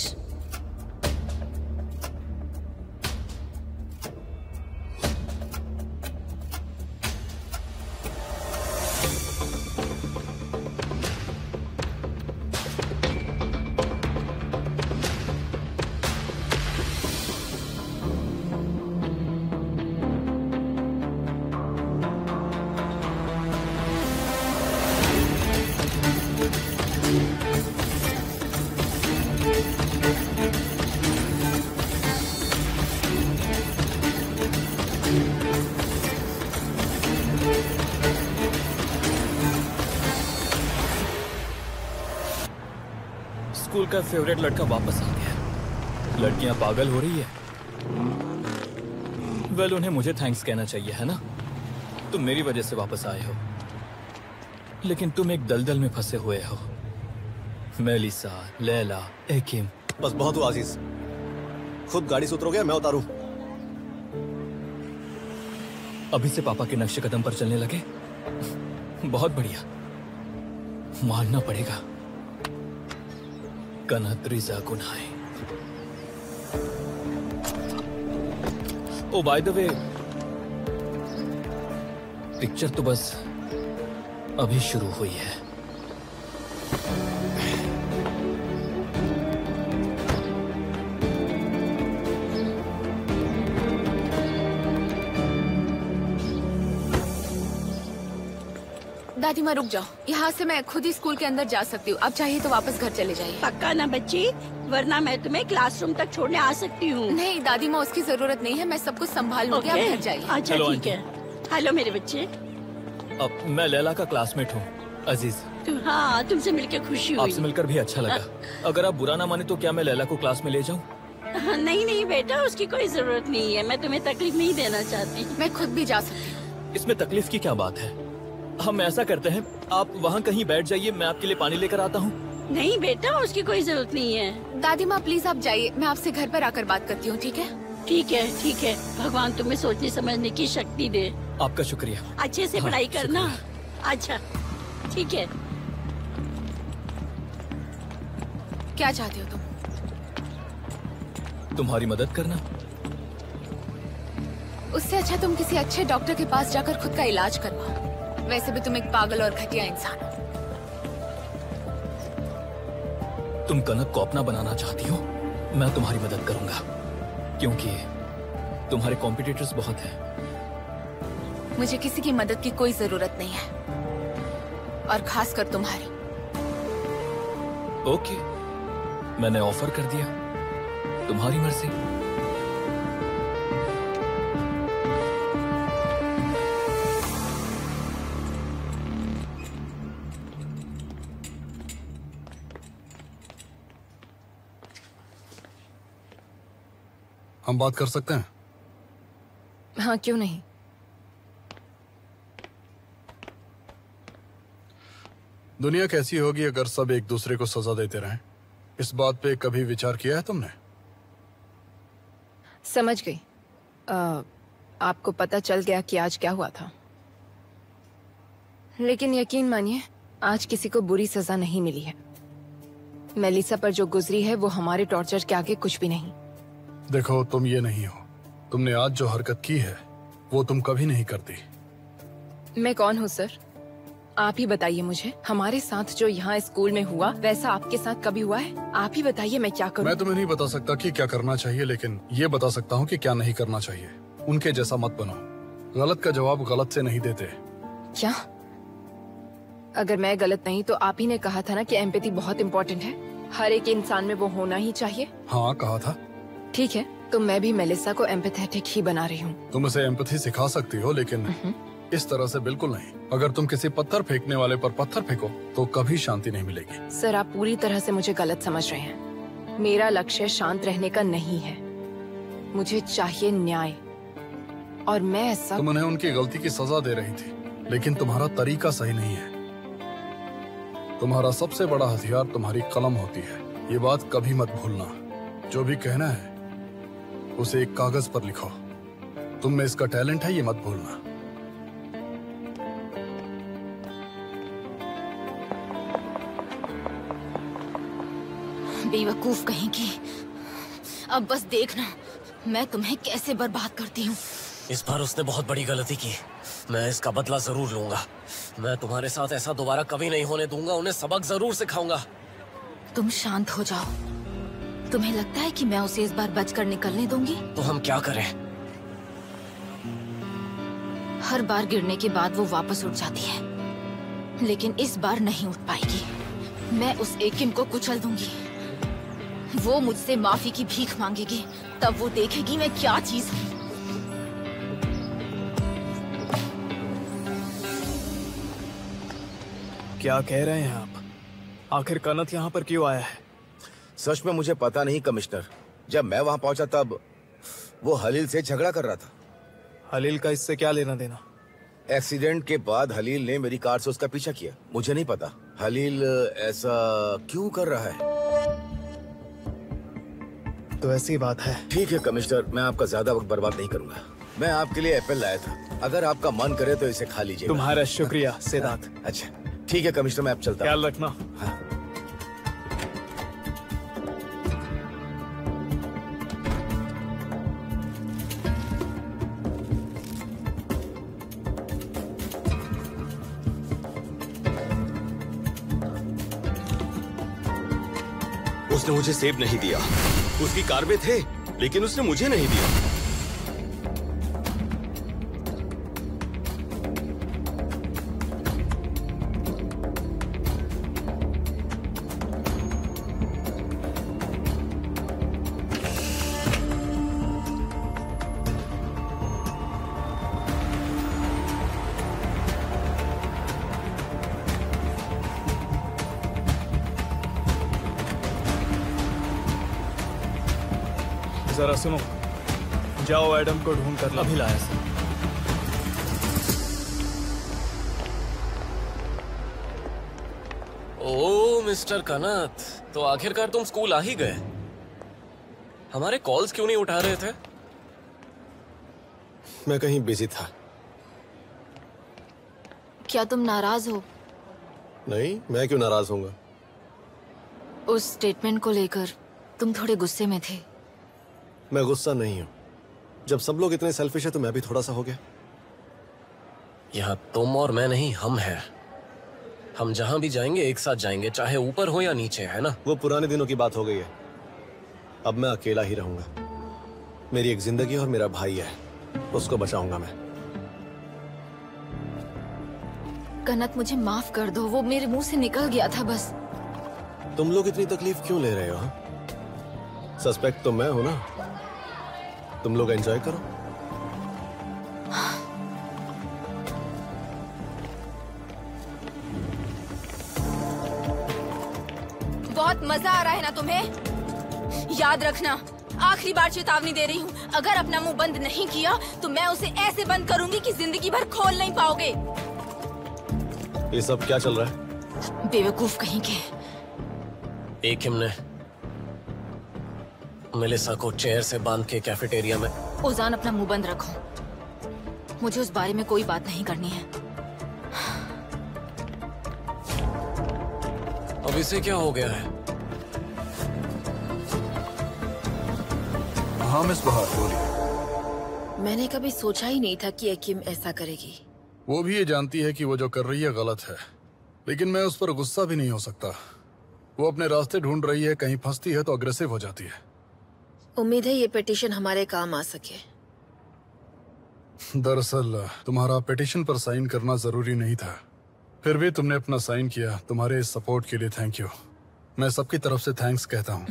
स्कूल का फेवरेट लड़का वापस आ गया। लड़कियां पागल हो रही है। वेल, उन्हें मुझे थैंक्स कहना चाहिए, है ना? तुम मेरी वजह से वापस आए हो, लेकिन तुम एक दलदल में फंसे हुए हो। मेलिसा, लैला, एकिम। बस बहुत हुआ अजीज, खुद गाड़ी से उतरोगे, मैं उतारूं? अभी से पापा के नक्शे कदम पर चलने लगे? बहुत बढ़िया, मानना पड़ेगा। कनत रिजा गुनाह। ओ बाय द वे, पिक्चर तो बस अभी शुरू हुई है। दादी माँ रुक जाओ, यहाँ से मैं खुद ही स्कूल के अंदर जा सकती हूँ। अब चाहिए तो वापस घर चले जाइए। पक्का ना बच्ची, वरना मैं तुम्हें क्लासरूम तक छोड़ने आ सकती हूँ। नहीं दादी माँ, उसकी जरूरत नहीं है, मैं सब कुछ संभाल लूंगी। आप घर जाइए। अच्छा ठीक है। हेलो मेरे बच्चे। अब मैं लैला का क्लासमेट हूँ अजीज। हाँ, तुमसे मिलकर खुशी हुई। आपसे मिलकर भी अच्छा लगा। अगर आप बुरा ना माने तो क्या मैं लैला को क्लास में ले जाऊँ? नहीं नहीं बेटा, उसकी कोई जरूरत नहीं है। मैं तुम्हें तकलीफ नहीं देना चाहती। मैं खुद भी जा सकती हूँ। इसमें तकलीफ की क्या बात है? हम ऐसा करते हैं, आप वहाँ कहीं बैठ जाइए, मैं आपके लिए पानी लेकर आता हूँ। नहीं बेटा, उसकी कोई जरूरत नहीं है। दादी माँ प्लीज आप जाइए, मैं आपसे घर पर आकर बात करती हूँ। ठीक है? ठीक है ठीक है। भगवान तुम्हें सोचने समझने की शक्ति दे। आपका शुक्रिया। अच्छे से पढ़ाई करना। अच्छा ठीक है। क्या चाहते हो तुम? तुम्हारी मदद करना। उससे अच्छा तुम किसी अच्छे डॉक्टर के पास जाकर खुद का इलाज करवाओ। वैसे भी तुम एक पागल और घटिया इंसान हो। तुम कनक को अपना बनाना चाहती हो, मैं तुम्हारी मदद करूंगा, क्योंकि तुम्हारे कॉम्पिटिटर्स बहुत हैं। मुझे किसी की मदद की कोई जरूरत नहीं है, और खासकर तुम्हारी। ओके, मैंने ऑफर कर दिया, तुम्हारी मर्जी। हम बात कर सकते हैं? हाँ, क्यों नहीं। दुनिया कैसी होगी अगर सब एक दूसरे को सजा देते रहें? इस बात पे कभी विचार किया है तुमने? समझ गई। आपको पता चल गया कि आज क्या हुआ था, लेकिन यकीन मानिए आज किसी को बुरी सजा नहीं मिली है। मेलिसा पर जो गुजरी है वो हमारे टॉर्चर के आगे कुछ भी नहीं। देखो, तुम ये नहीं हो। तुमने आज जो हरकत की है वो तुम कभी नहीं करती। मैं कौन हूँ सर? आप ही बताइए मुझे। हमारे साथ जो यहाँ स्कूल में हुआ वैसा आपके साथ कभी हुआ है? आप ही बताइए, मैं क्या करूँ? मैं तुम्हें नहीं बता सकता कि क्या करना चाहिए, लेकिन ये बता सकता हूँ कि क्या नहीं करना चाहिए। उनके जैसा मत बनो। गलत का जवाब गलत से नहीं देते। क्या? अगर मैं गलत नहीं तो आप ही ने कहा था ना कि एम्पैथी बहुत इम्पोर्टेंट है, हर एक इंसान में वो होना ही चाहिए। हाँ, कहा था। ठीक है, तो मैं भी मेलिसा को एम्पैथेटिक ही बना रही हूँ। तुम उसे एम्पैथी सिखा सकती हो, लेकिन इस तरह से बिल्कुल नहीं। अगर तुम किसी पत्थर फेंकने वाले पर पत्थर फेंको तो कभी शांति नहीं मिलेगी। सर, आप पूरी तरह से मुझे गलत समझ रहे हैं। मेरा लक्ष्य शांत रहने का नहीं है, मुझे चाहिए न्याय, और मैं ऐसा। तुम उन्हें उनकी गलती की सजा दे रही थी, लेकिन तुम्हारा तरीका सही नहीं है। तुम्हारा सबसे बड़ा हथियार तुम्हारी कलम होती है, ये बात कभी मत भूलना। जो भी कहना है उसे एक कागज पर लिखो। तुम में इसका टैलेंट है, ये मत भूलना। बेवकूफ कहीं की। अब बस देखना मैं तुम्हें कैसे बर्बाद करती हूँ। इस बार उसने बहुत बड़ी गलती की, मैं इसका बदला जरूर लूंगा। मैं तुम्हारे साथ ऐसा दोबारा कभी नहीं होने दूंगा, उन्हें सबक जरूर सिखाऊंगा। तुम शांत हो जाओ। तुम्हें लगता है कि मैं उसे इस बार बचकर निकलने दूंगी? तो हम क्या करें? हर बार गिरने के बाद वो वापस उठ जाती है, लेकिन इस बार नहीं उठ पाएगी। मैं उस एकिम को कुचल दूंगी। वो मुझसे माफी की भीख मांगेगी, तब वो देखेगी मैं क्या चीज हूँ। क्या कह रहे हैं आप? आखिर कनत यहाँ पर क्यों आया है? सच में मुझे पता नहीं कमिश्नर। जब मैं वहां पहुंचा तब वो हलील से झगड़ा कर रहा था। हलील का इससे क्या लेना देना? एक्सीडेंट के बाद हलील ने मेरी कार से उसका पीछा किया। मुझे नहीं पता हलील ऐसा क्यों कर रहा है। तो ऐसी बात है। ठीक है कमिश्नर, मैं आपका ज्यादा वक्त बर्बाद नहीं करूंगा। मैं आपके लिए एप्पल लाया था, अगर आपका मन करे तो इसे खा लीजिए। तुम्हारा शुक्रिया सिद्धार्थ। अच्छा ठीक है कमिश्नर, मैं अब चलता हूं। ख्याल रखना। हाँ। उसने मुझे सेब नहीं दिया। उसकी कार में थे, लेकिन उसने मुझे नहीं दिया। जरा सुनो, जाओ एडम को ढूंढ कर अभी लाया सर। ओ मिस्टर कनत, तो आखिरकार तुम स्कूल आ ही गए। हमारे कॉल्स क्यों नहीं उठा रहे थे? मैं कहीं बिजी था। क्या तुम नाराज हो? नहीं, मैं क्यों नाराज होऊंगा? उस स्टेटमेंट को लेकर तुम थोड़े गुस्से में थे। मैं गुस्सा नहीं हूँ। जब सब लोग इतने सेल्फिश है तो मैं भी थोड़ा सा हो गया। यहाँ तुम और मैं नहीं, हम हैं। हम जहाँ भी जाएंगे एक साथ जाएंगे, चाहे ऊपर हो या नीचे, है ना? वो पुराने दिनों की बात हो गई है। अब मैं अकेला ही रहूंगा। मेरी एक जिंदगी और मेरा भाई है, उसको बचाऊंगा मैं। कनत, मुझे माफ कर दो, वो मेरे मुंह से निकल गया था बस। तुम लोग इतनी तकलीफ क्यों ले रहे हो? सस्पेक्ट तो मैं हूं ना। तुम लोग एंजॉय करो। बहुत मजा आ रहा है ना तुम्हें? याद रखना, आखिरी बार चेतावनी दे रही हूँ, अगर अपना मुंह बंद नहीं किया तो मैं उसे ऐसे बंद करूंगी कि जिंदगी भर खोल नहीं पाओगे। ये सब क्या चल रहा है? बेवकूफ कहीं के। एकिम ने मेलिसा को चेयर से बांध के कैफेटेरिया में। ओजान, अपना मुंह बंद रखो। मुझे उस बारे में कोई बात नहीं करनी है। अब इसे क्या हो गया है? हाँ मिस बहार, बोलिए। मैंने कभी सोचा ही नहीं था कि एकिम ऐसा करेगी। वो भी ये जानती है कि वो जो कर रही है गलत है, लेकिन मैं उस पर गुस्सा भी नहीं हो सकता। वो अपने रास्ते ढूंढ रही है, कहीं फंसती है तो अग्रेसिव हो जाती है। उम्मीद है ये पिटीशन हमारे काम आ सके। दरअसल तुम्हारा पिटीशन पर साइन करना जरूरी नहीं था, फिर भी तुमने अपना साइन किया। तुम्हारे इस सपोर्ट के लिए थैंक यू। मैं सबकी तरफ से थैंक्स कहता हूँ।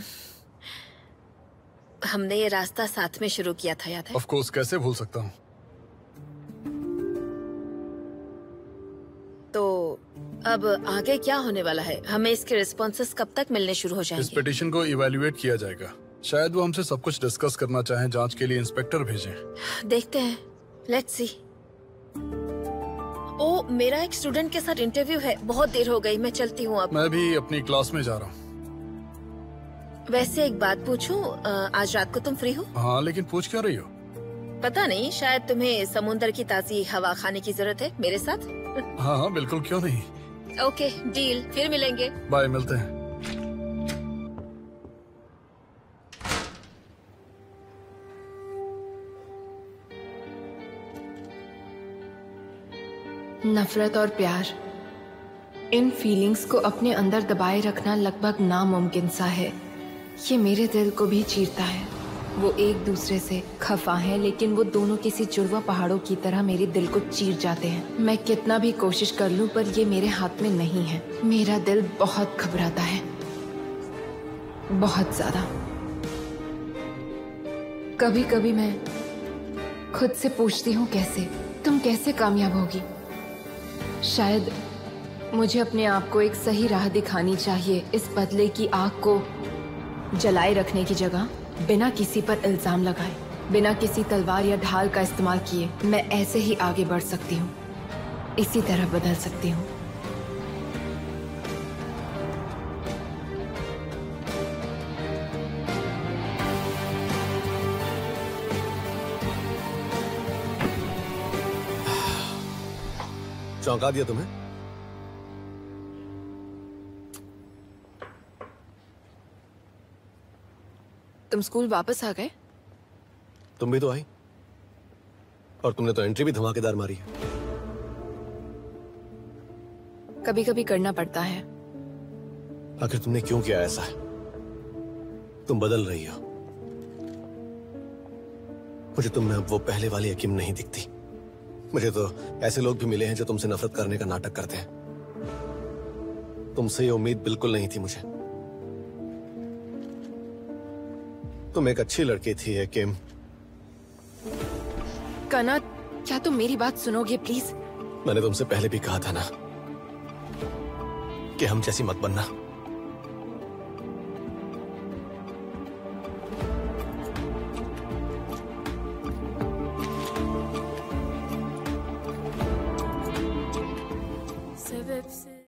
हमने ये रास्ता साथ में शुरू किया था, याद है? ऑफ कोर्स, कैसे भूल सकता हूँ। तो अब आगे क्या होने वाला है? हमें इसके रिस्पॉन्सेस कब तक मिलने शुरू हो इस जाएंगे? पिटीशन को इवैल्यूएट किया जाएगा। शायद वो हमसे सब कुछ डिस्कस करना चाहें, जांच के लिए इंस्पेक्टर भेजें। देखते हैं, लेट्स सी। ओ, मेरा एक स्टूडेंट के साथ इंटरव्यू है, बहुत देर हो गई, मैं चलती हूँ अब। मैं भी अपनी क्लास में जा रहा हूँ। वैसे एक बात पूछूं, आज रात को तुम फ्री हो? हाँ, लेकिन पूछ क्यों रही हो? पता नहीं, शायद तुम्हें समुंदर की ताजी हवा खाने की जरूरत है मेरे साथ। हाँ हाँ बिल्कुल, क्यों नहीं। ओके डील, फिर मिलेंगे। बाय, मिलते हैं। नफरत और प्यार, इन फीलिंग्स को अपने अंदर दबाए रखना लगभग नामुमकिन सा है। ये मेरे दिल को भी चीरता है। वो एक दूसरे से खफा हैं, लेकिन वो दोनों किसी जुड़वा पहाड़ों की तरह मेरे दिल को चीर जाते हैं। मैं कितना भी कोशिश कर लूं, पर ये मेरे हाथ में नहीं है। मेरा दिल बहुत घबराता है, बहुत ज्यादा। कभी कभी मैं खुद से पूछती हूँ, कैसे तुम कैसे कामयाब होगी? शायद मुझे अपने आप को एक सही राह दिखानी चाहिए, इस बदले की आग को जलाए रखने की जगह बिना किसी पर इल्जाम लगाए, बिना किसी तलवार या ढाल का इस्तेमाल किए मैं ऐसे ही आगे बढ़ सकती हूँ, इसी तरह बदल सकती हूँ। चौंका दिया तुम्हें? तुम स्कूल वापस आ गए? तुम भी तो आई, और तुमने तो एंट्री भी धमाकेदार मारी है। कभी कभी करना पड़ता है। आखिर तुमने क्यों किया ऐसा? तुम बदल रही हो। मुझे तुम में अब वो पहले वाली यकीन नहीं दिखती। मुझे तो ऐसे लोग भी मिले हैं जो तुमसे नफरत करने का नाटक करते हैं। तुमसे ये उम्मीद बिल्कुल नहीं थी मुझे। तुम एक अच्छी लड़की थी किम। कनत, क्या तुम मेरी बात सुनोगे प्लीज? मैंने तुमसे पहले भी कहा था ना कि हम जैसी मत बनना।